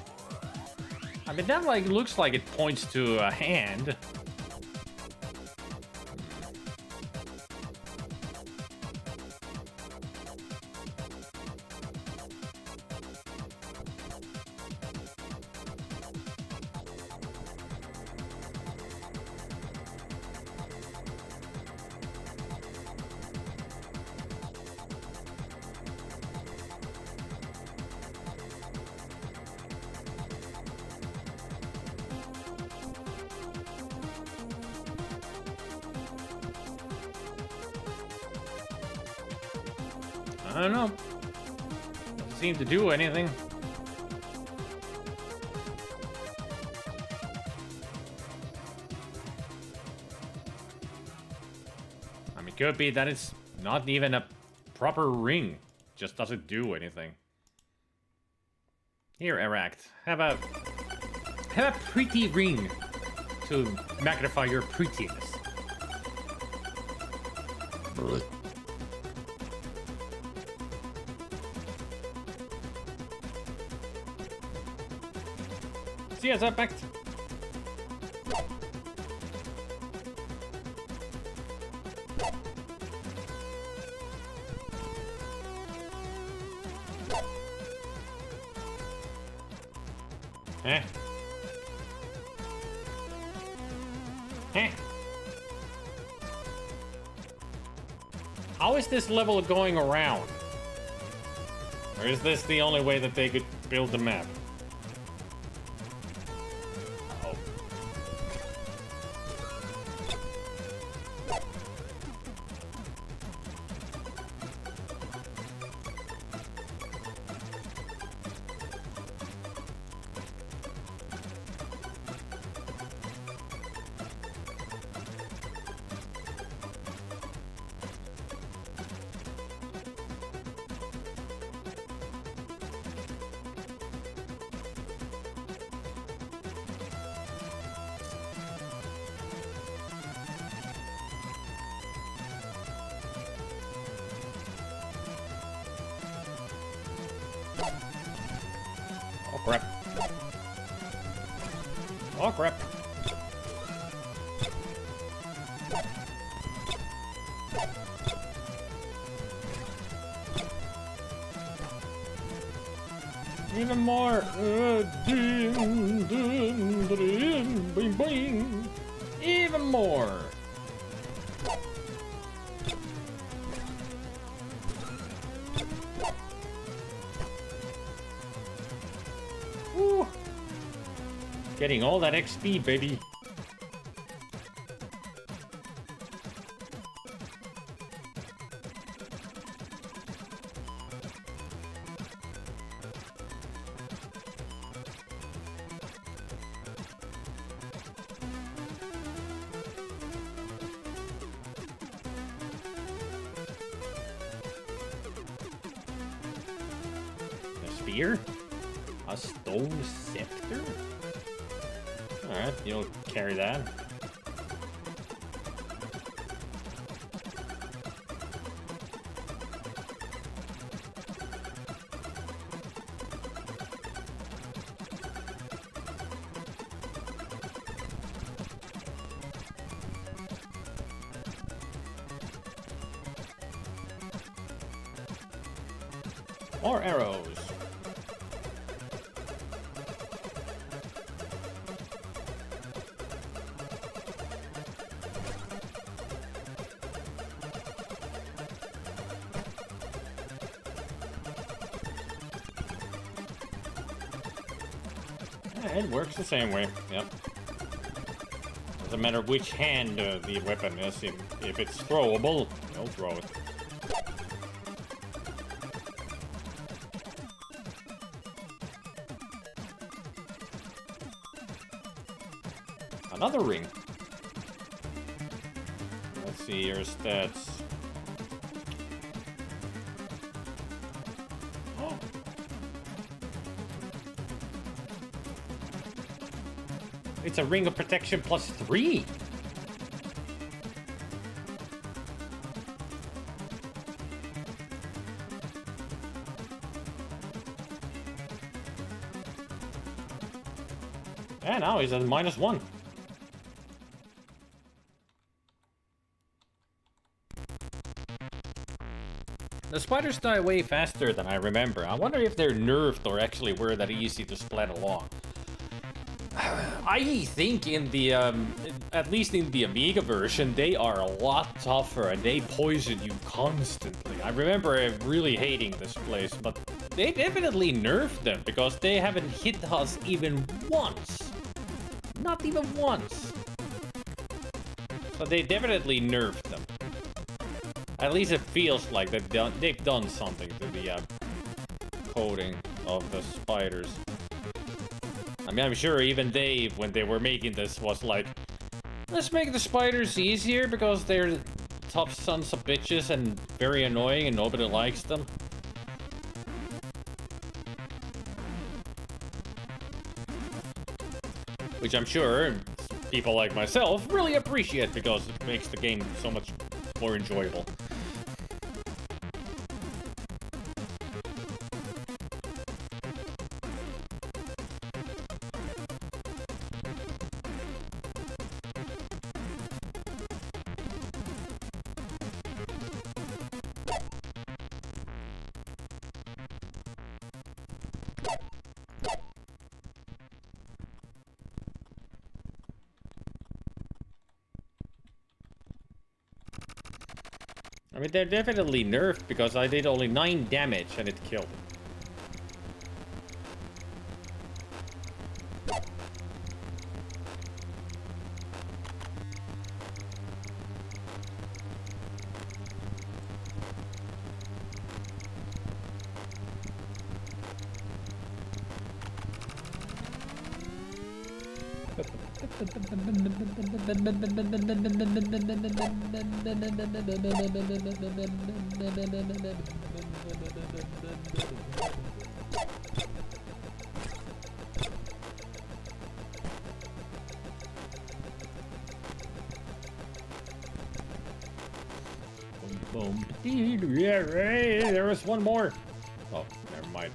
I mean, that like looks like it points to a hand. I don't know. Doesn't seem to do anything. I mean, could be that it's not even a proper ring. Just doesn't do anything. Here, Eract, have a pretty ring to magnify your prettiness. Really? See, as I backed. Eh? Eh? How is this level going around? Or is this the only way that they could build the map? Oh. Oh crap. Oh crap. Even more. Ding, ding, ding, bing, bing. Even more. Woo. Getting all that XP, baby. A spear? A stone scepter? Alright, you'll carry that. More arrows. Yeah, it works the same way, yep. Doesn't matter which hand the weapon is. If it's throwable, you'll throw it. Another ring. Let's see your stats. It's a ring of protection +3. And now he's at -1. The spiders die away faster than I remember. I wonder if they're nerfed or actually were that easy to spread along. I think in the, at least in the Amiga version, they are a lot tougher and they poison you constantly. I remember really hating this place, but they definitely nerfed them because they haven't hit us even once. Not even once. So they definitely nerfed them. At least it feels like they've done something to the coding of the spiders. I mean, I'm sure even they, when they were making this, was like, let's make the spiders easier because they're tough sons of bitches and very annoying and nobody likes them. Which I'm sure people like myself really appreciate because it makes the game so much more enjoyable. I mean, they're definitely nerfed because I did only 9 damage and it killed. Boom. Yeah, right. There was one more. Oh, never mind.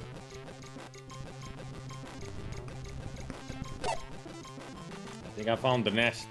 I think I found the nest.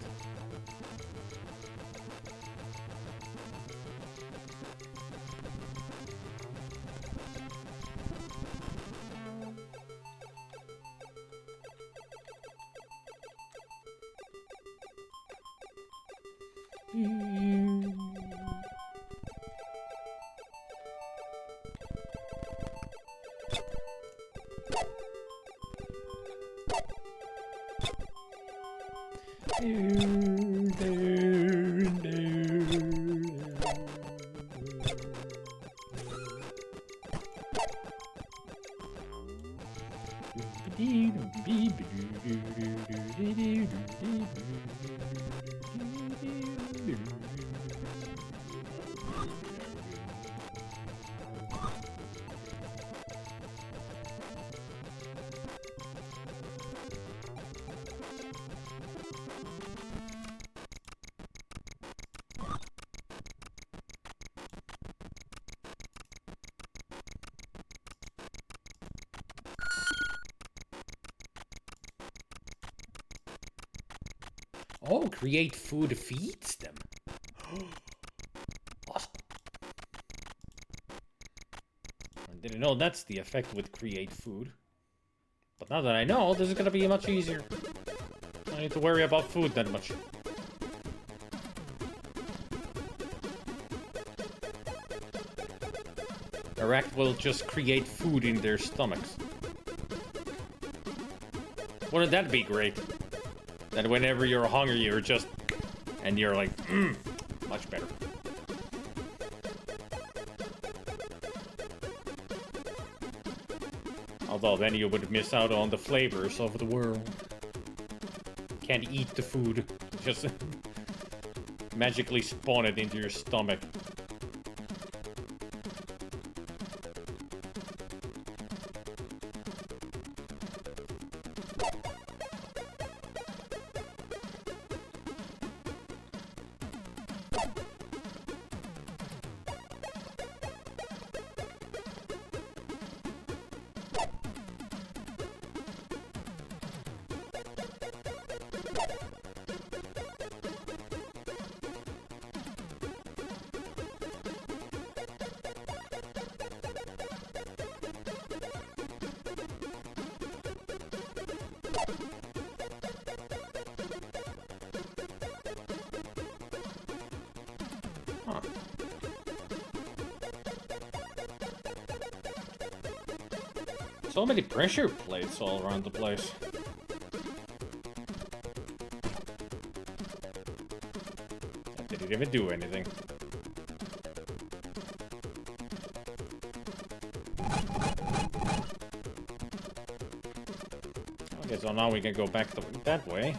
Oh, create food feeds them. Awesome. I didn't know that's the effect with create food. But now that I know, this is gonna be much easier. I don't need to worry about food that much. Erect will just create food in their stomachs. Wouldn't that be great? That whenever you're hungry, you're just... And you're like, much better. Although then you would miss out on the flavors of the world. Can't eat the food. Just magically spawn it into your stomach. So many pressure plates all around the place. That didn't even do anything. Okay, so now we can go back that way.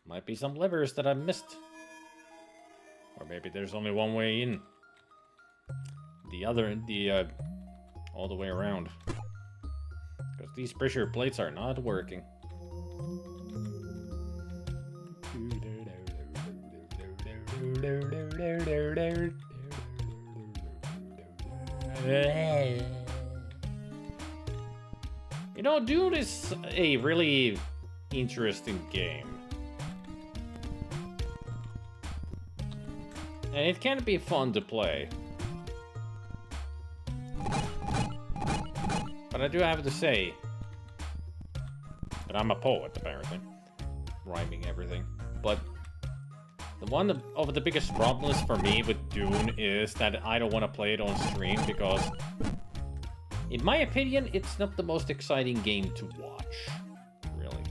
Might be some levers that I missed. Or maybe there's only one way in. All the way around. Because these pressure plates are not working. You know, Dune is a really interesting game. And it can be fun to play. But I do have to say that I'm a poet, apparently. Rhyming everything. But one of the biggest problems for me with Dune is that I don't want to play it on stream because, in my opinion, it's not the most exciting game to watch. Really.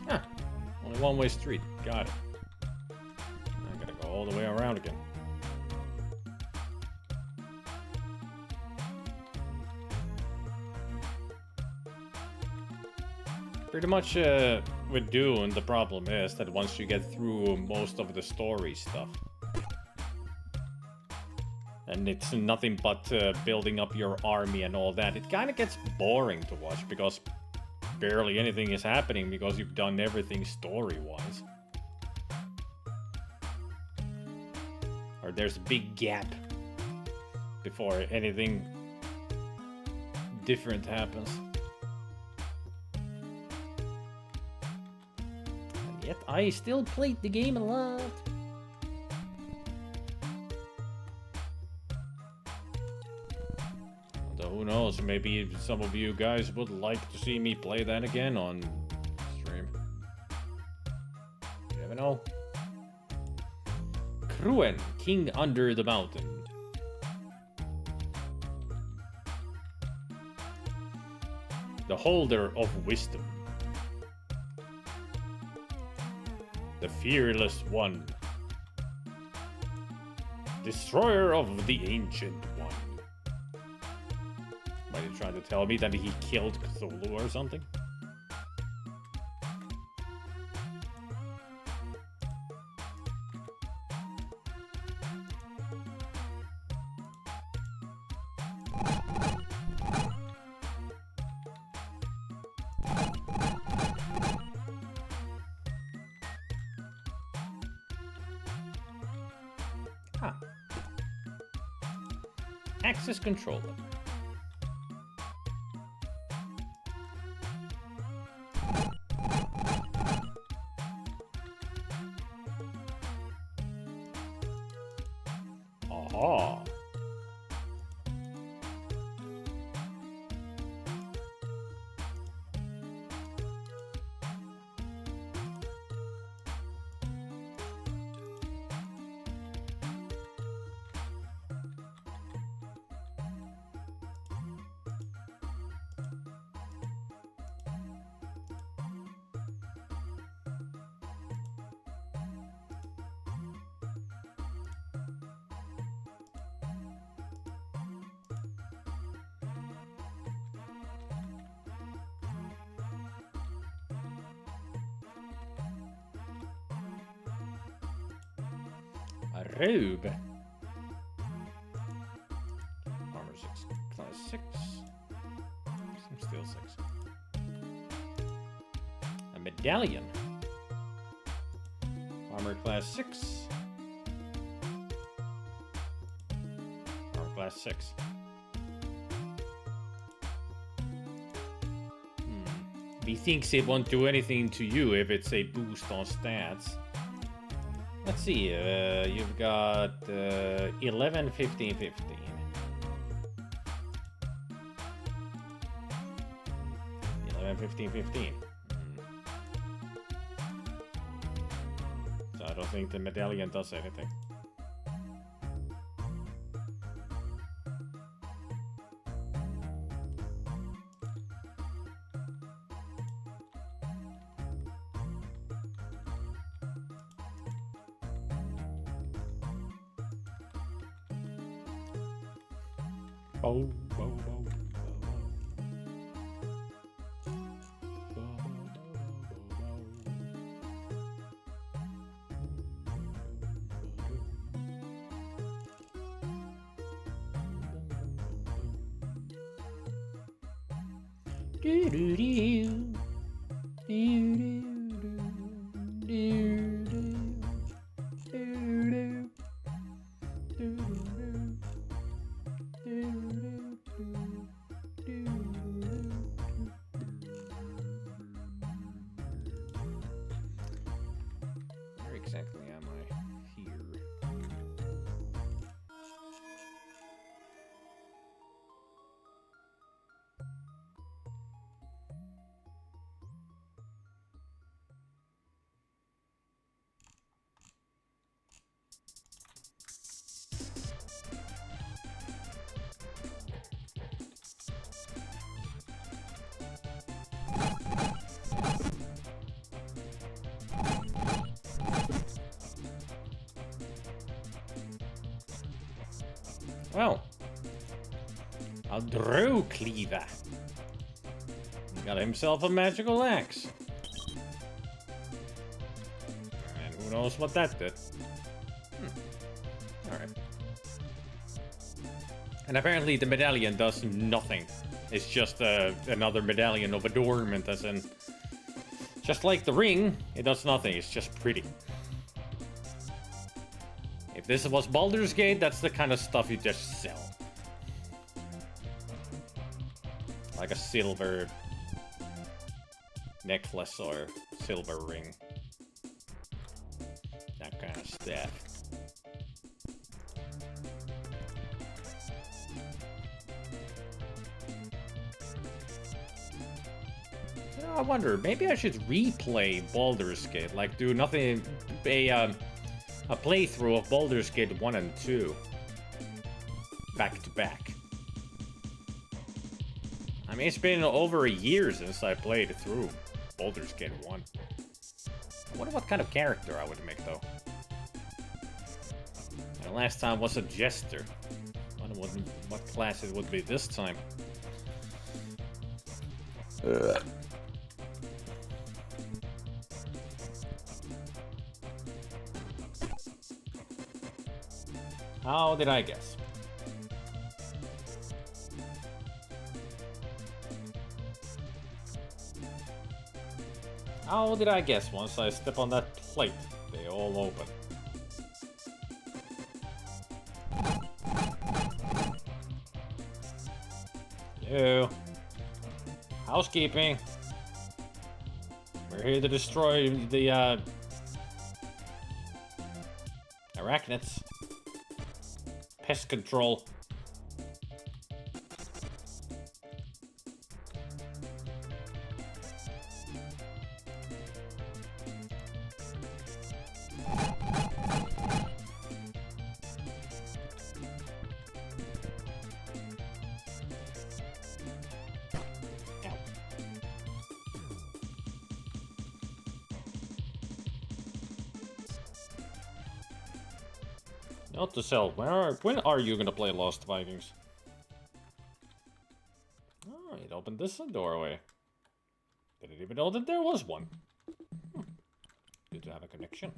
Ah, only one-way street. Got it. I gotta go all the way around again. Pretty much with Dune, the problem is that once you get through most of the story stuff, and it's nothing but building up your army and all that, it kind of gets boring to watch because barely anything is happening because you've done everything story-wise. Or there's a big gap before anything different happens. And yet I still played the game a lot. Although who knows, maybe some of you guys would like to see me play that again on stream. You never know. Kruen, King Under the Mountain. The Holder of Wisdom. The Fearless One. Destroyer of the Ancient One. Might you trying to tell me that he killed Cthulhu or something? Access controller. Aha. A robe. Armor 6, class 6. Some steel 6. A medallion. Armor class 6. Armor class 6. Methinks it won't do anything to you if it's a boost on stats. Let's see, you've got 11, 15, 15. 11, 15, 15. don't think the medallion does anything. Oh, oh, oh, Where exactly am I? Here. Well, a Drow Cleaver. He got himself a magical axe. And who knows what that did. Alright. And apparently the medallion does nothing. It's just another medallion of adornment, as in... Just like the ring, it does nothing, it's just pretty. If this was Baldur's Gate, that's the kind of stuff you just sell. Like a silver necklace or silver ring. That kind of stuff. I wonder, maybe I should replay Baldur's Gate, like do nothing, a playthrough of Baldur's Gate 1 and 2. Back to back. I mean, it's been over a year since I played through Baldur's Gate 1. I wonder what kind of character I would make, though. The last time was a jester. I wonder what class it would be this time. How did I guess? How did I guess once I step on that plate? They all open. Ew. Housekeeping. We're here to destroy the arachnids. Pest control. Not to sell. When are you gonna play Lost Vikings? Oh, it opened this doorway. Didn't even know that there was one. Good to have a connection.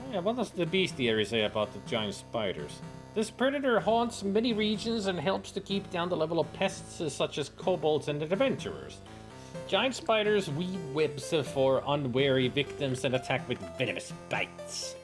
Yeah, what does the bestiary say about the giant spiders? This predator haunts many regions and helps to keep down the level of pests such as kobolds and adventurers. Giant spiders weave webs for unwary victims and attack with venomous bites.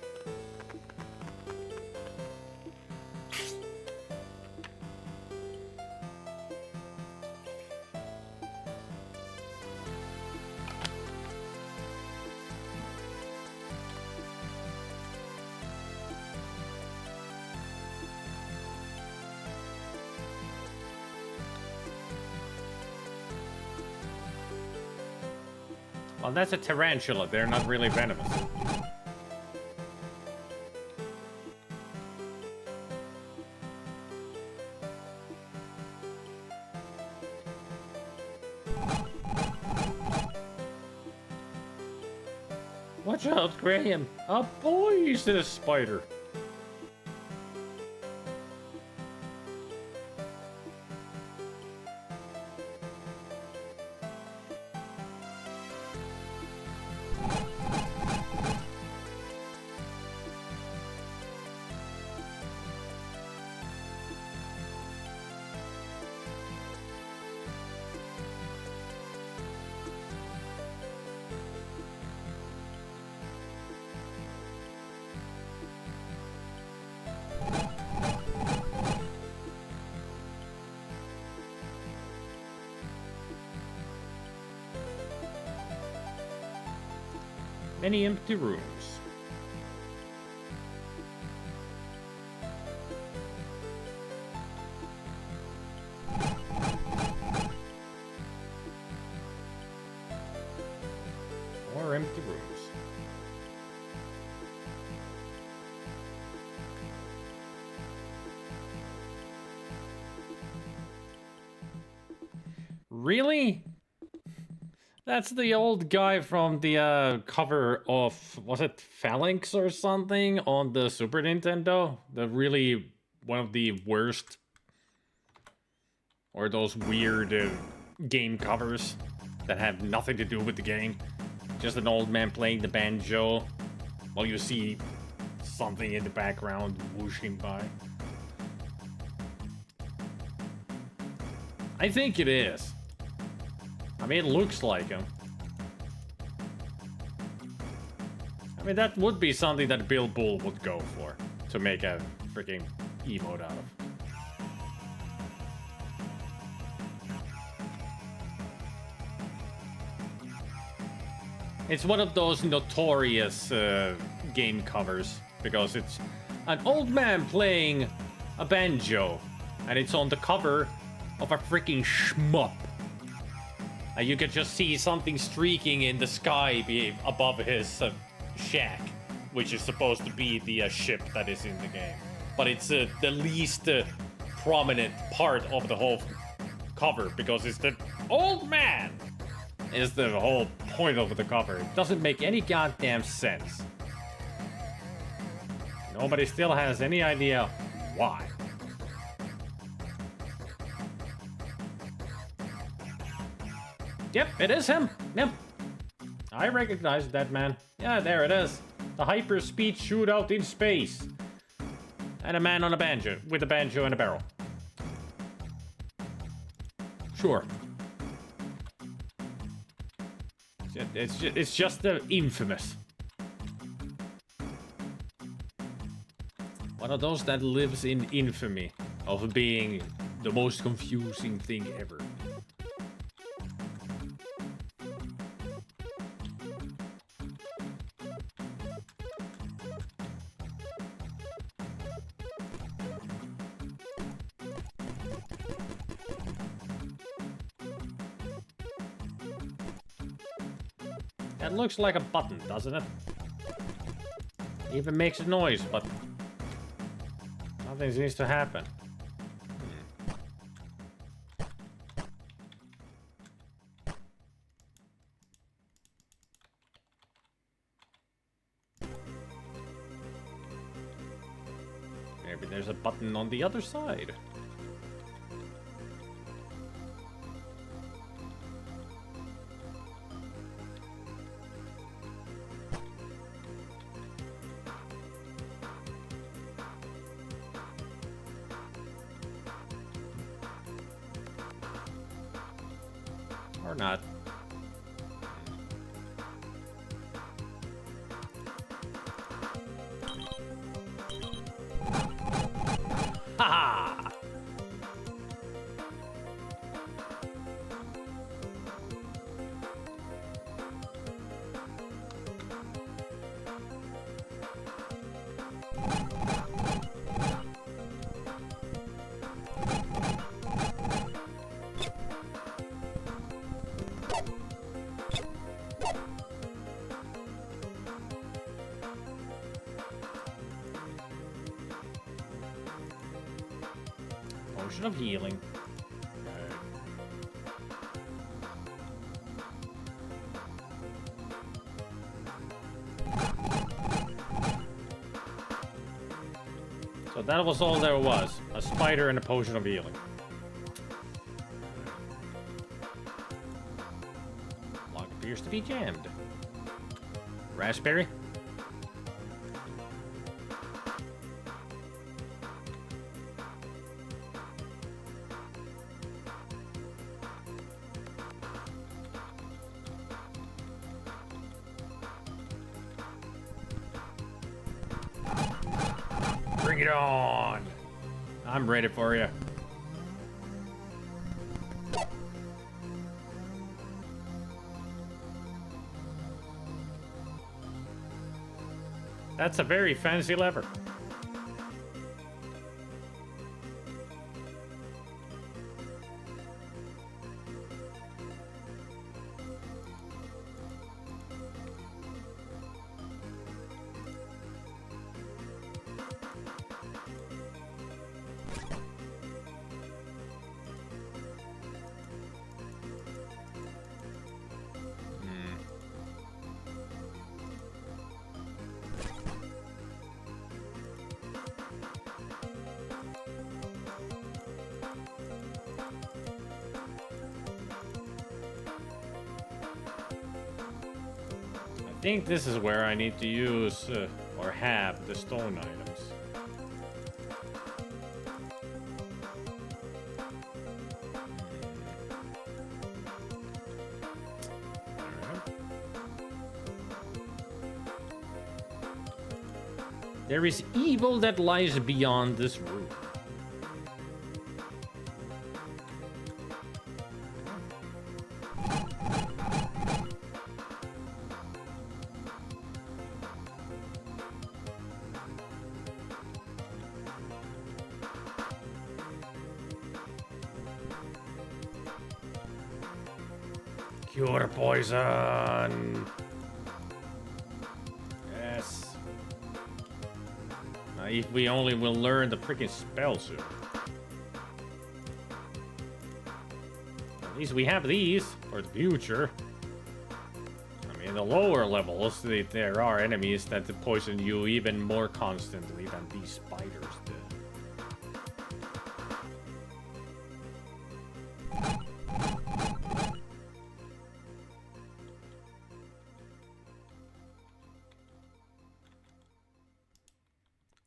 Well, that's a tarantula. They're not really venomous. Watch out, Graham. A poisonous spider. Many empty rooms. More empty rooms. Really? That's the old guy from the cover of, was it Phalanx or something on the Super Nintendo? The really, one of the worst, or those weird game covers that have nothing to do with the game. Just an old man playing the banjo while you see something in the background whooshing by. I think it is. I mean, it looks like him. I mean, that would be something that Bill Bull would go for to make a freaking emote out of. It's one of those notorious game covers because it's an old man playing a banjo and it's on the cover of a freaking shmup. And you could just see something streaking in the sky above his shack, which is supposed to be the ship that is in the game. But it's the least prominent part of the whole cover because it's the old man is the whole point of the cover. It doesn't make any goddamn sense. Nobody still has any idea why. Yep, it is him. Yep. I recognize that man. Yeah, there it is. The hyperspeed shootout in space. And a man on a banjo, with a banjo and a barrel. Sure. It's just the infamous. One of those that lives in infamy of being the most confusing thing ever. That looks like a button, doesn't it? Even makes a noise, but nothing seems to happen. Maybe there's a button on the other side. Or not. Ha! Potion of healing. So that was all there was. A spider and a potion of healing. Lock appears to be jammed. Raspberry? Bring it on! I'm ready for you. That's a very fancy lever. I think this is where I need to use or have the stone items. Alright. There is evil that lies beyond this room. Cure poison. Yes. Now, if we only will learn the freaking spell soon. At least we have these for the future. I mean, the lower levels, there are enemies that poison you even more constantly than these spiders did.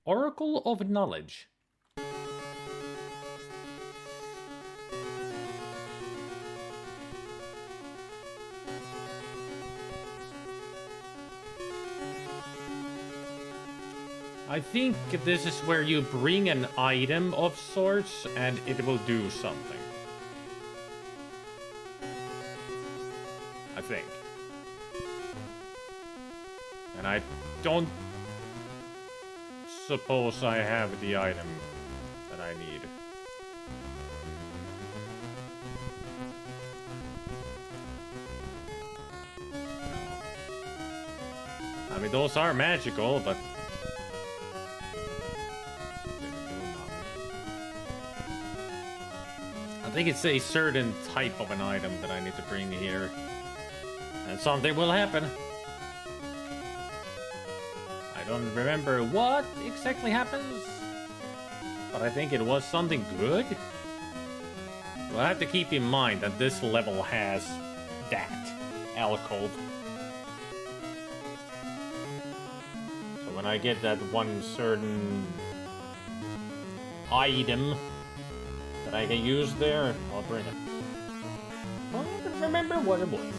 Oracle of Knowledge. I think this is where you bring an item of sorts and it will do something. I think. And I don't suppose I have the item that I need. I mean, those are magical, but I think it's a certain type of an item that I need to bring here. And something will happen. I don't remember what exactly happens, but I think it was something good. We'll have to keep in mind that this level has that alcove. So when I get that one certain item that I can use there, I'll bring it. I don't remember what it was.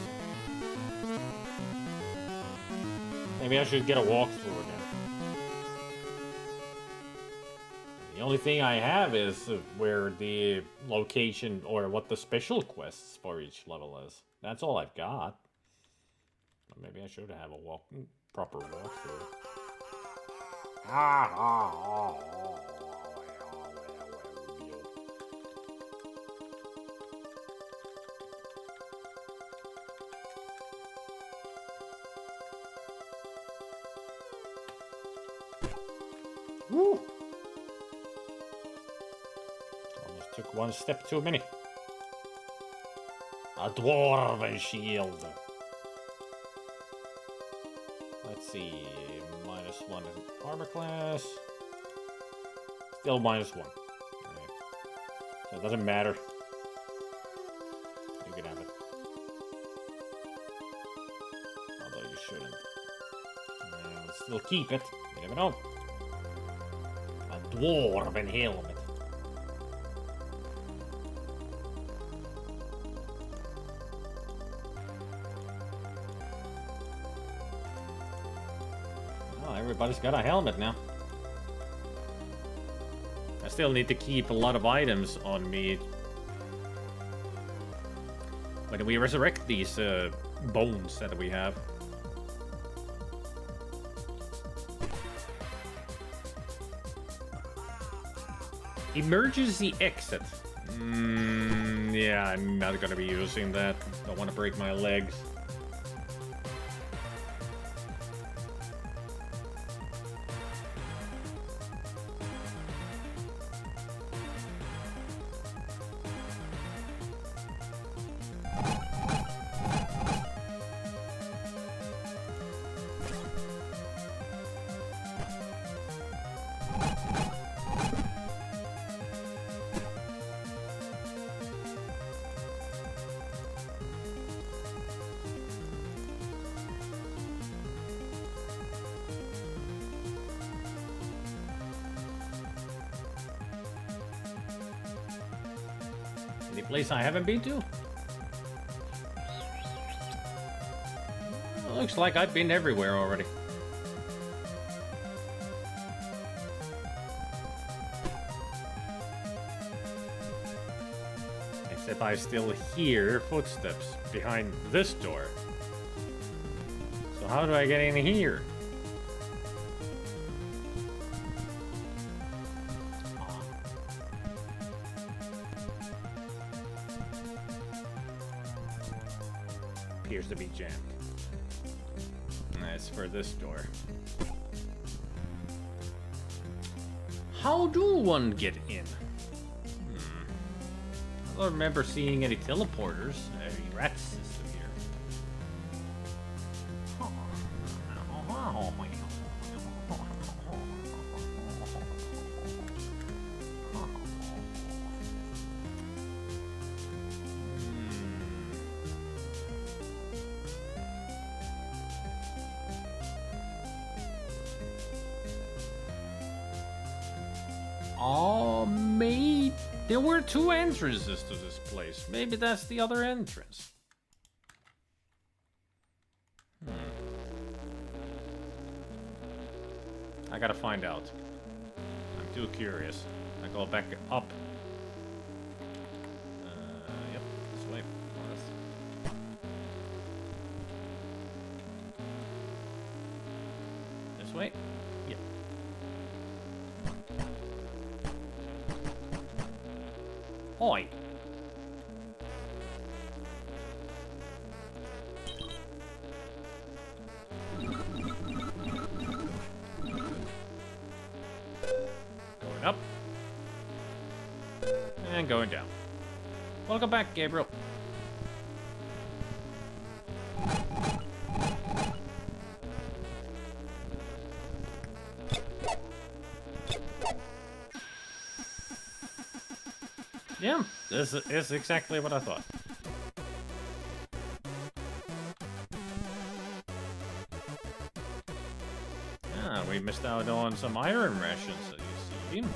Maybe I should get a walkthrough again. The only thing I have is where the location or what the special quests for each level is. That's all I've got. Maybe I should have a proper walkthrough. Woo! Almost Took one step too many. A dwarven shield. Let's see. -1 in armor class. Still -1. Right. So it doesn't matter. You can have it. Although you shouldn't. Let's still keep it. You never know. A dwarven helmet. Everybody's got a helmet now. I still need to keep a lot of items on me when we resurrect these bones that we have. Emergency exit. Yeah, I'm not gonna be using that. Don't want to break my legs. Any place I haven't been to? Looks like I've been everywhere already. Except I still hear footsteps behind this door. So how do I get in here? Appears to be jammed. That's for this door. How do one get in? I don't remember seeing any teleporters. Any rat system here. Oh, maybe there were two entrances to this place. Maybe that's the other entrance. I gotta find out. I'm too curious. I go back up. Yep, this way. This way? Yep. Oi! Going up. And going down. Welcome back, Gabriel. Yeah, this is exactly what I thought. Ah, we missed out on some iron rations, so you see.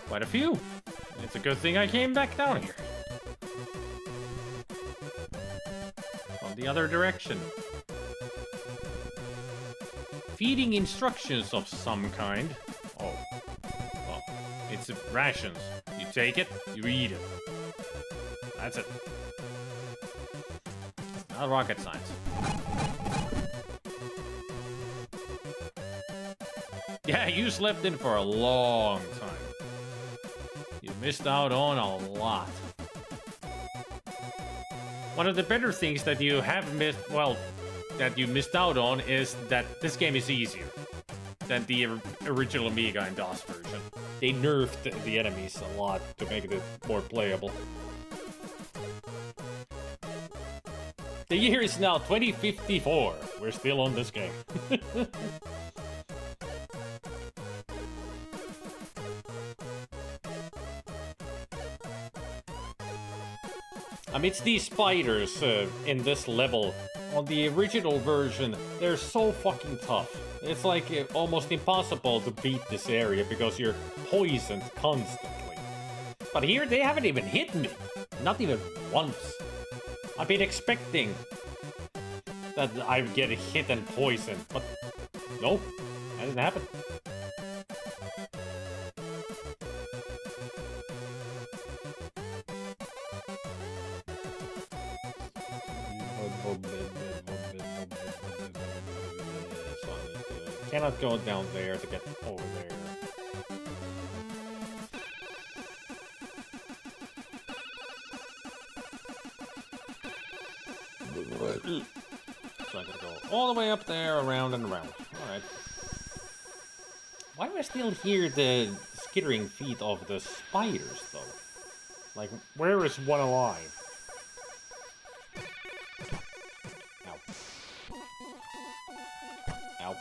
Quite a few. It's a good thing I came back down here. From the other direction. Feeding instructions of some kind. Oh. Well, it's rations. You take it, you eat it. That's it. Not rocket science. Yeah, you slept in for a long time. You missed out on a lot. One of the better things that you have missed, well, that you missed out on is that this game is easier than the original Amiga and DOS version. They nerfed the enemies a lot to make it more playable. The year is now 2054. We're still on this game. Amidst these spiders in this level, on the original version, they're so fucking tough. It's like almost impossible to beat this area because you're poisoned constantly. But here they haven't even hit me. Not even once. I've been expecting that I would get hit and poisoned, but nope, that didn't happen. Cannot go down there to get over there. So I gotta go all the way up there, around and around. Alright. Why do I still hear the skittering feet of the spiders, though? Like, where is one alive? Ow. Ow.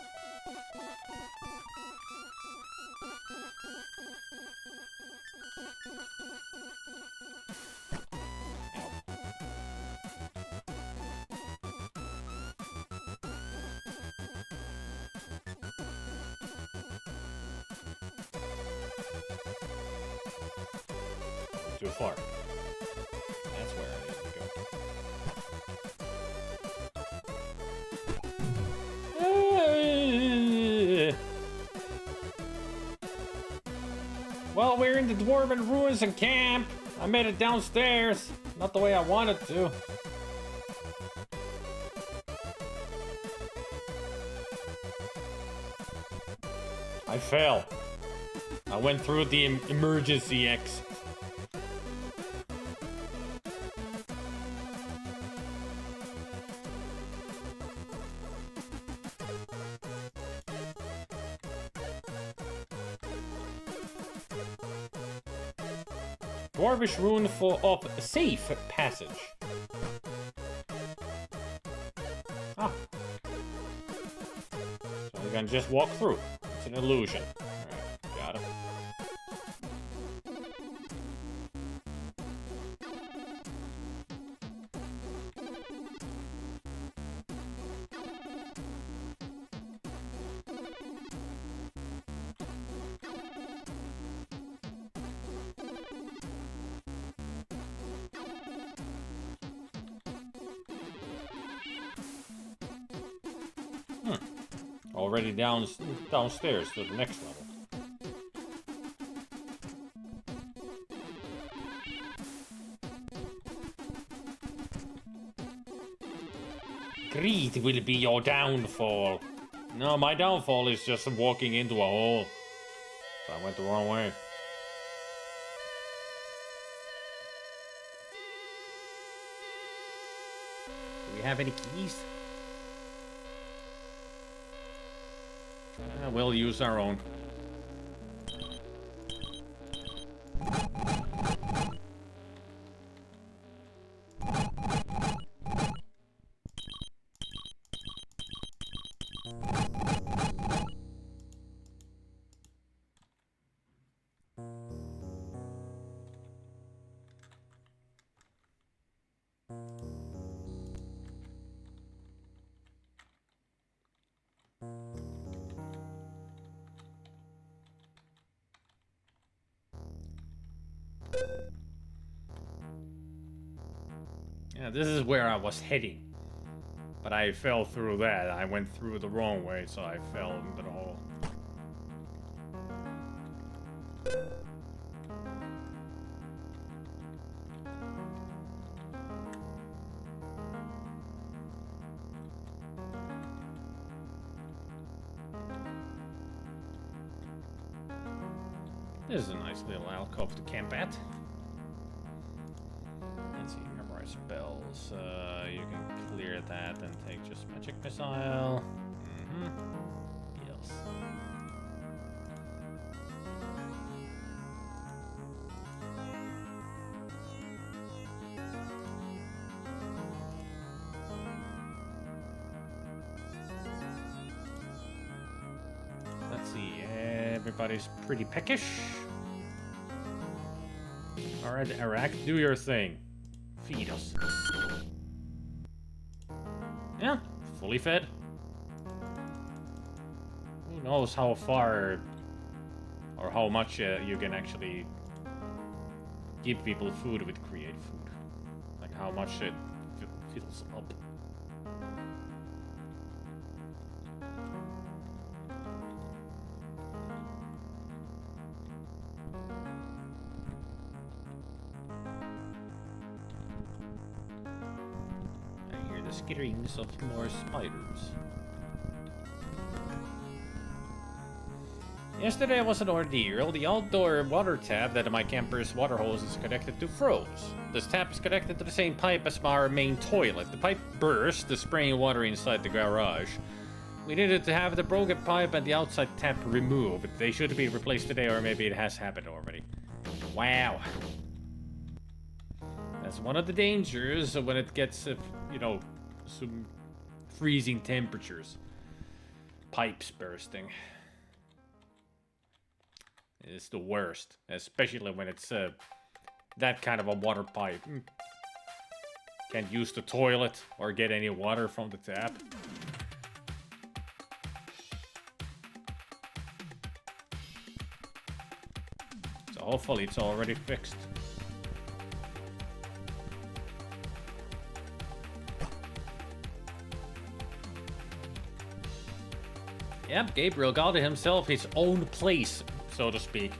Too far. That's where I need to go. Well, we're in the Dwarven Ruins and camp. I made it downstairs. Not the way I wanted to. I fell. I went through the emergency exit. Dwarvish rune of safe passage. Ah. So you can just walk through. It's an illusion. Alright, got it. Already downstairs to the next level. Greed will be your downfall. No, my downfall is just walking into a hole. So I went the wrong way. Do we have any keys? We'll use our own. Yeah, this is where I was heading. But I fell through that. I went through the wrong way, so I fell into the hole. This is a nice little alcove to camp at. Let's see, remember I spells. You can clear that and take just magic missile. Yes. Let's see. Everybody's pretty peckish. Alright, Iraq, do your thing. Feed us. Yeah, fully fed. Who knows how far or how much you can actually give people food with create food. Like how much it fills up. Skitterings of more spiders. Yesterday was an ordeal. The outdoor water tap that my camper's water hose is connected to froze. This tap is connected to the same pipe as our main toilet. The pipe burst, spraying water inside the garage. We needed to have the broken pipe and the outside tap removed. They should be replaced today, or maybe it has happened already. Wow. That's one of the dangers when it gets, you know, some freezing temperatures. Pipes bursting. It's the worst, especially when it's that kind of a water pipe. Can't use the toilet or get any water from the tap. So hopefully it's already fixed. Yep, Gabriel got himself his own place, so to speak.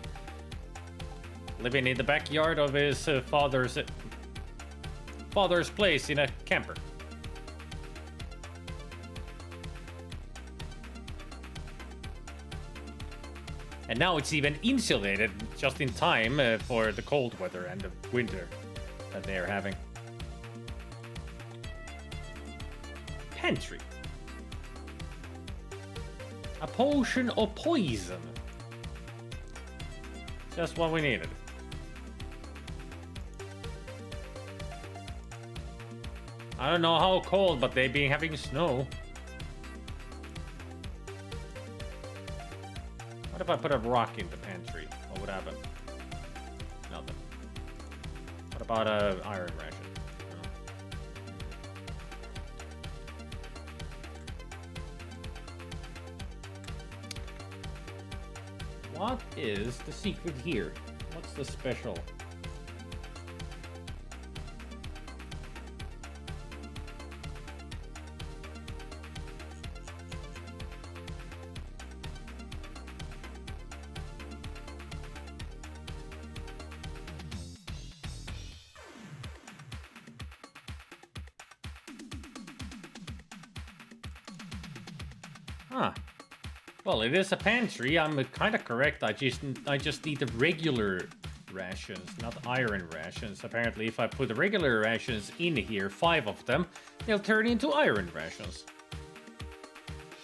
Living in the backyard of his father's place in a camper. And now it's even insulated just in time for the cold weather and the winter that they are having. Pantry. A potion of poison. Just what we needed. I don't know how cold, but they've been having snow. What if I put a rock in the pantry? What would happen? Nothing. What about a iron ration? What is the secret here? What's the special? Huh. Well, it is a pantry. I'm kind of correct. I just need the regular rations, not iron rations. Apparently, if I put the regular rations in here, 5 of them, they'll turn into iron rations.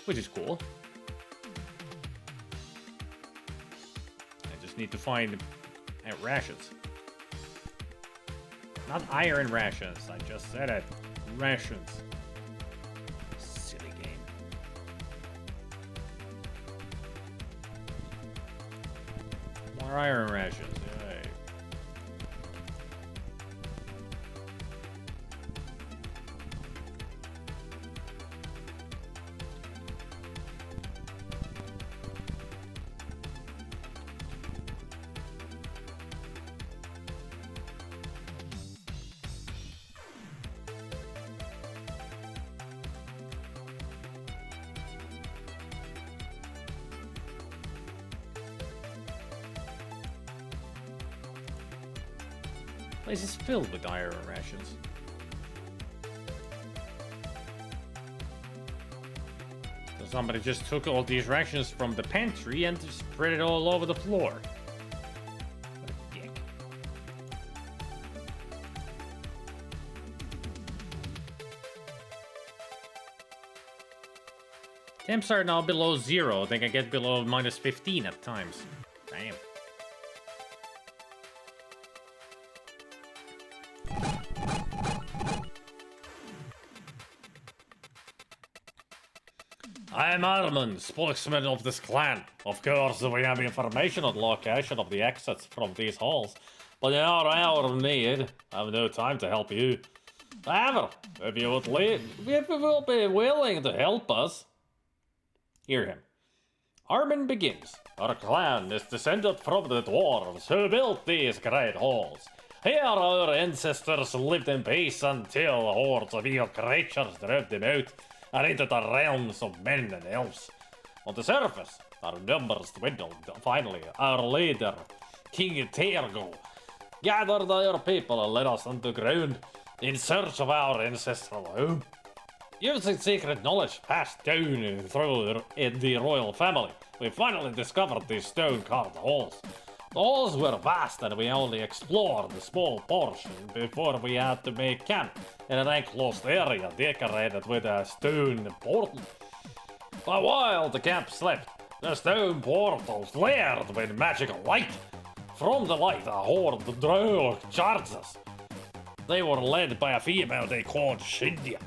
Which is cool. I just need to find rations. Not iron rations. I just said it. Rations. Silly game. More iron rations. Yay. Place is filled with iron rations. So somebody just took all these rations from the pantry and just spread it all over the floor. What a dick. Temps are now below 0. They can get below minus 15 at times. Damn. I am Armand, spokesman of this clan. Of course, we have information on the location of the exits from these halls, but in our hour of need, I have no time to help you. However, if you will be willing to help us, hear him. Armin begins. Our clan is descended from the dwarves who built these great halls. Here our ancestors lived in peace until hordes of evil creatures drove them out and into the realms of men and elves. On the surface, our numbers dwindled. Finally, our leader, King Tergo, gathered our people and led us underground in search of our ancestral home. Using secret knowledge passed down through the royal family, we finally discovered these stone-carved halls. The halls were vast and we only explored a small portion before we had to make camp in an enclosed area decorated with a stone portal. For a while the camp slept, the stone portal flared with magical light. From the light a horde of drow charged us. They were led by a female they called Shindia.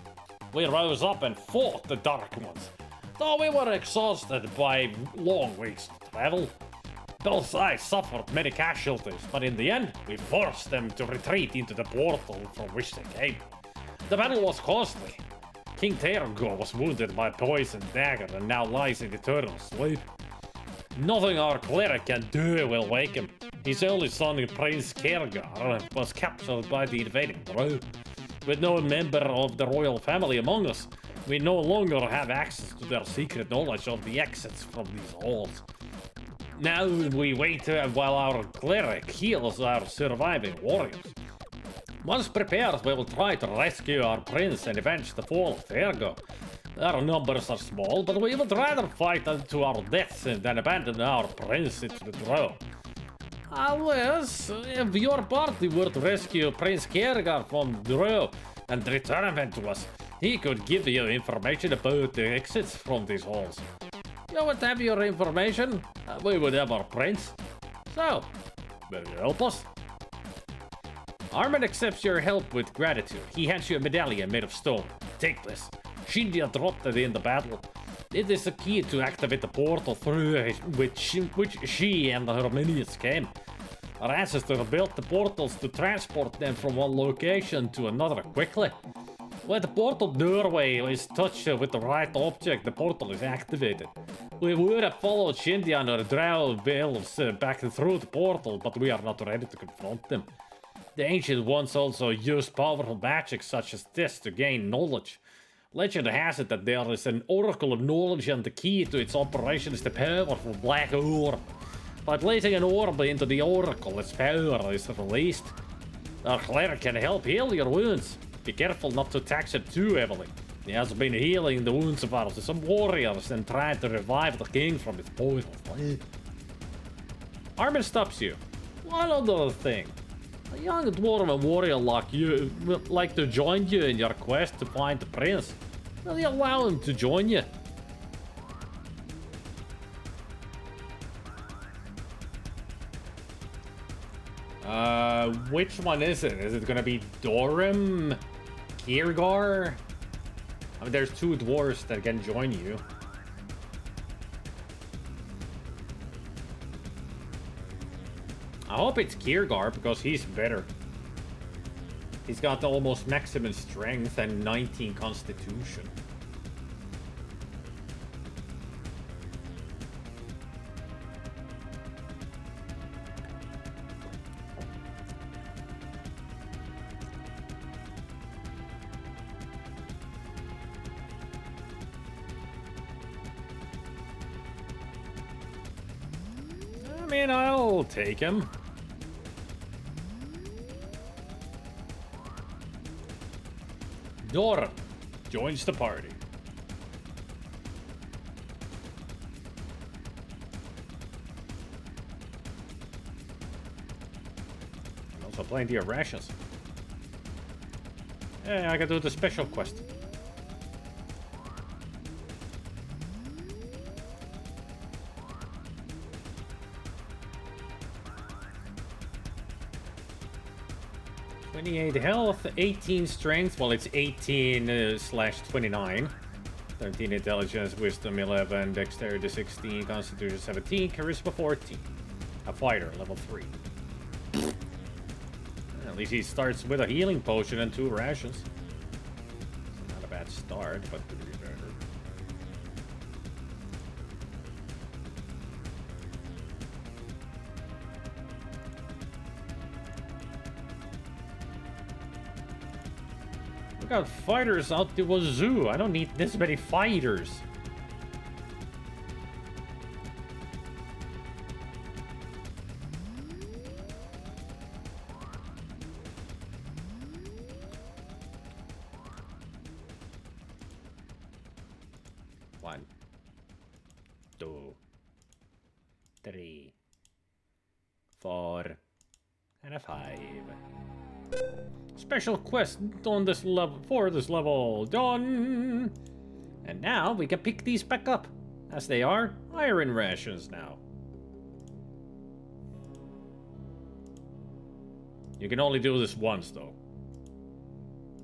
We rose up and fought the Dark Ones, though we were exhausted by long weeks of travel. Both sides suffered many casualties, but in the end, we forced them to retreat into the portal from which they came. The battle was costly. King Tergo was wounded by poison dagger and now lies in eternal sleep. Nothing our cleric can do will wake him. His only son, Prince Kergar, was captured by the invading drow. With no member of the royal family among us, we no longer have access to their secret knowledge of the exits from these halls. Now we wait while our cleric heals our surviving warriors. Once prepared, we will try to rescue our prince and avenge the fall of Tergo. Our numbers are small, but we would rather fight unto our deaths than abandon our prince into the drow. Unless, if your party were to rescue Prince Kergar from Drow and return him to us, he could give you information about the exits from these halls. You would have your information, we would have our prince. So, will you help us? Armin accepts your help with gratitude. He hands you a medallion made of stone. Take this. Shindia dropped it in the battle. It is the key to activate the portal through which she and her minions came. Our ancestors built the portals to transport them from one location to another quickly. When the portal doorway is touched with the right object, the portal is activated. We would have followed Shindia and her drow elves back through the portal, but we are not ready to confront them. The ancient ones also used powerful magic such as this to gain knowledge. Legend has it that there is an oracle of knowledge and the key to its operation is the powerful black orb. By placing an orb into the oracle, its power is released. Our cleric can help heal your wounds. Be careful not to tax it too heavily. He has been healing the wounds of some warriors and tried to revive the king from his poison. Armin stops you. One other thing. A young dwarven warrior like you would like to join you in your quest to find the prince. Will you allow him to join you? Which one is it? Is it gonna be Dorim? Kirgar? I mean, there's two dwarves that can join you. I hope it's Kirgar because he's better. He's got almost maximum strength and 19 constitution. I mean, I'll take him. Dorim joins the party. And also plenty of rations. Yeah, I can do the special quest. 28 health, 18 strength. Well, it's 18 slash 29. 13 intelligence, wisdom 11, dexterity 16, constitution 17, charisma 14. A fighter, level 3. At least he starts with a healing potion and 2 rations. It's not a bad start, but could be better. We got fighters out the wazoo. I don't need this many fighters. One, 2, 3, 4, and a 5. Special quest on this level for this level done. And now we can pick these back up, as they are iron rations now. You can only do this once though.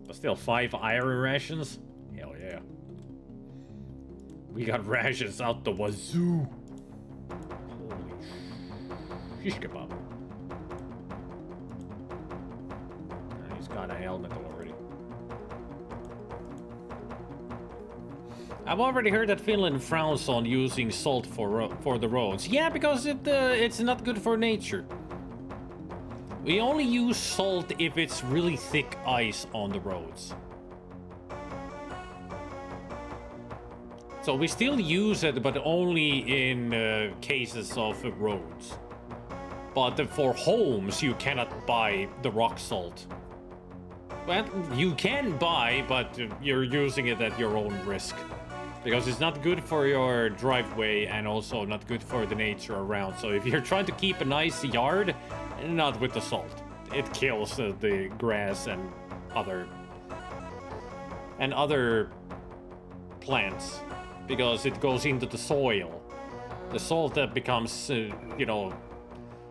But still 5 iron rations? Hell yeah. We got rations out the wazoo. Holy shish kebab. He's got a helmet already. I've already heard that Finland frowns on using salt for the roads. Yeah, because it's not good for nature. We only use salt if it's really thick ice on the roads. So we still use it, but only in cases of roads. But for homes, you cannot buy the rock salt. Well, you can buy, but you're using it at your own risk. Because it's not good for your driveway and also not good for the nature around. So if you're trying to keep a nice yard, not with the salt. It kills the grass and other plants. Because it goes into the soil. The salt that becomes,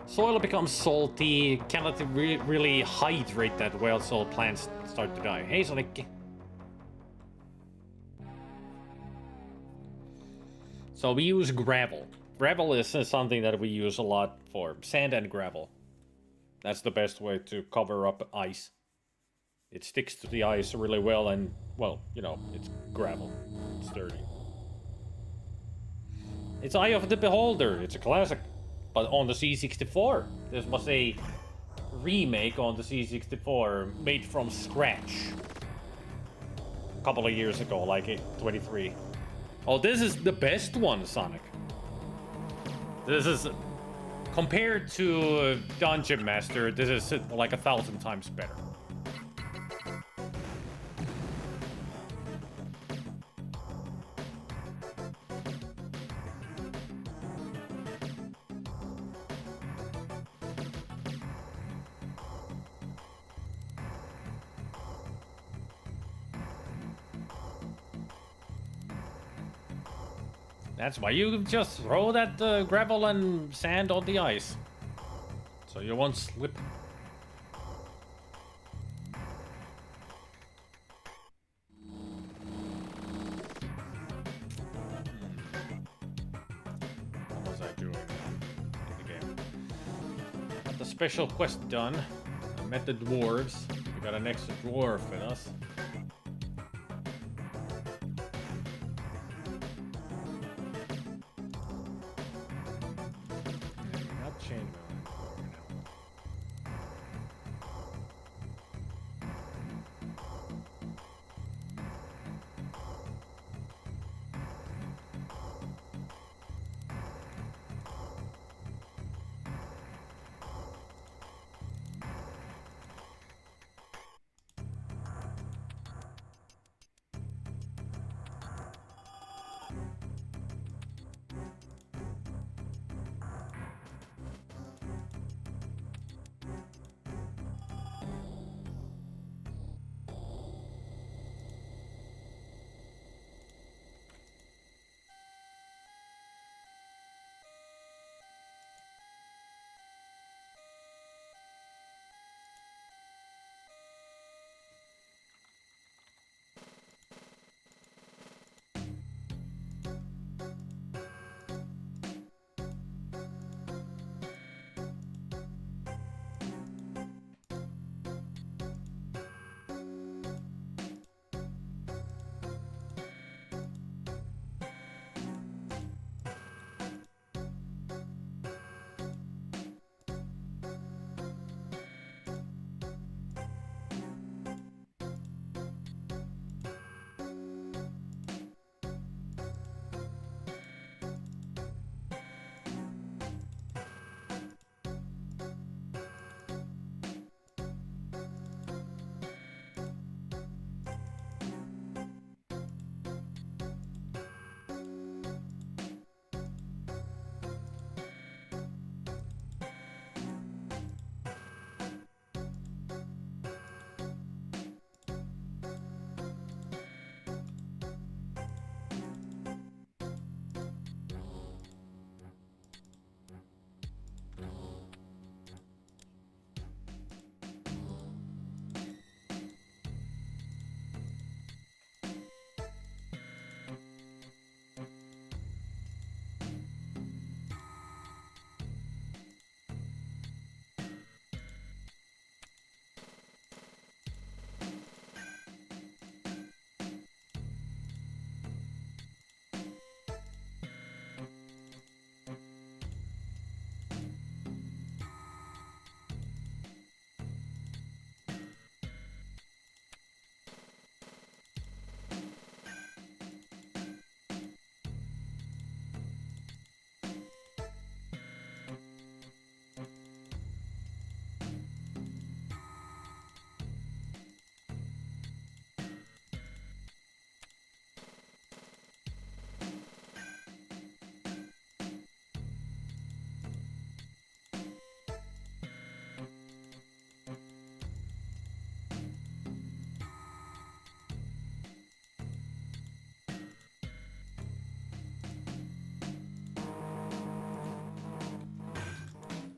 soil becomes salty, cannot really hydrate that well, so plants start to die. Hey, Sonic. So we use gravel. Gravel is something that we use a lot for sand and gravel. That's the best way to cover up ice. It sticks to the ice really well and, well, it's gravel. It's dirty. It's Eye of the Beholder. It's a classic. But on the C64. This was a remake on the C64 made from scratch. A couple of years ago, like 23. Oh, this is the best one, Sonic. This is... Compared to Dungeon Master, this is like 1,000 times better. That's why you just throw that gravel and sand on the ice. So you won't slip. What was I doing in the game? Got the special quest done. I met the dwarves. We got an extra dwarf with us.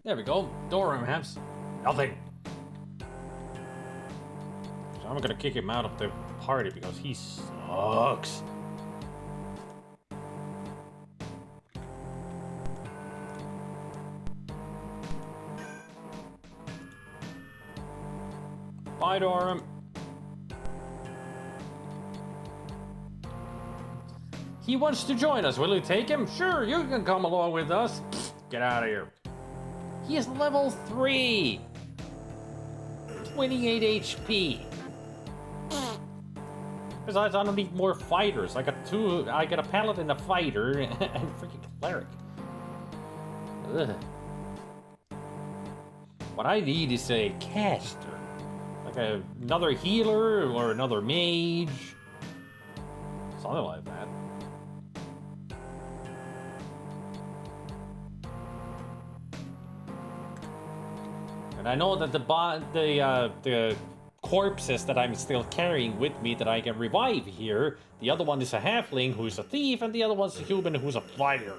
There we go. Dorum has nothing. So I'm gonna kick him out of the party because he sucks. Bye, Dorum. He wants to join us. Will you take him? Sure, you can come along with us. Get out of here. He is level 3. 28 HP. Besides, I don't need more fighters. I got a paladin, a fighter, and a freaking cleric. Ugh. What I need is a caster. Like another healer or another mage. Something like that. And I know that the corpses that I'm still carrying with me that I can revive here, the other one is a halfling who's a thief, and the other one's a human who's a fighter.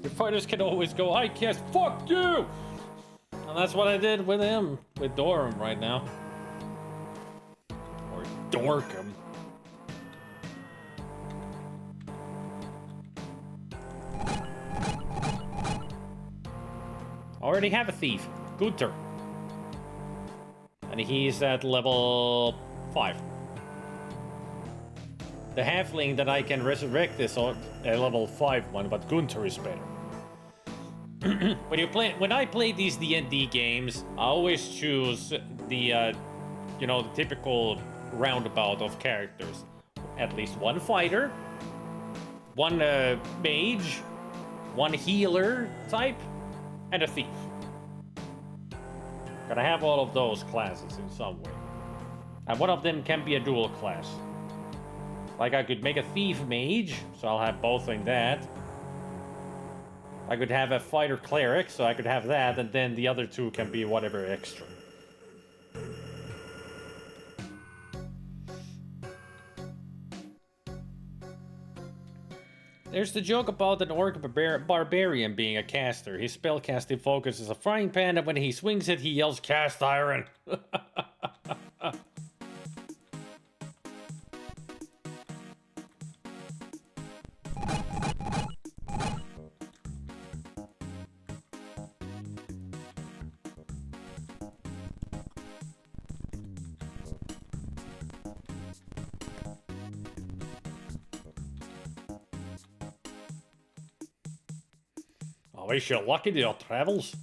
The fighters can always go, I cast, fuck you! And that's what I did with him, with Dorum right now. Or Dorkum. Already have a thief, Gunter. And he's at level 5. The halfling that I can resurrect is a level 5 one, but Gunter is better. When I play these D&D games, I always choose the the typical roundabout of characters. At least one fighter, one mage, one healer type, and a thief. Gotta have all of those classes in some way. And one of them can be a dual class. Like I could make a thief mage, so I'll have both in that. I could have a fighter cleric, so I could have that, and then the other two can be whatever extra. There's the joke about an orc barbarian being a caster. His spellcasting focus is a frying pan, and when he swings it, he yells, "Cast iron!" I wish you luck in your travels.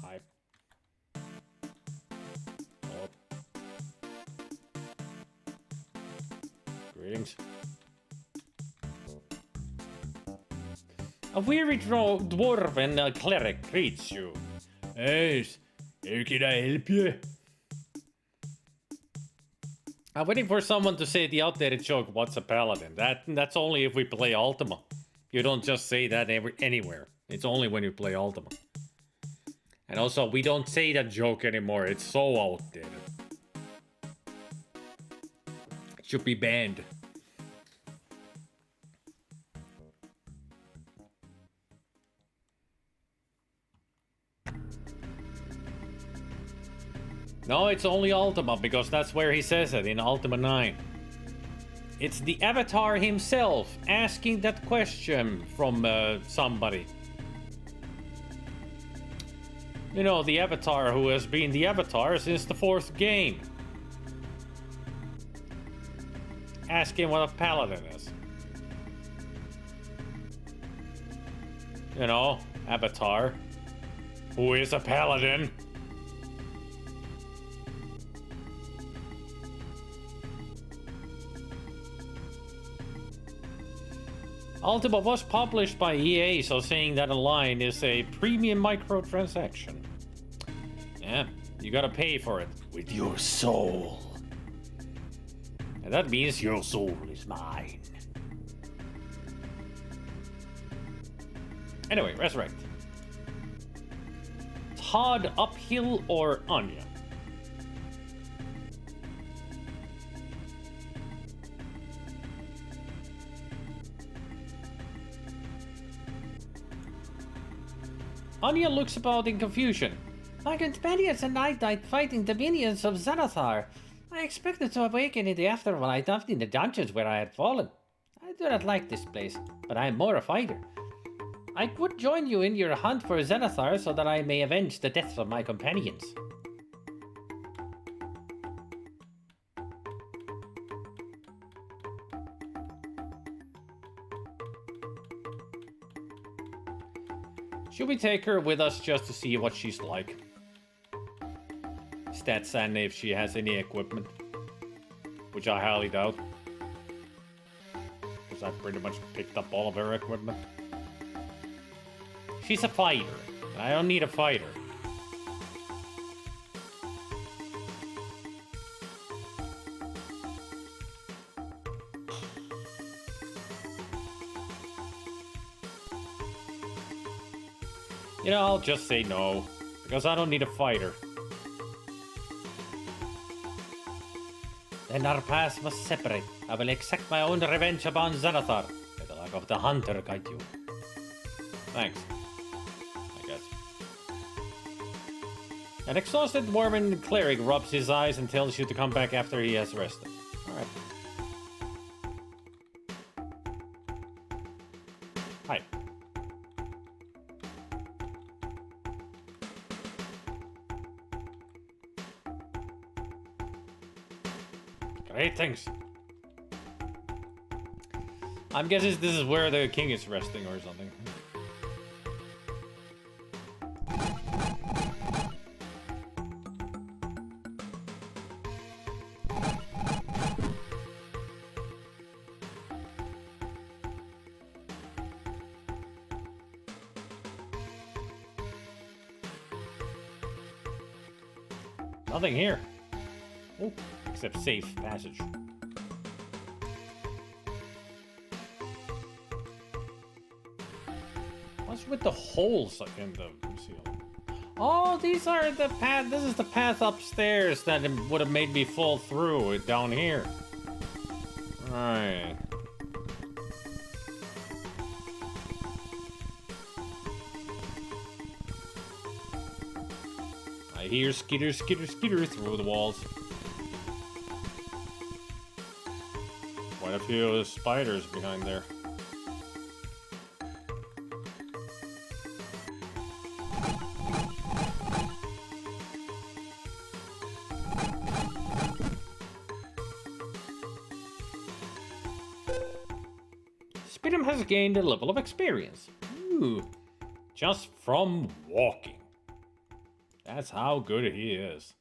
Hi. Oh. Greetings. A weary dwarven cleric greets you. Yes, how can I help you? I'm waiting for someone to say the outdated joke, what's a paladin? That's only if we play Ultima. You don't just say that anywhere. It's only when you play Ultima. And also, we don't say that joke anymore. It's so outdated. It should be banned. No, it's only Ultima, because that's where he says it, in Ultima 9. It's the Avatar himself asking that question from somebody. You know, the Avatar who has been the Avatar since the 4th game. Asking what a paladin is. You know, Avatar, who is a paladin. Ultima was published by EA, so saying that a line is a premium microtransaction. Yeah, you gotta pay for it with your soul. And that means your soul is mine. Anyway, resurrect. Todd, Uphill, or Anya? Anya looks about in confusion. My companions and I died fighting the minions of Xanathar. I expected to awaken in the afterlife after in the dungeons where I had fallen. I do not like this place, but I am more a fighter. I would join you in your hunt for Xanathar so that I may avenge the deaths of my companions. Should we take her with us just to see what she's like? Stats and if she has any equipment. Which I highly doubt. Because I pretty much picked up all of her equipment. She's a fighter. And I don't need a fighter. You know, I'll just say no. Because I don't need a fighter. Then our paths must separate. I will exact my own revenge upon Xanathar. May the luck of the hunter guide you. Thanks. I guess. An exhausted Mormon cleric rubs his eyes and tells you to come back after he has rested. Alright. Hi. Greetings. I'm guessing this is where the king is resting or something. Nothing here. Oh, except safe passage. What's with the holes in the ceiling? Oh, these are the path. This is the path upstairs that would have made me fall through it down here. Right. I hear skitter, skitter, skitter through the walls. Quite a few spiders behind there. Spidum has gained a level of experience. Ooh, just from walking. That's how good he is.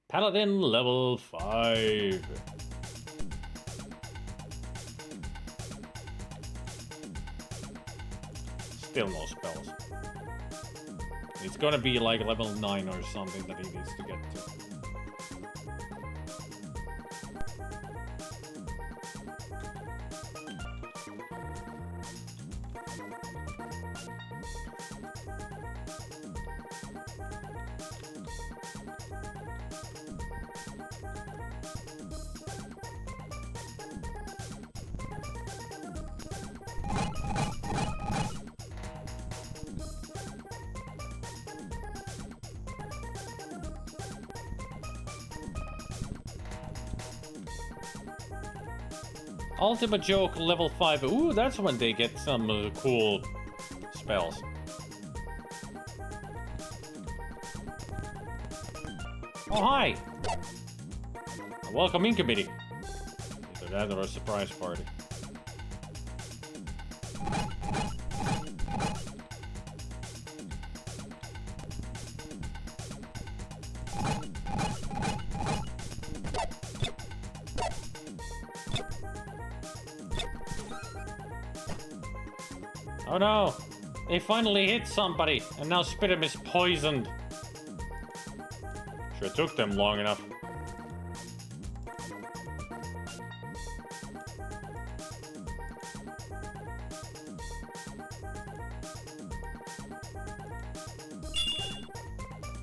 Paladin level 5. Still no spells. It's gonna be like level 9 or something that he needs to get to. Ultimate Joke level 5. Ooh, that's when they get some cool spells. Oh, hi! A welcoming committee. Either that or a surprise party. Oh no! They finally hit somebody, and now Spidum is poisoned. Sure took them long enough.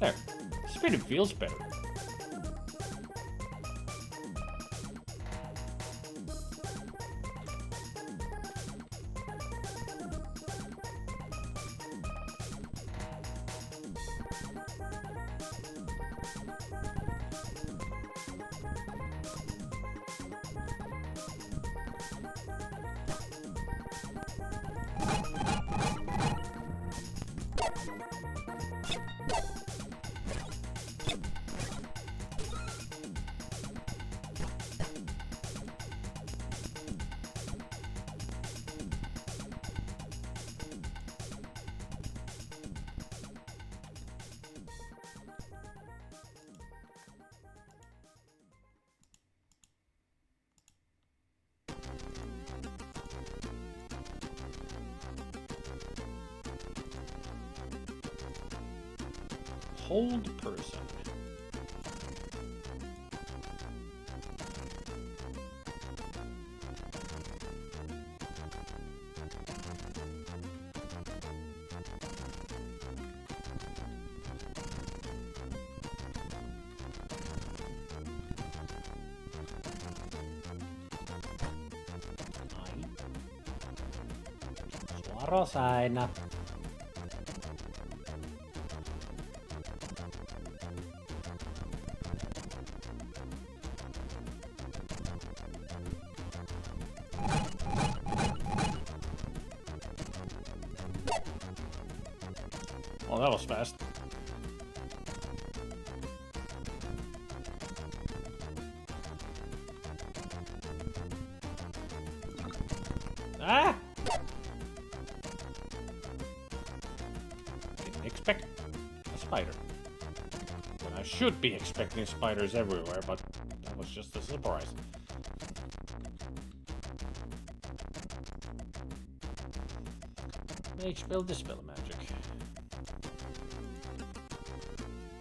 There. Spidum feels better. Hold person. Suoros aina. Oh, that was fast. Ah! Didn't expect a spider. And I should be expecting spiders everywhere, but that was just a surprise. Mage spell dispel magic.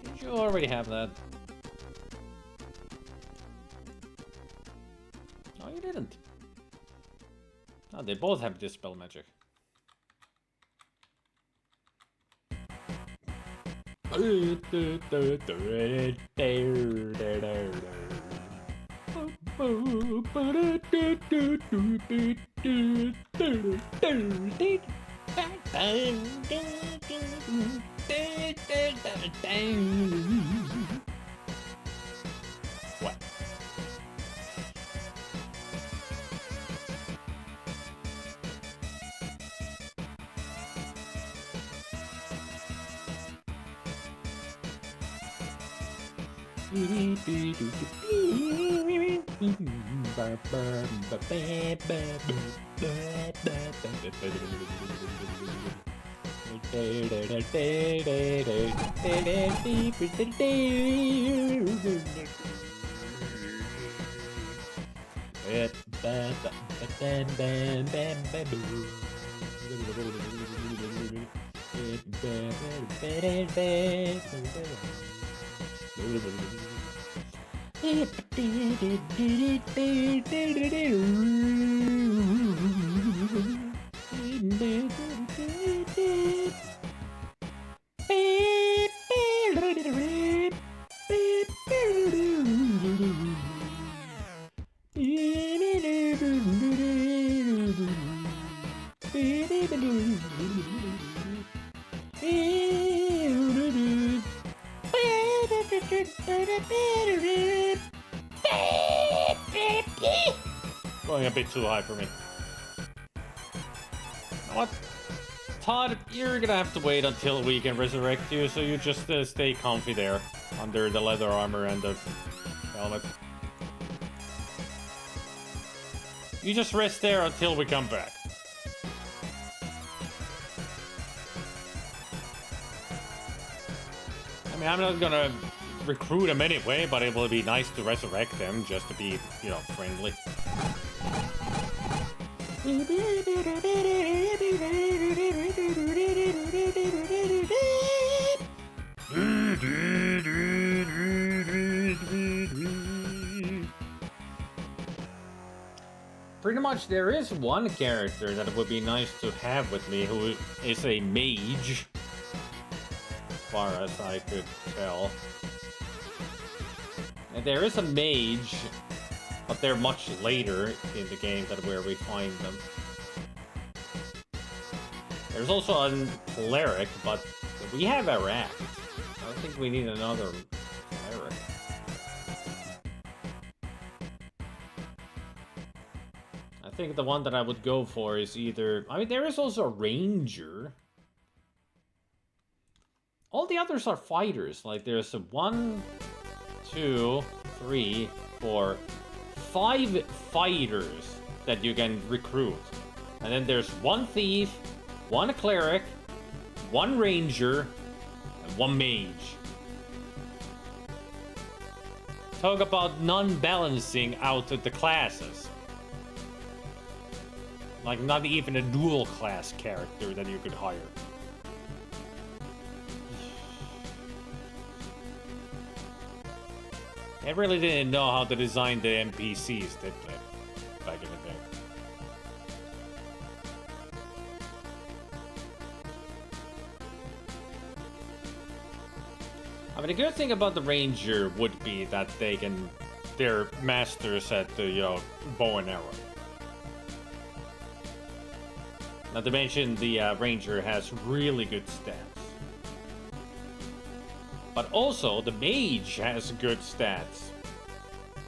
Did you already have that? No, you didn't. Oh, they both have dispel magic. What? Going a bit too high for me. You know what? Todd, you're gonna have to wait until we can resurrect you, so you just stay comfy there, under the leather armor and the helmet. You just rest there until we come back. I mean, I'm not gonna recruit them anyway, but it will be nice to resurrect them just to be, you know, friendly. Pretty much there is one character that would be nice to have with me who is a mage, as far as I could tell. And there is a mage, but they're much later in the game than where we find them. There's also a cleric, but we have a rat. I don't think we need another cleric. think the one that I would go for is either... I mean, there is also a ranger. All the others are fighters. Like, there's a 1, 2, 3, 4, 5 fighters that you can recruit. And then there's 1 thief, 1 cleric, 1 ranger, and 1 mage. Talk about non-balancing out of the classes. Like, not even a dual class character that you could hire. They really didn't know how to design the NPCs, did they? Back in the day. I mean, the good thing about the ranger would be that they're masters at the, bow and arrow. Not to mention, the ranger has really good stats. But also, the mage has good stats.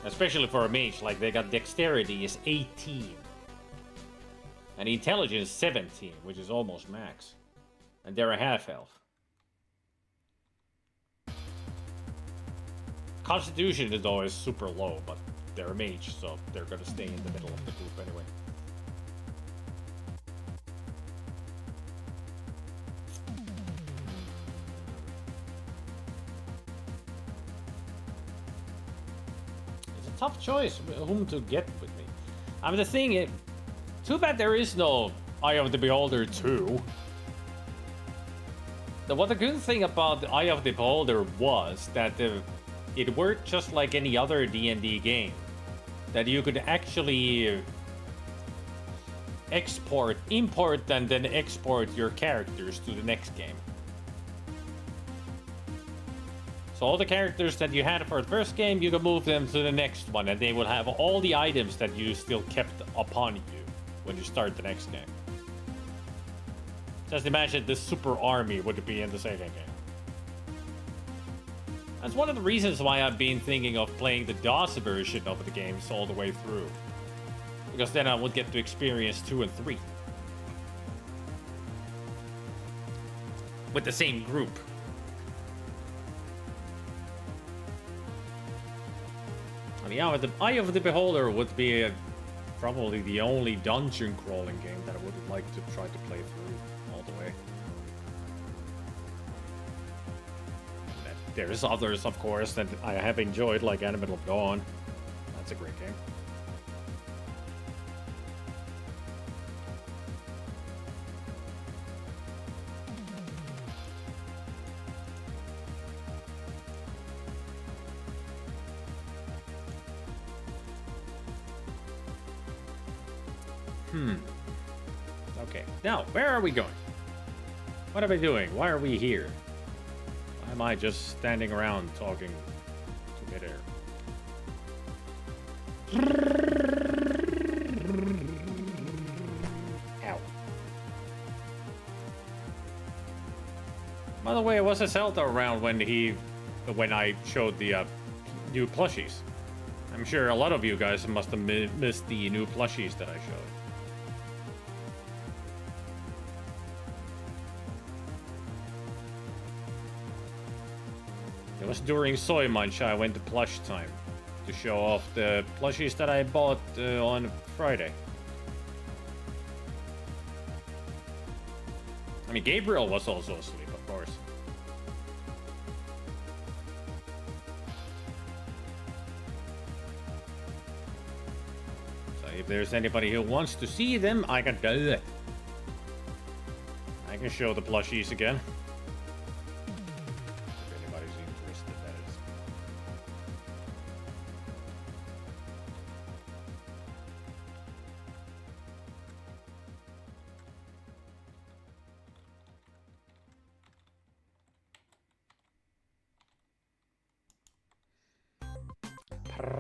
Especially for a mage, like they got dexterity is 18. And intelligence 17, which is almost max. And they're a half elf. Constitution is always super low, but they're a mage, so they're gonna stay in the middle of the group anyway. It's a tough choice whom to get with me. I mean, the thing is, too bad there is no Eye of the Beholder 2. What the good thing about the Eye of the Beholder was that it worked just like any other D&D game. That you could actually import and then export your characters to the next game. So all the characters that you had for the first game, you can move them to the next one, and they will have all the items that you still kept upon you when you start the next game. Just imagine this super army would be in the second game. That's one of the reasons why I've been thinking of playing the DOS version of the games all the way through. Because then I would get to experience 2 and 3. With the same group. I mean, yeah, the Eye of the Beholder would be probably the only dungeon crawling game that I would like to try to play through all the way. There's others, of course, that I have enjoyed, like Animal of Dawn. That's a great game. Okay, now, where are we going? What are we doing? Why are we here? Why am I just standing around talking to midair? Ow. By the way, was a Zelda around when I showed the new plushies? I'm sure a lot of you guys must have missed the new plushies that I showed. It was during Soy Munch I went to Plush Time to show off the plushies that I bought on Friday. I mean, Gabriel was also asleep, of course. So if there's anybody who wants to see them, I can do it. I can show the plushies again.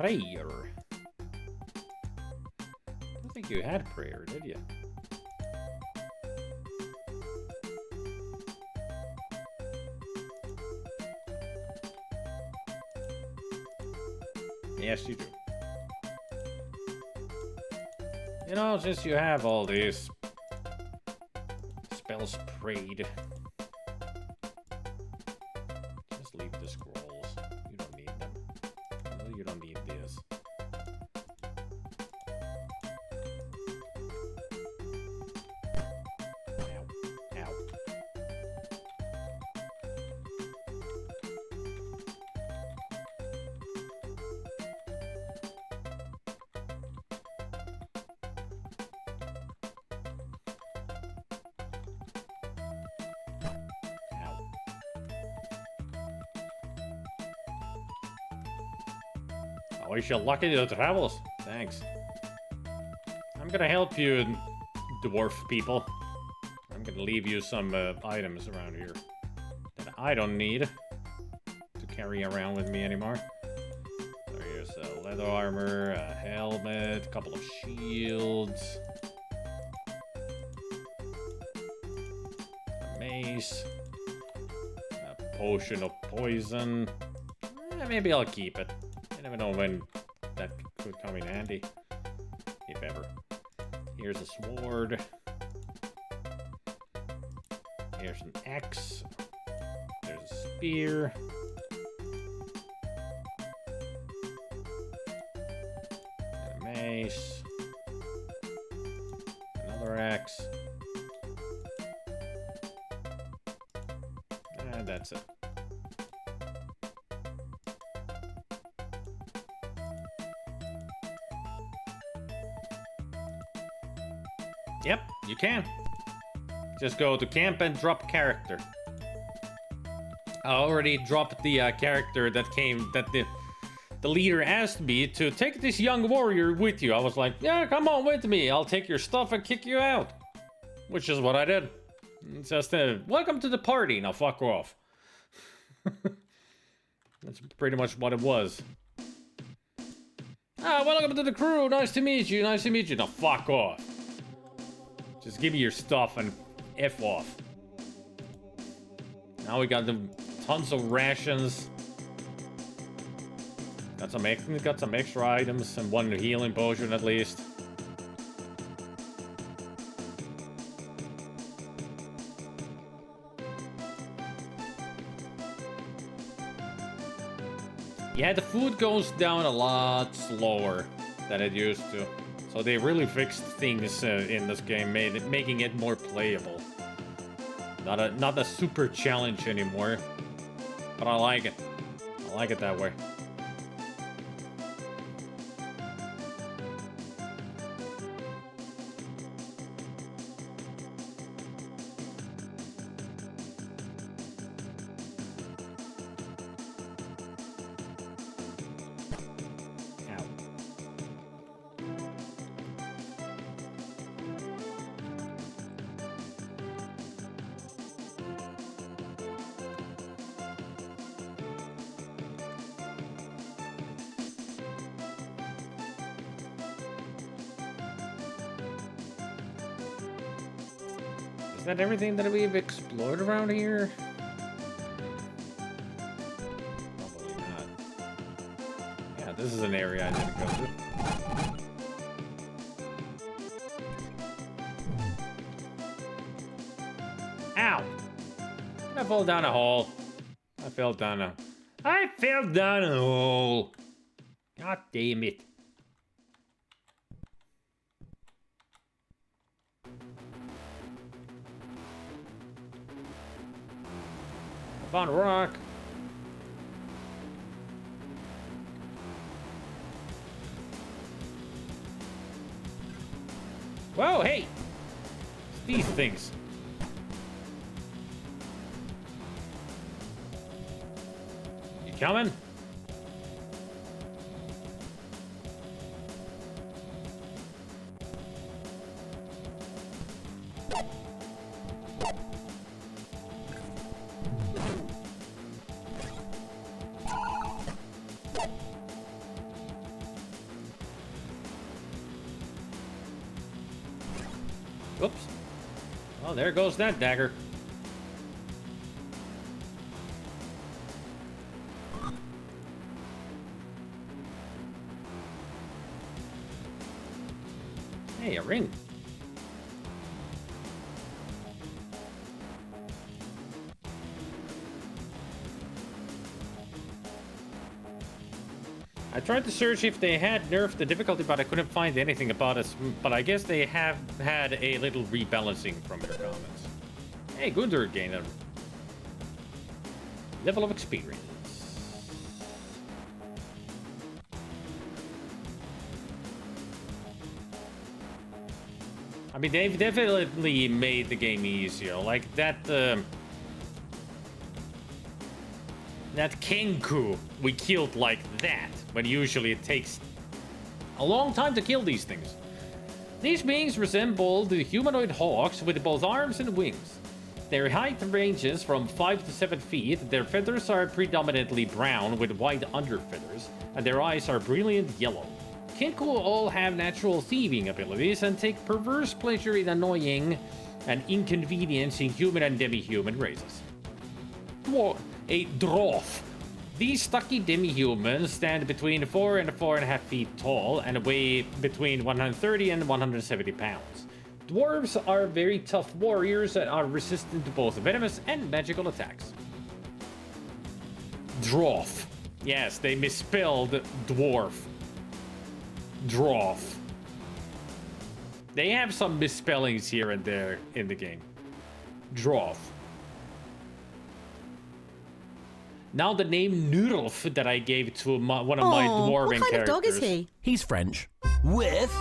Prayer. I don't think you had prayer, did you? Yes, you do. You know, since you have all these spells prayed, just leave the scrolls. You don't need them. No, you don't need this. Ow. Ow. Ow. I wish you luck in your travels. Thanks. I'm gonna help you, dwarf people. I'm gonna leave you some items around here that I don't need to carry around with me anymore. So here's leather armor, a helmet, a couple of shields, a mace, a potion of poison. Maybe I'll keep it. I never know when that could come in handy, if ever. Here's a sword. Here's an axe. There's a spear. And a mace. Another axe. And that's it. Yep, you can. Just go to camp and drop character. I already dropped the character that the leader asked me to take this young warrior with you. I was like, yeah, come on with me. I'll take your stuff and kick you out. Which is what I did. It's just welcome to the party. Now fuck off. That's pretty much what it was. Ah, welcome to the crew. Nice to meet you. Nice to meet you. Now fuck off. Just give me your stuff and F off. Now we got tons of rations. Got some extra items and one healing potion at least. Yeah, the food goes down a lot slower than it used to. So they really fixed things in this game, making it more playable. Not a super challenge anymore, but I like it. I like it that way. Is that everything that we've explored around here? Probably not. Yeah, this is an area I didn't go to. Ow! I fell down a hole. I fell down a hole. God damn it. I found a rock. Whoa, hey! It's these things. You coming? Whoops. Well, there goes that dagger. Hey, a ring. I tried to search if they had nerfed the difficulty, but I couldn't find anything about it. But I guess they have had a little rebalancing from their comments. Hey, Gunther gained a level of experience. I mean, they've definitely made the game easier. Like that, that Kenku we killed like that, when usually it takes a long time to kill these things. These beings resemble the humanoid hawks with both arms and wings. Their height ranges from 5 to 7 feet, their feathers are predominantly brown with white underfeathers, and their eyes are brilliant yellow. Kenku all have natural thieving abilities and take perverse pleasure in annoying and inconveniencing human and demi-human races. A dwarf. These stocky demi-humans stand between 4 and 4.5 feet tall and weigh between 130 and 170 pounds. Dwarves are very tough warriors that are resistant to both venomous and magical attacks. Dwarf. Yes, they misspelled dwarf. Dwarf. They have some misspellings here and there in the game. Dwarf. Now the name Nurlf that I gave to one of my dwarven characters. What kind of dog is he? He's French. With...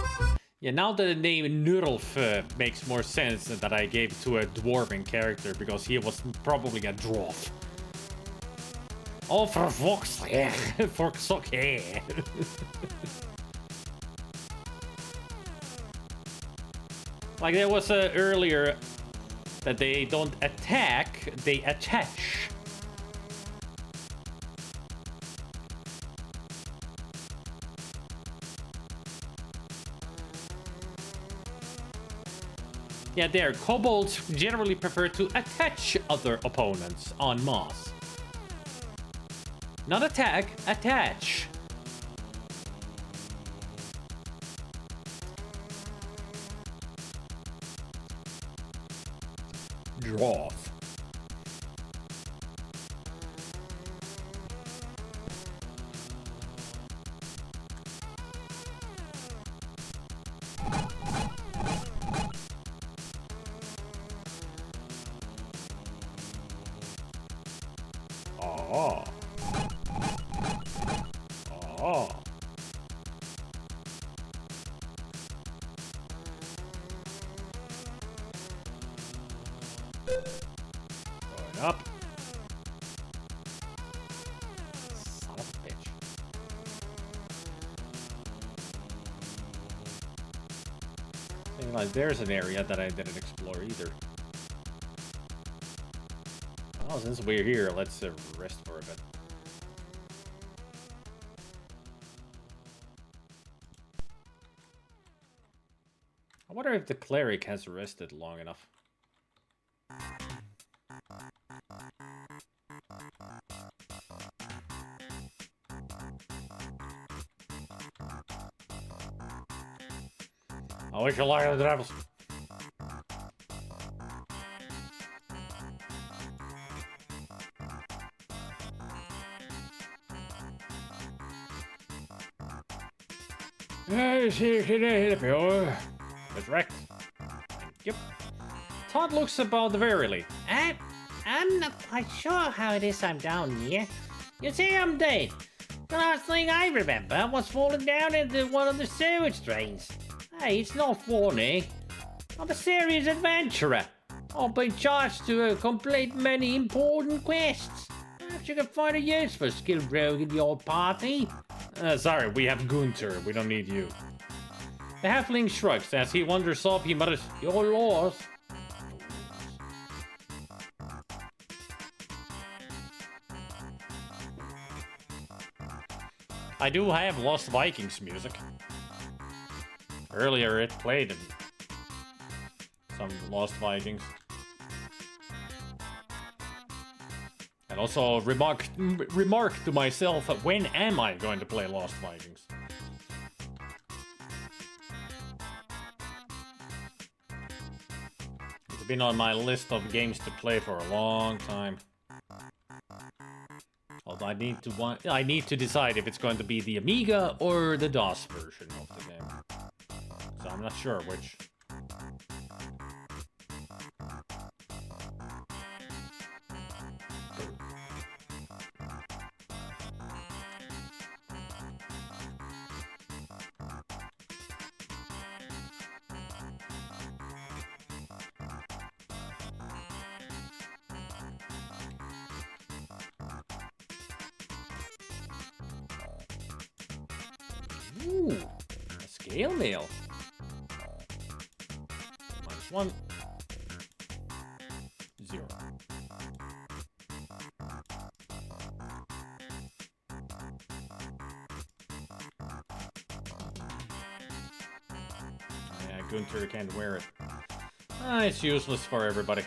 Yeah, now the name Nurlf makes more sense than that I gave to a dwarven character, because he was probably a dwarf. Oh, for fuck's sake. For fuck's sake. Like there was earlier that they don't attack, they attach. Yeah, there, kobolds generally prefer to attach other opponents en masse. Not attack, attach. Dwarf. Oh. Oh. Going up. Son of a bitch. Like, there's an area that I didn't explore either. Well, since we're here, let's rest for a bit. I wonder if the cleric has rested long enough. I wish you luck on the travels. That's right. Yep. Todd looks about verily. I'm not quite sure how it is I'm down here. You see, I'm dead. The last thing I remember was falling down into one of the sewage drains. Hey, it's not funny. I'm a serious adventurer. I've been charged to complete many important quests. Perhaps you can find a use for skilled rogue in your party. Sorry, we have Gunther. We don't need you. The halfling shrugs as he wanders off. He mutters, "You're lost." I do have Lost Vikings music. Earlier it played in some Lost Vikings. And also remark to myself, when am I going to play Lost Vikings? been on my list of games to play for a long time. Although I need to decide if it's going to be the Amiga or the DOS version of the game. So I'm not sure which. Ooh, a scale mail. -1, 0. Yeah, Gunther can't wear it. It's useless for everybody.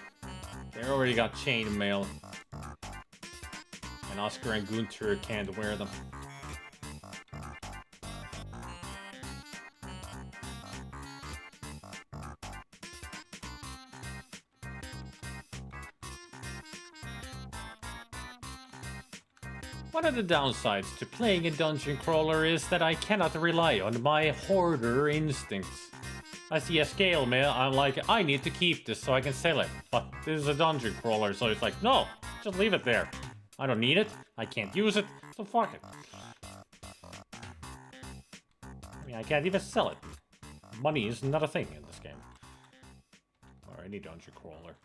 They already got chain mail. And Oscar and Gunther can't wear them. One of the downsides to playing a dungeon crawler is that I cannot rely on my hoarder instincts. I see a scale mail, I'm like, I need to keep this so I can sell it. But this is a dungeon crawler, so it's like, no, just leave it there. I don't need it, I can't use it, so fuck it. I mean, I can't even sell it. Money is not a thing in this game. Or any dungeon crawler.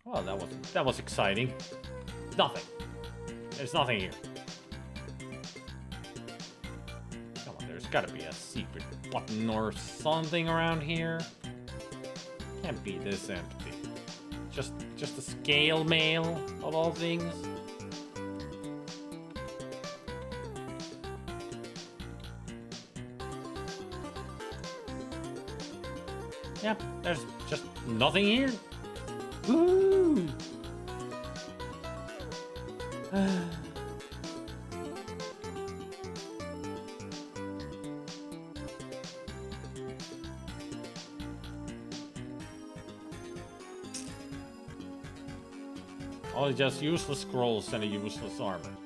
Well, that was exciting. Nothing. There's nothing here. Come on, there's gotta be a secret button or something around here. Can't be this empty. Just a scale mail of all things. Yep, there's just nothing here. Woo! All just useless scrolls and a useless armor.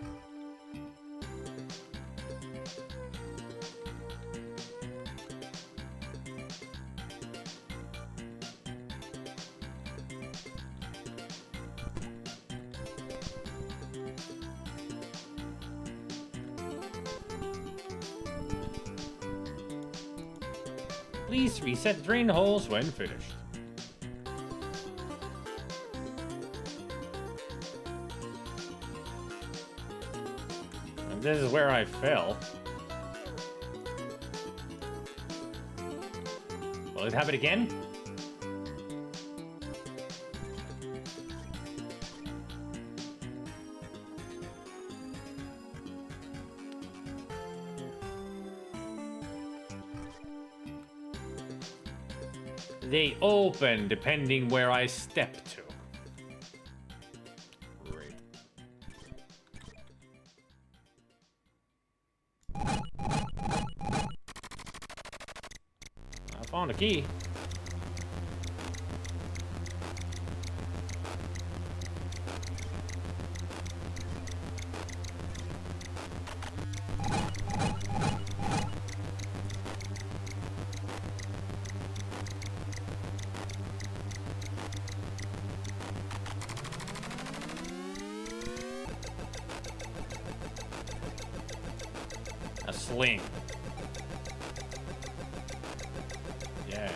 Please reset drain holes when finished. And this is where I fell. Will it happen again? They open depending where I step to. Great. I found a key. A sling. Yay.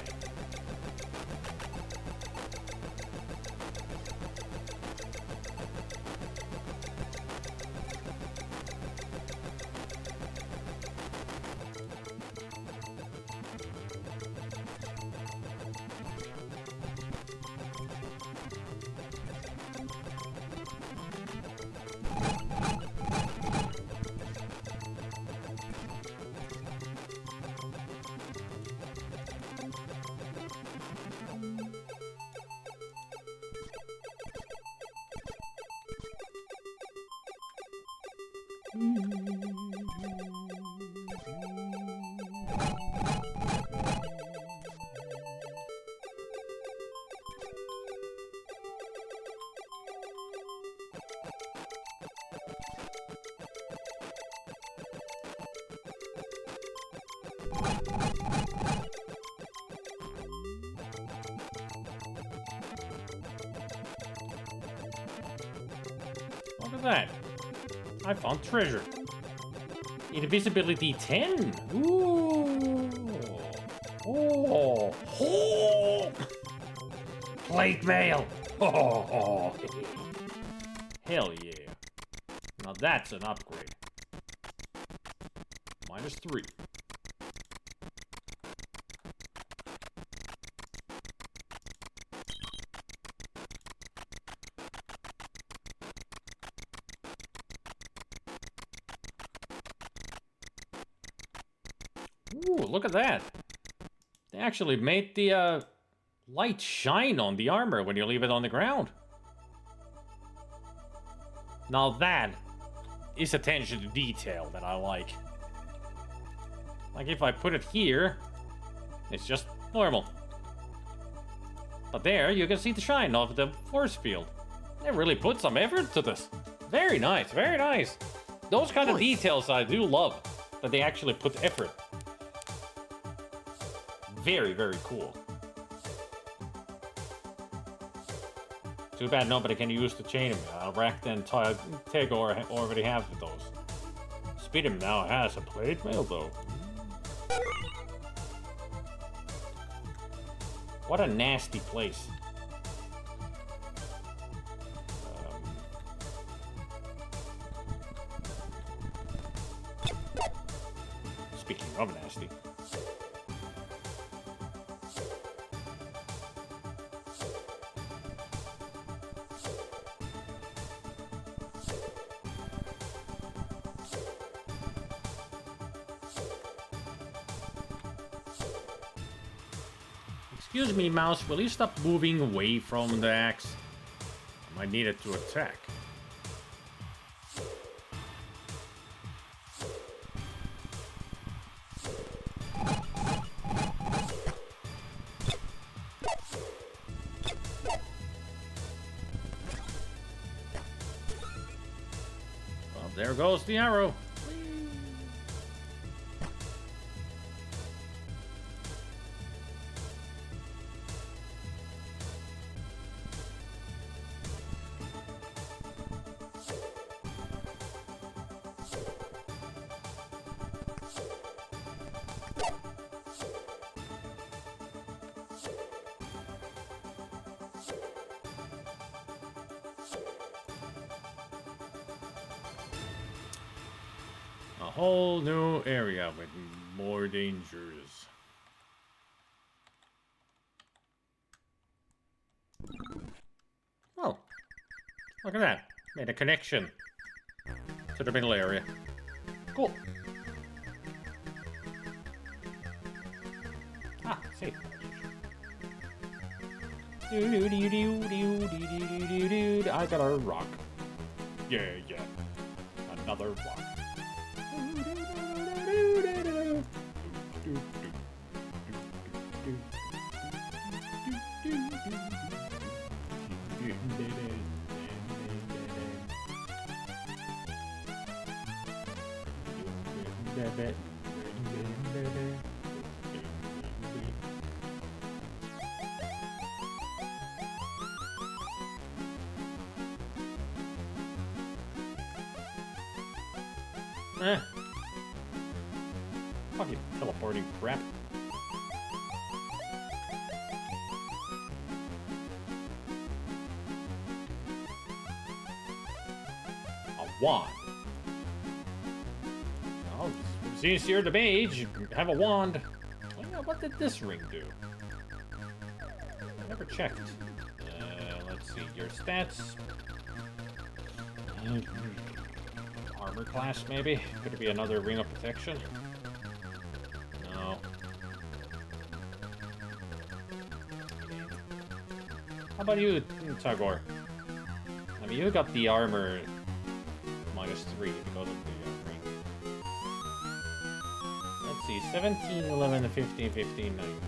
Look at that. I found treasure. Invisibility 10. Ooh. Oh. Oh. Plate mail. Oh. Hell yeah. Now that's an upgrade. -3. Ooh, look at that. They actually made the light shine on the armor when you leave it on the ground. Now that is attention to detail that I like. Like if I put it here, it's just normal. But there, you can see the shine of the force field. They really put some effort to this. Very nice, very nice. Those kind of details I do love, that they actually put effort. Very, very cool. Too bad nobody can use the chain. Racked and Tegor already have those. SpiderMwa has a plate mail though. What a nasty place. Speaking of nasty. Excuse me, mouse, will you stop moving away from the axe? I might need it to attack. Well, there goes the arrow. A whole new area with more dangers. Oh, look at that. Made a connection to the middle area. Cool. Ah, safe. I got a rock. Yeah. Another rock. Fucking teleporting crap. A wand. Oh, it's easier to mage. Have a wand. Well, what did this ring do? I never checked. Let's see. Your stats. Armor class, maybe? Could it be another ring of protection? No. How about you, Tagor? I mean, you got the armor -3 because of the ring. Let's see, 17, 11, 15, 15, 19.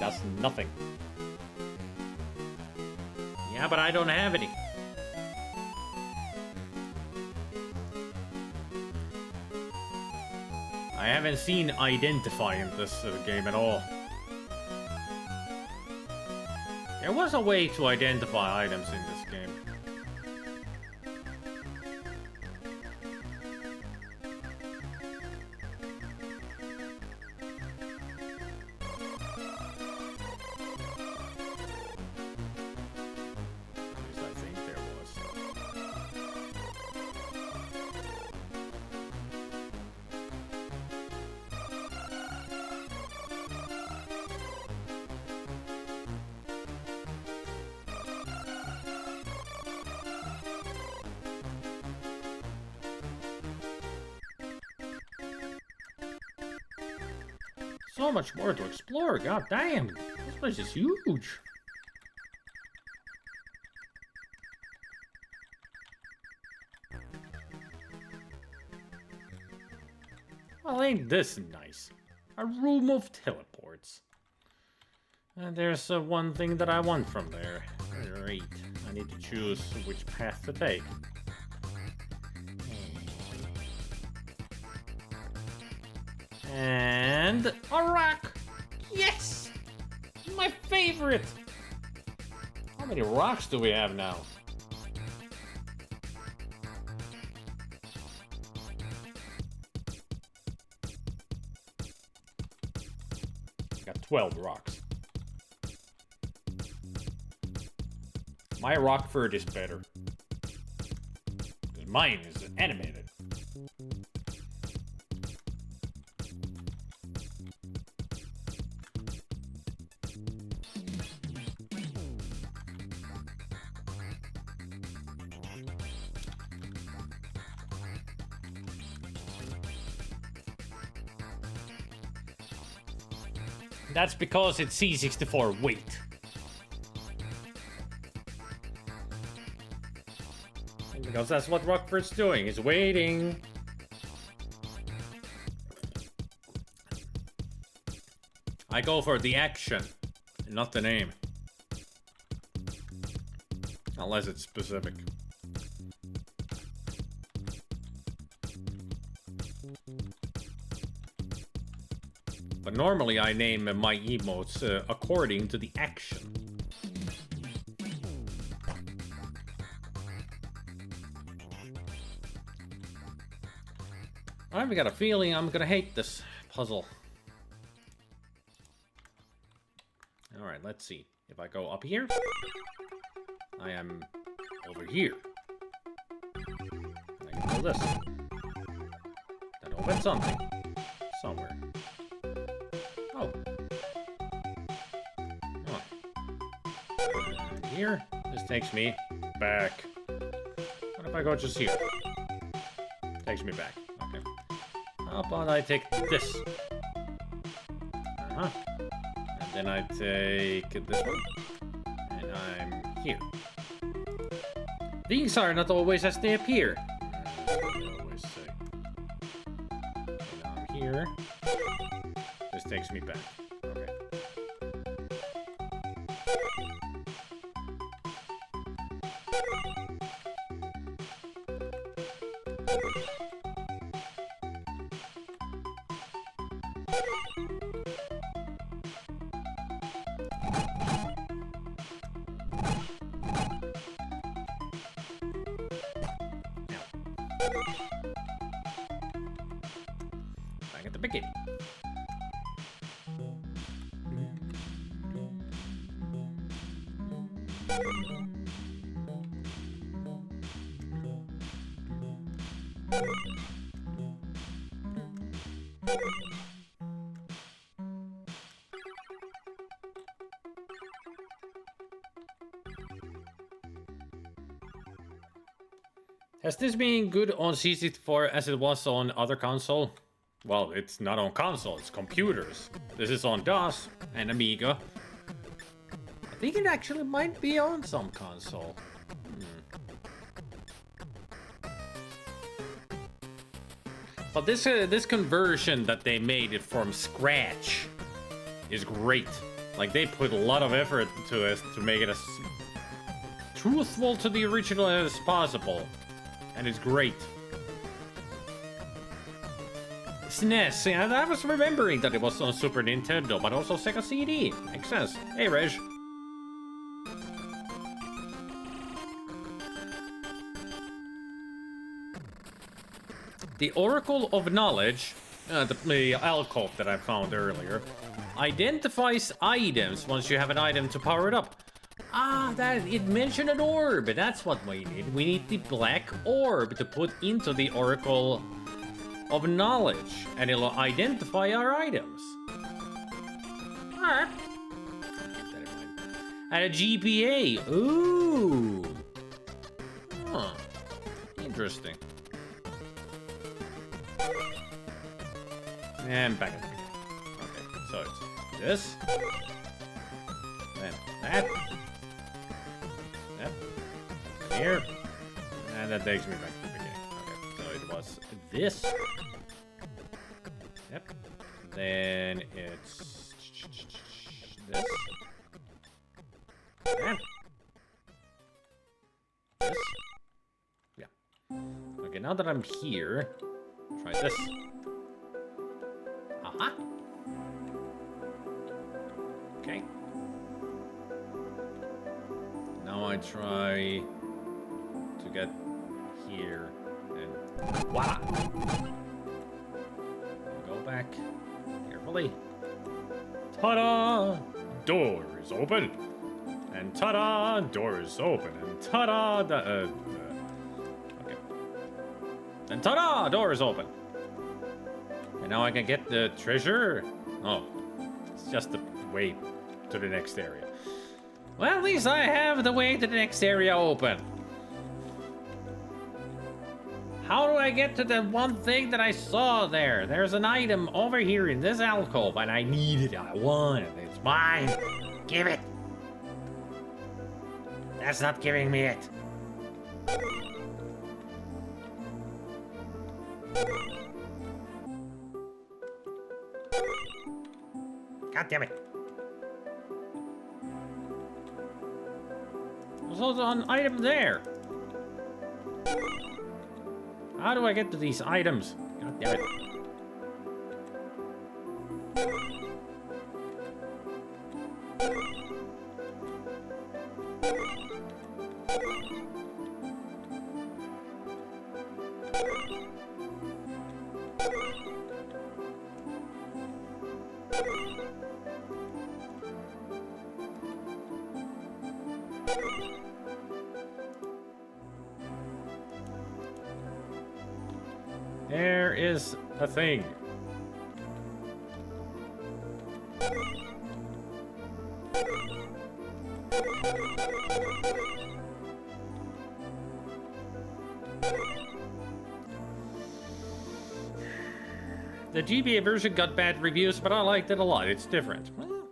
That's nothing. Yeah, but I don't have any. I haven't seen identify in this game at all. There was a way to identify items in this game. At least I think there was. So much more to explore, god damn! This place is huge! Well, ain't this nice? A room of teleports. And there's one thing that I want from there. Great. I need to choose which path to take. And a rock! Yes! My favorite! How many rocks do we have now? Got 12 rocks. My Rockford is better. Because mine is animated. That's because it's C64 weight. And because that's what Rockford's doing, is waiting. I go for the action, not the name. Unless it's specific. But normally I name my emotes according to the action. I've got a feeling I'm gonna hate this puzzle. Alright, let's see. If I go up here, I am over here. I can do this. That opens something. Somewhere. Oh. And here, this takes me back. What if I go just here? Takes me back. Okay. How about I take this? Uh-huh. And then I take this one. And I'm here. Things are not always as they appear. That's what I always say. And I'm here. This takes me back. Okay. Back at the beginning. Has this been good on C64 as it was on other console? Well, it's not on console, it's computers. This is on DOS and Amiga. I think it actually might be on some console. But this conversion that they made it from scratch is great. Like, they put a lot of effort into it to make it as truthful to the original as possible. And it's great. SNES, and I was remembering that it was on Super Nintendo, but also Sega CD. Makes sense. Hey, Reg. The Oracle of Knowledge, the alcove that I found earlier, identifies items once you have an item to power it up. Ah, it mentioned an orb. That's what we need. We need the black orb to put into the Oracle of Knowledge, and it'll identify our items. Alright. Keep that in mind. And a GPA. Ooh. Huh. Interesting. And back at the beginning. Okay, so it's this. Then that. Yep. Here. And that takes me back to the beginning. Okay, so it was this. Yep. Then it's this. And this. Yeah. Okay, now that I'm here, try this. Aha. Okay. Now I try to get here and voila. Go back carefully. Ta-da! Door is open. And ta-da! Door is open. And ta-da! Okay. And ta-da! Door is open. And now I can get the treasure. Oh, it's just the way to the next area. Well, at least I have the way to the next area open. How do I get to the one thing that I saw there? There's an item over here in this alcove, and I need it. I want it. It's mine. Give it. That's not giving me it. God damn it. There's also an item there. How do I get to these items? God damn it. There is a thing. The GBA version got bad reviews, but I liked it a lot. It's different. Well,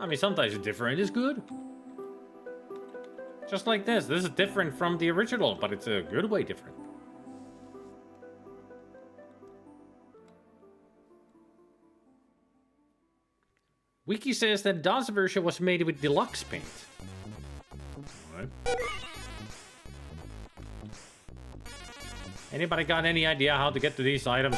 I mean, sometimes different is good. Just like this. This is different from the original, but it's a good way different. Wiki says that DOS version was made with deluxe paint. What? Anybody got any idea how to get to these items?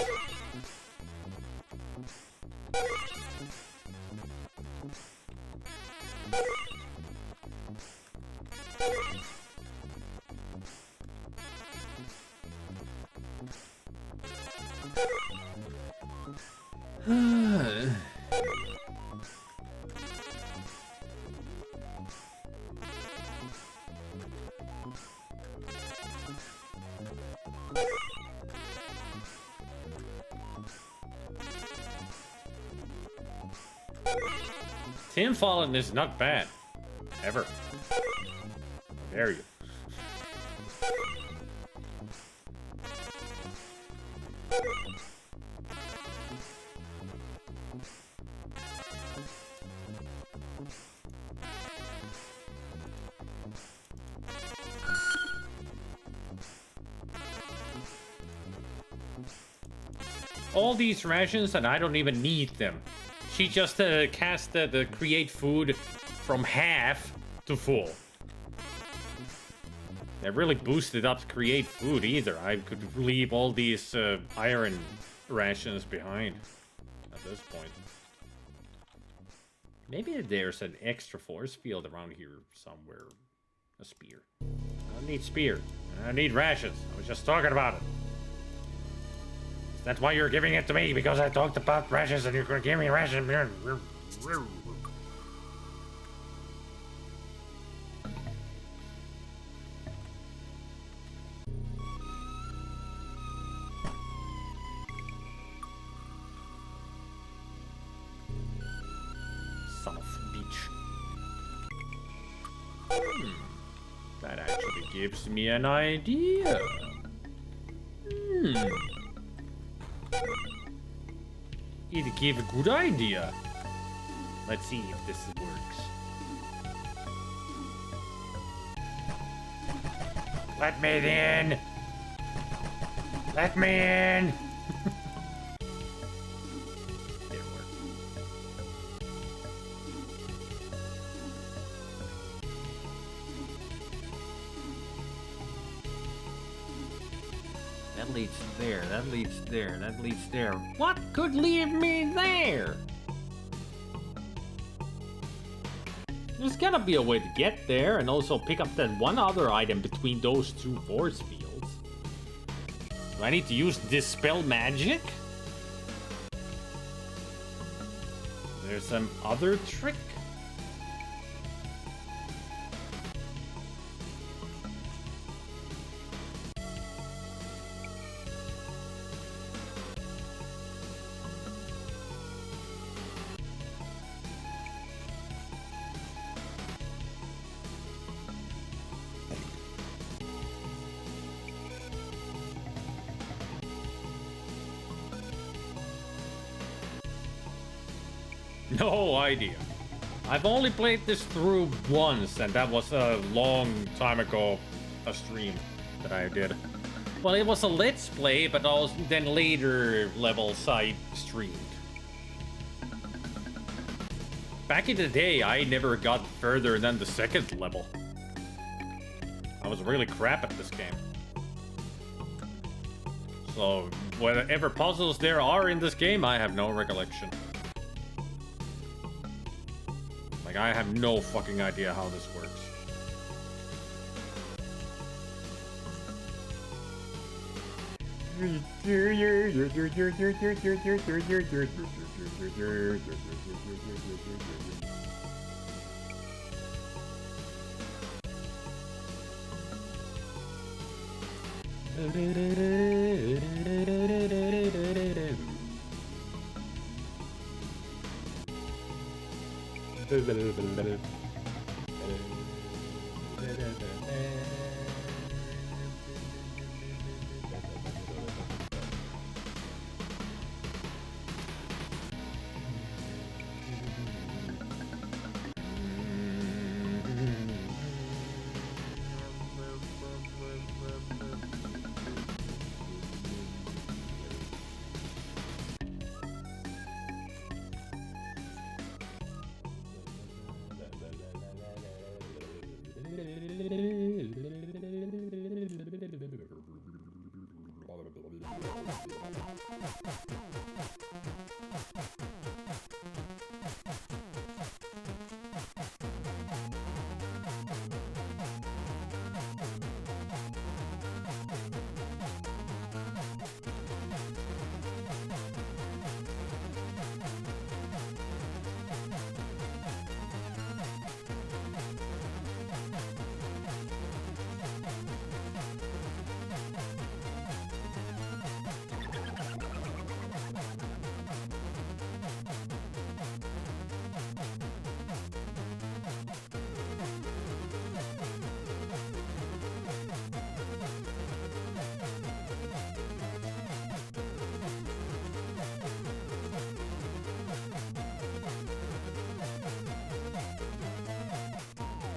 Tim Fallen is not bad. Ever. How dare you. All these rations and I don't even need them. She just cast the create food from half to full. They really boosted up create food either. I could leave all these iron rations behind at this point. Maybe there's an extra force field around here somewhere. A spear. I don't need spear. I need rations. I was just talking about it. That's why you're giving it to me, because I talked about rations and you're gonna give me rations. South Beach. That actually gives me an idea. It gave a good idea. Let's see if this works. Let me in! Let me in! Didn't work. That leads there, that leads there, that leads there. What could lead me there? There's gotta be a way to get there and also pick up that one other item between those two force fields. Do I need to use Dispel Magic? There's some other trick. No idea. I've only played this through once, and that was a long time ago, a stream that I did. Well, it was a let's play, but also then later levels I streamed. Back in the day, I never got further than the second level. I was really crap at this game. So, whatever puzzles there are in this game, I have no recollection. Like, I have no fucking idea how this works.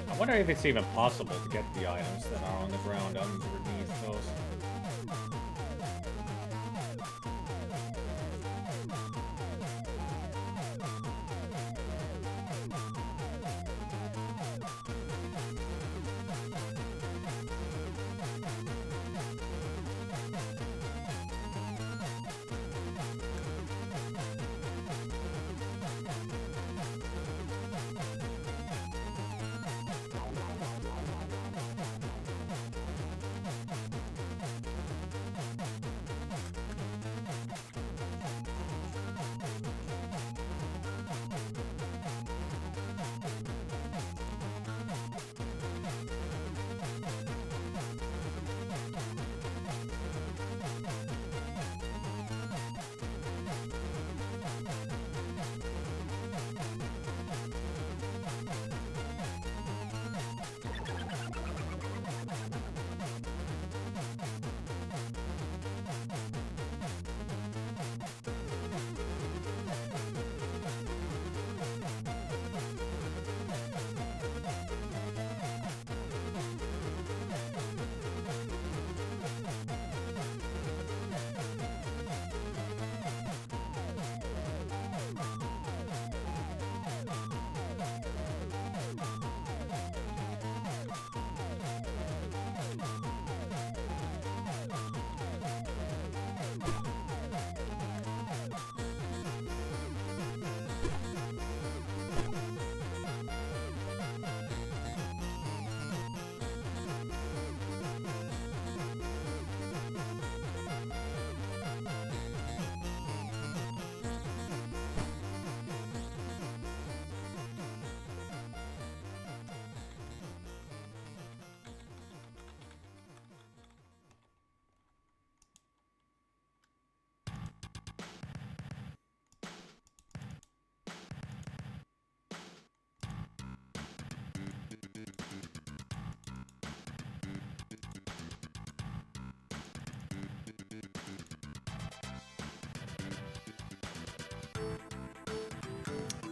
I wonder if it's even possible to get the items that are on the ground underneath those.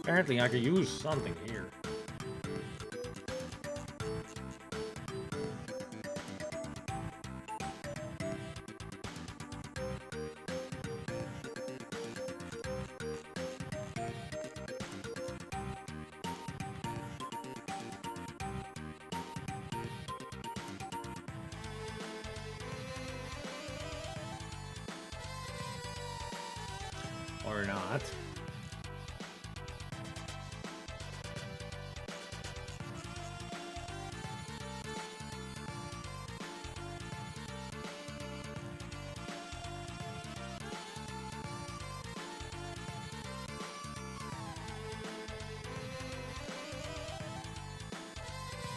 Apparently I could use something here. Or not.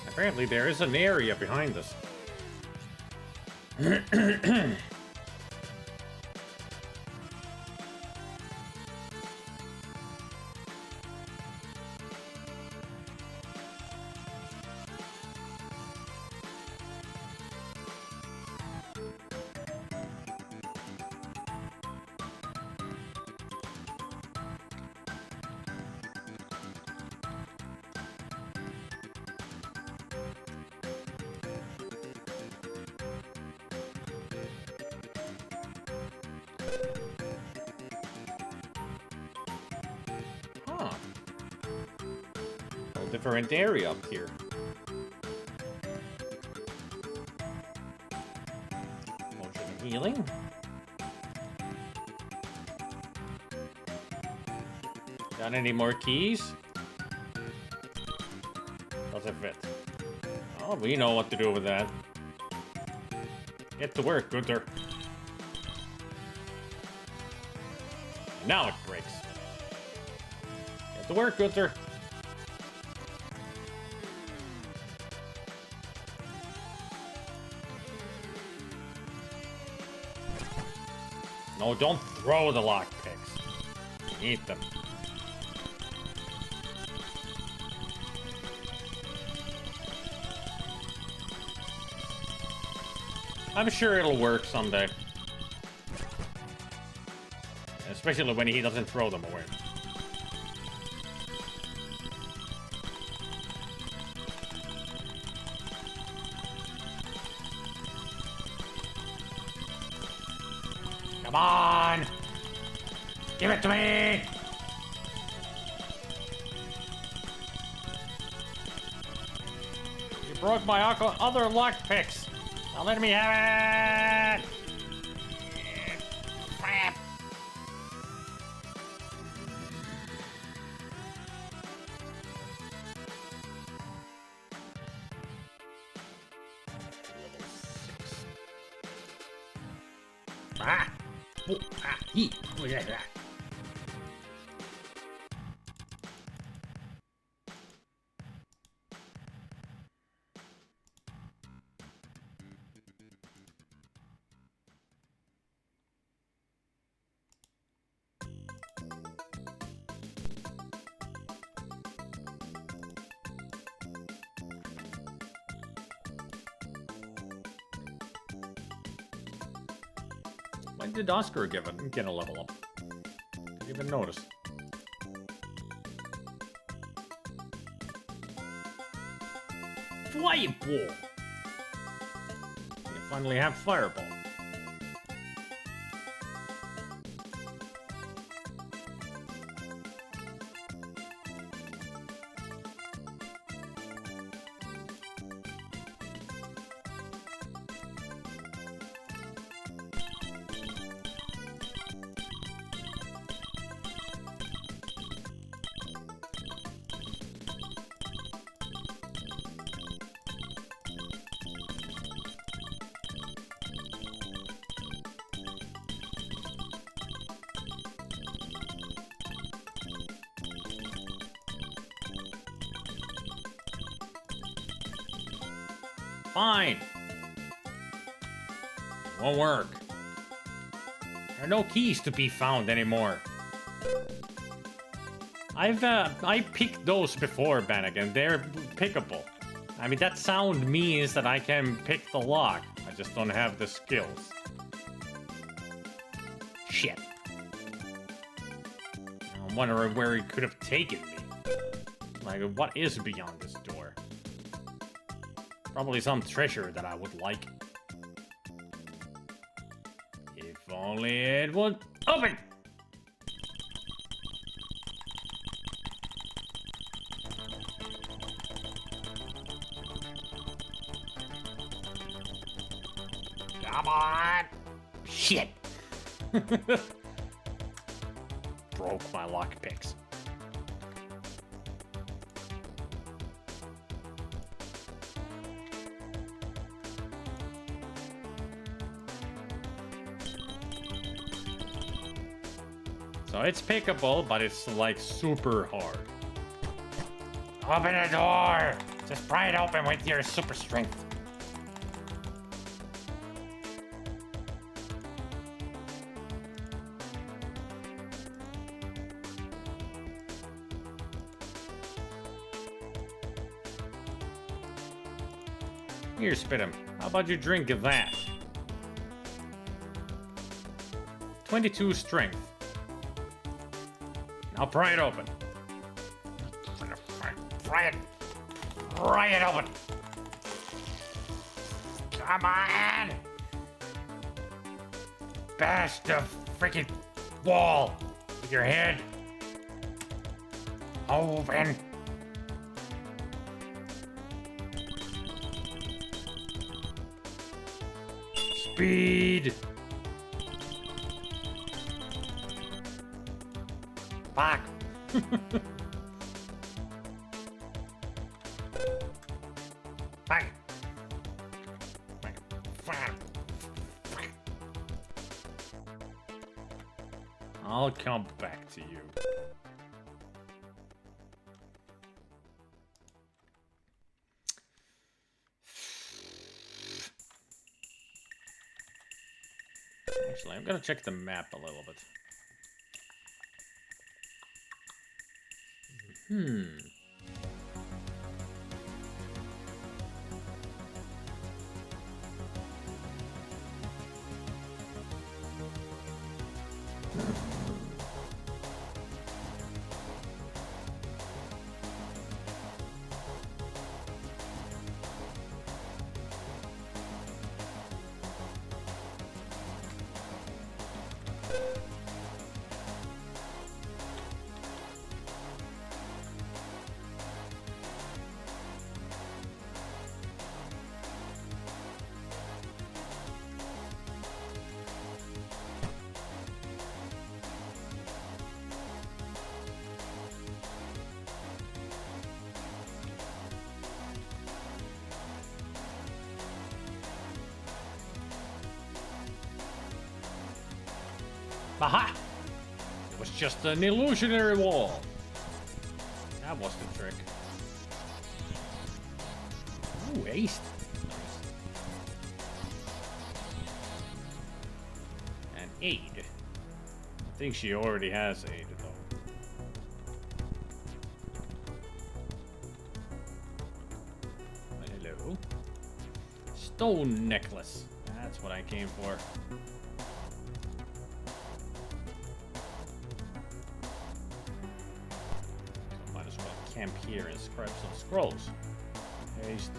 Apparently there is an area behind us. Huh. A different area up here. Motion of healing. Got any more keys? Does it fit? Oh, we know what to do with that. Get to work, Gunther. Now it breaks. Get to work, Gunther. No, don't throw the lockpicks. Eat them. I'm sure it'll work someday. Especially when he doesn't throw them away. Come on! Give it to me! You broke my other lockpicks. Now let me have it! Crap! Ah! Oh, ah! He! Oh, yeah, yeah. When did Oscar get a level up? Didn't even notice. Fireball! You finally have Fireball. Fine. Won't work. There are no keys to be found anymore. I picked those before, Bannigan. They're pickable. I mean, that sound means that I can pick the lock. I just don't have the skills. Shit. I'm wondering where he could have taken me. Like, what is beyond this door? Probably some treasure that I would like. If only it would open! Come on! Shit! Broke my lockpicks. So it's pickable, but it's like super hard. Open the door! Just pry it open with your super strength. Here, Spit 'em. How about you drink that? 22 strength. Now pry it open. Pry it. Pry it open. Come on! Bash the freaking wall with your head. Open. Speed. Fuck. Fuck. Fuck. I'll come back to you. Actually, I'm gonna check the map a little bit. Aha! It was just an illusionary wall. That was the trick. Ooh, aced. Nice. And aid. I think she already has aid, though. Hello. Stone necklace. That's what I came for. Camp here and scrap some scrolls. Haste.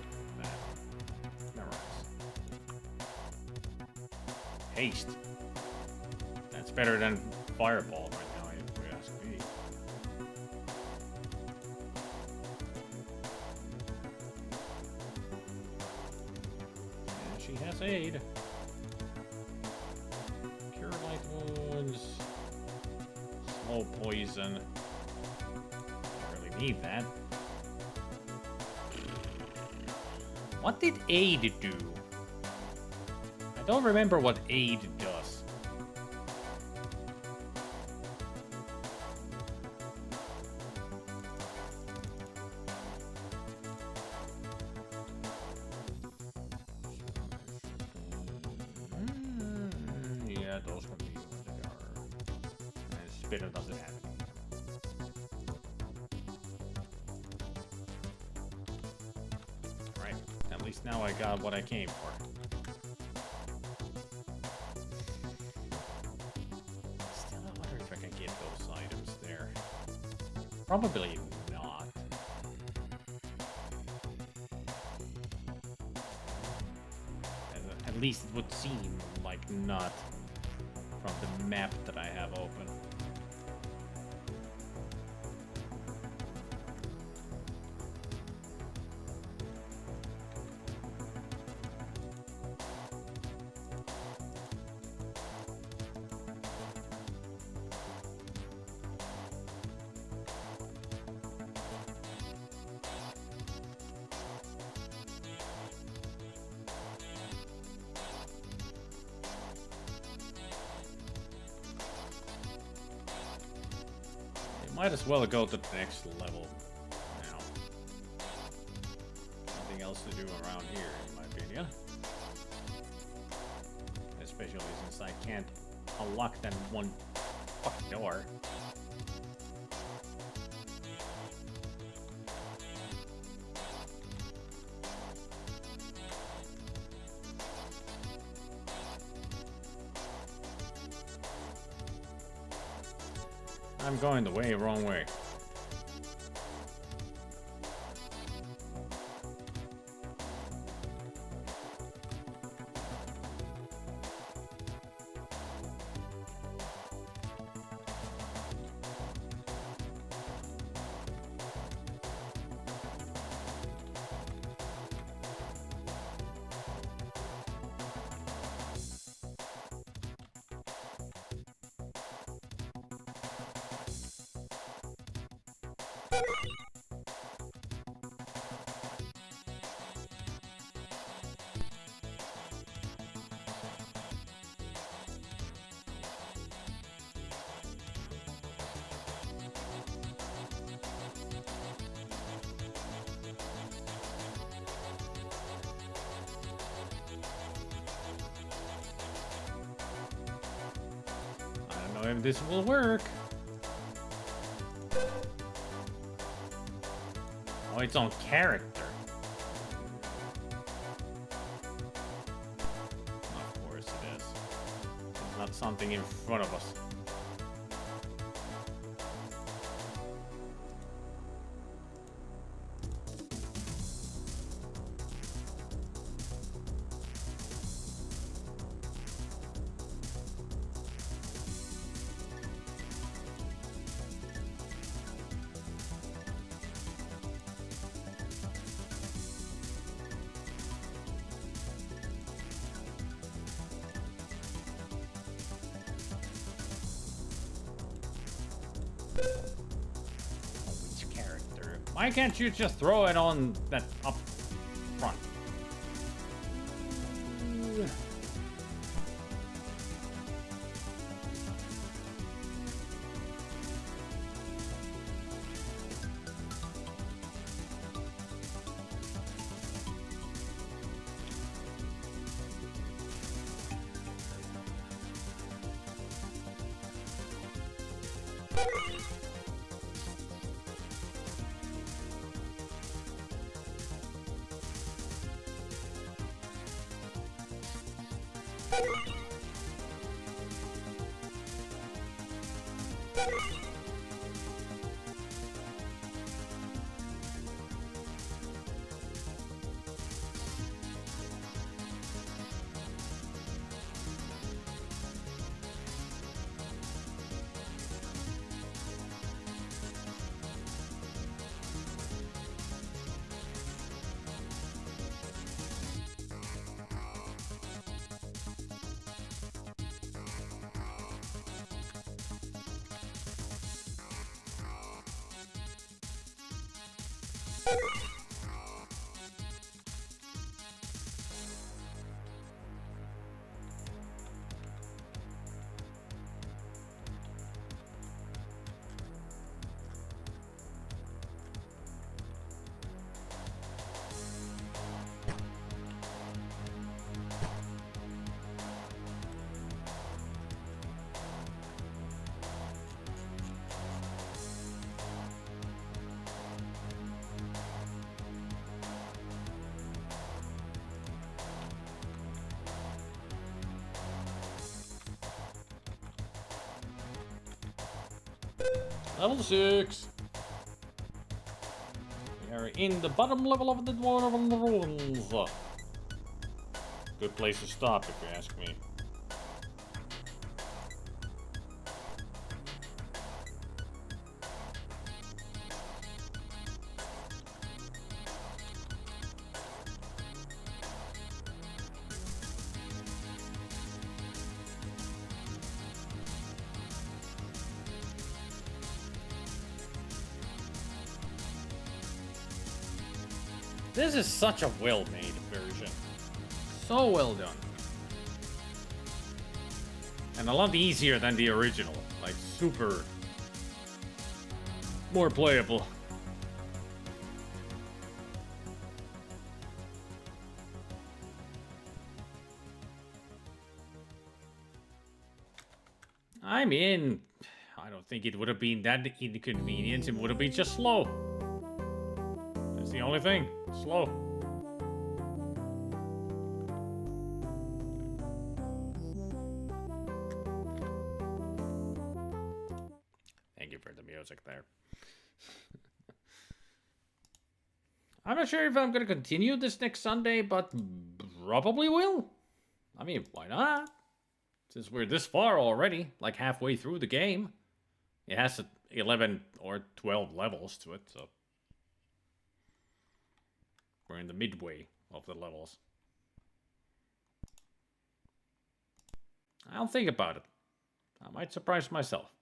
That. Memorize. Haste. That's better than fireball right now, if you ask me. And she has aid. Cure light wounds. Slow poison. Need that. What did aid do? I don't remember what aid does. Yeah, those can be what they are. And Spitter doesn't have it. At least now I got what I came for. Still, I wonder if I can get those items there. Probably not. At least it would seem like not from the map that I have open. Might as well go to the next level now. Nothing else to do around here, in my opinion. Especially since I can't unlock that one fucking door. I'm going the wrong way. I don't know if this will work. Oh, it's on character. Of course it is. It's not something in front of us. Which character? Why can't you just throw it on that up front? Level 6. We are in the bottom level of the dwarven rules. Good place to stop, if you ask me. This is such a well-made version. So well done. And a lot easier than the original. Like, super... more playable. I mean, I don't think it would have been that inconvenient. It would have been just slow. That's the only thing. Slow. Thank you for the music there. I'm not sure if I'm going to continue this next Sunday, but probably will. I mean, why not? Since we're this far already, like halfway through the game. It has 11 or 12 levels to it, so... we're in the midway of the levels. I'll think about it. I might surprise myself.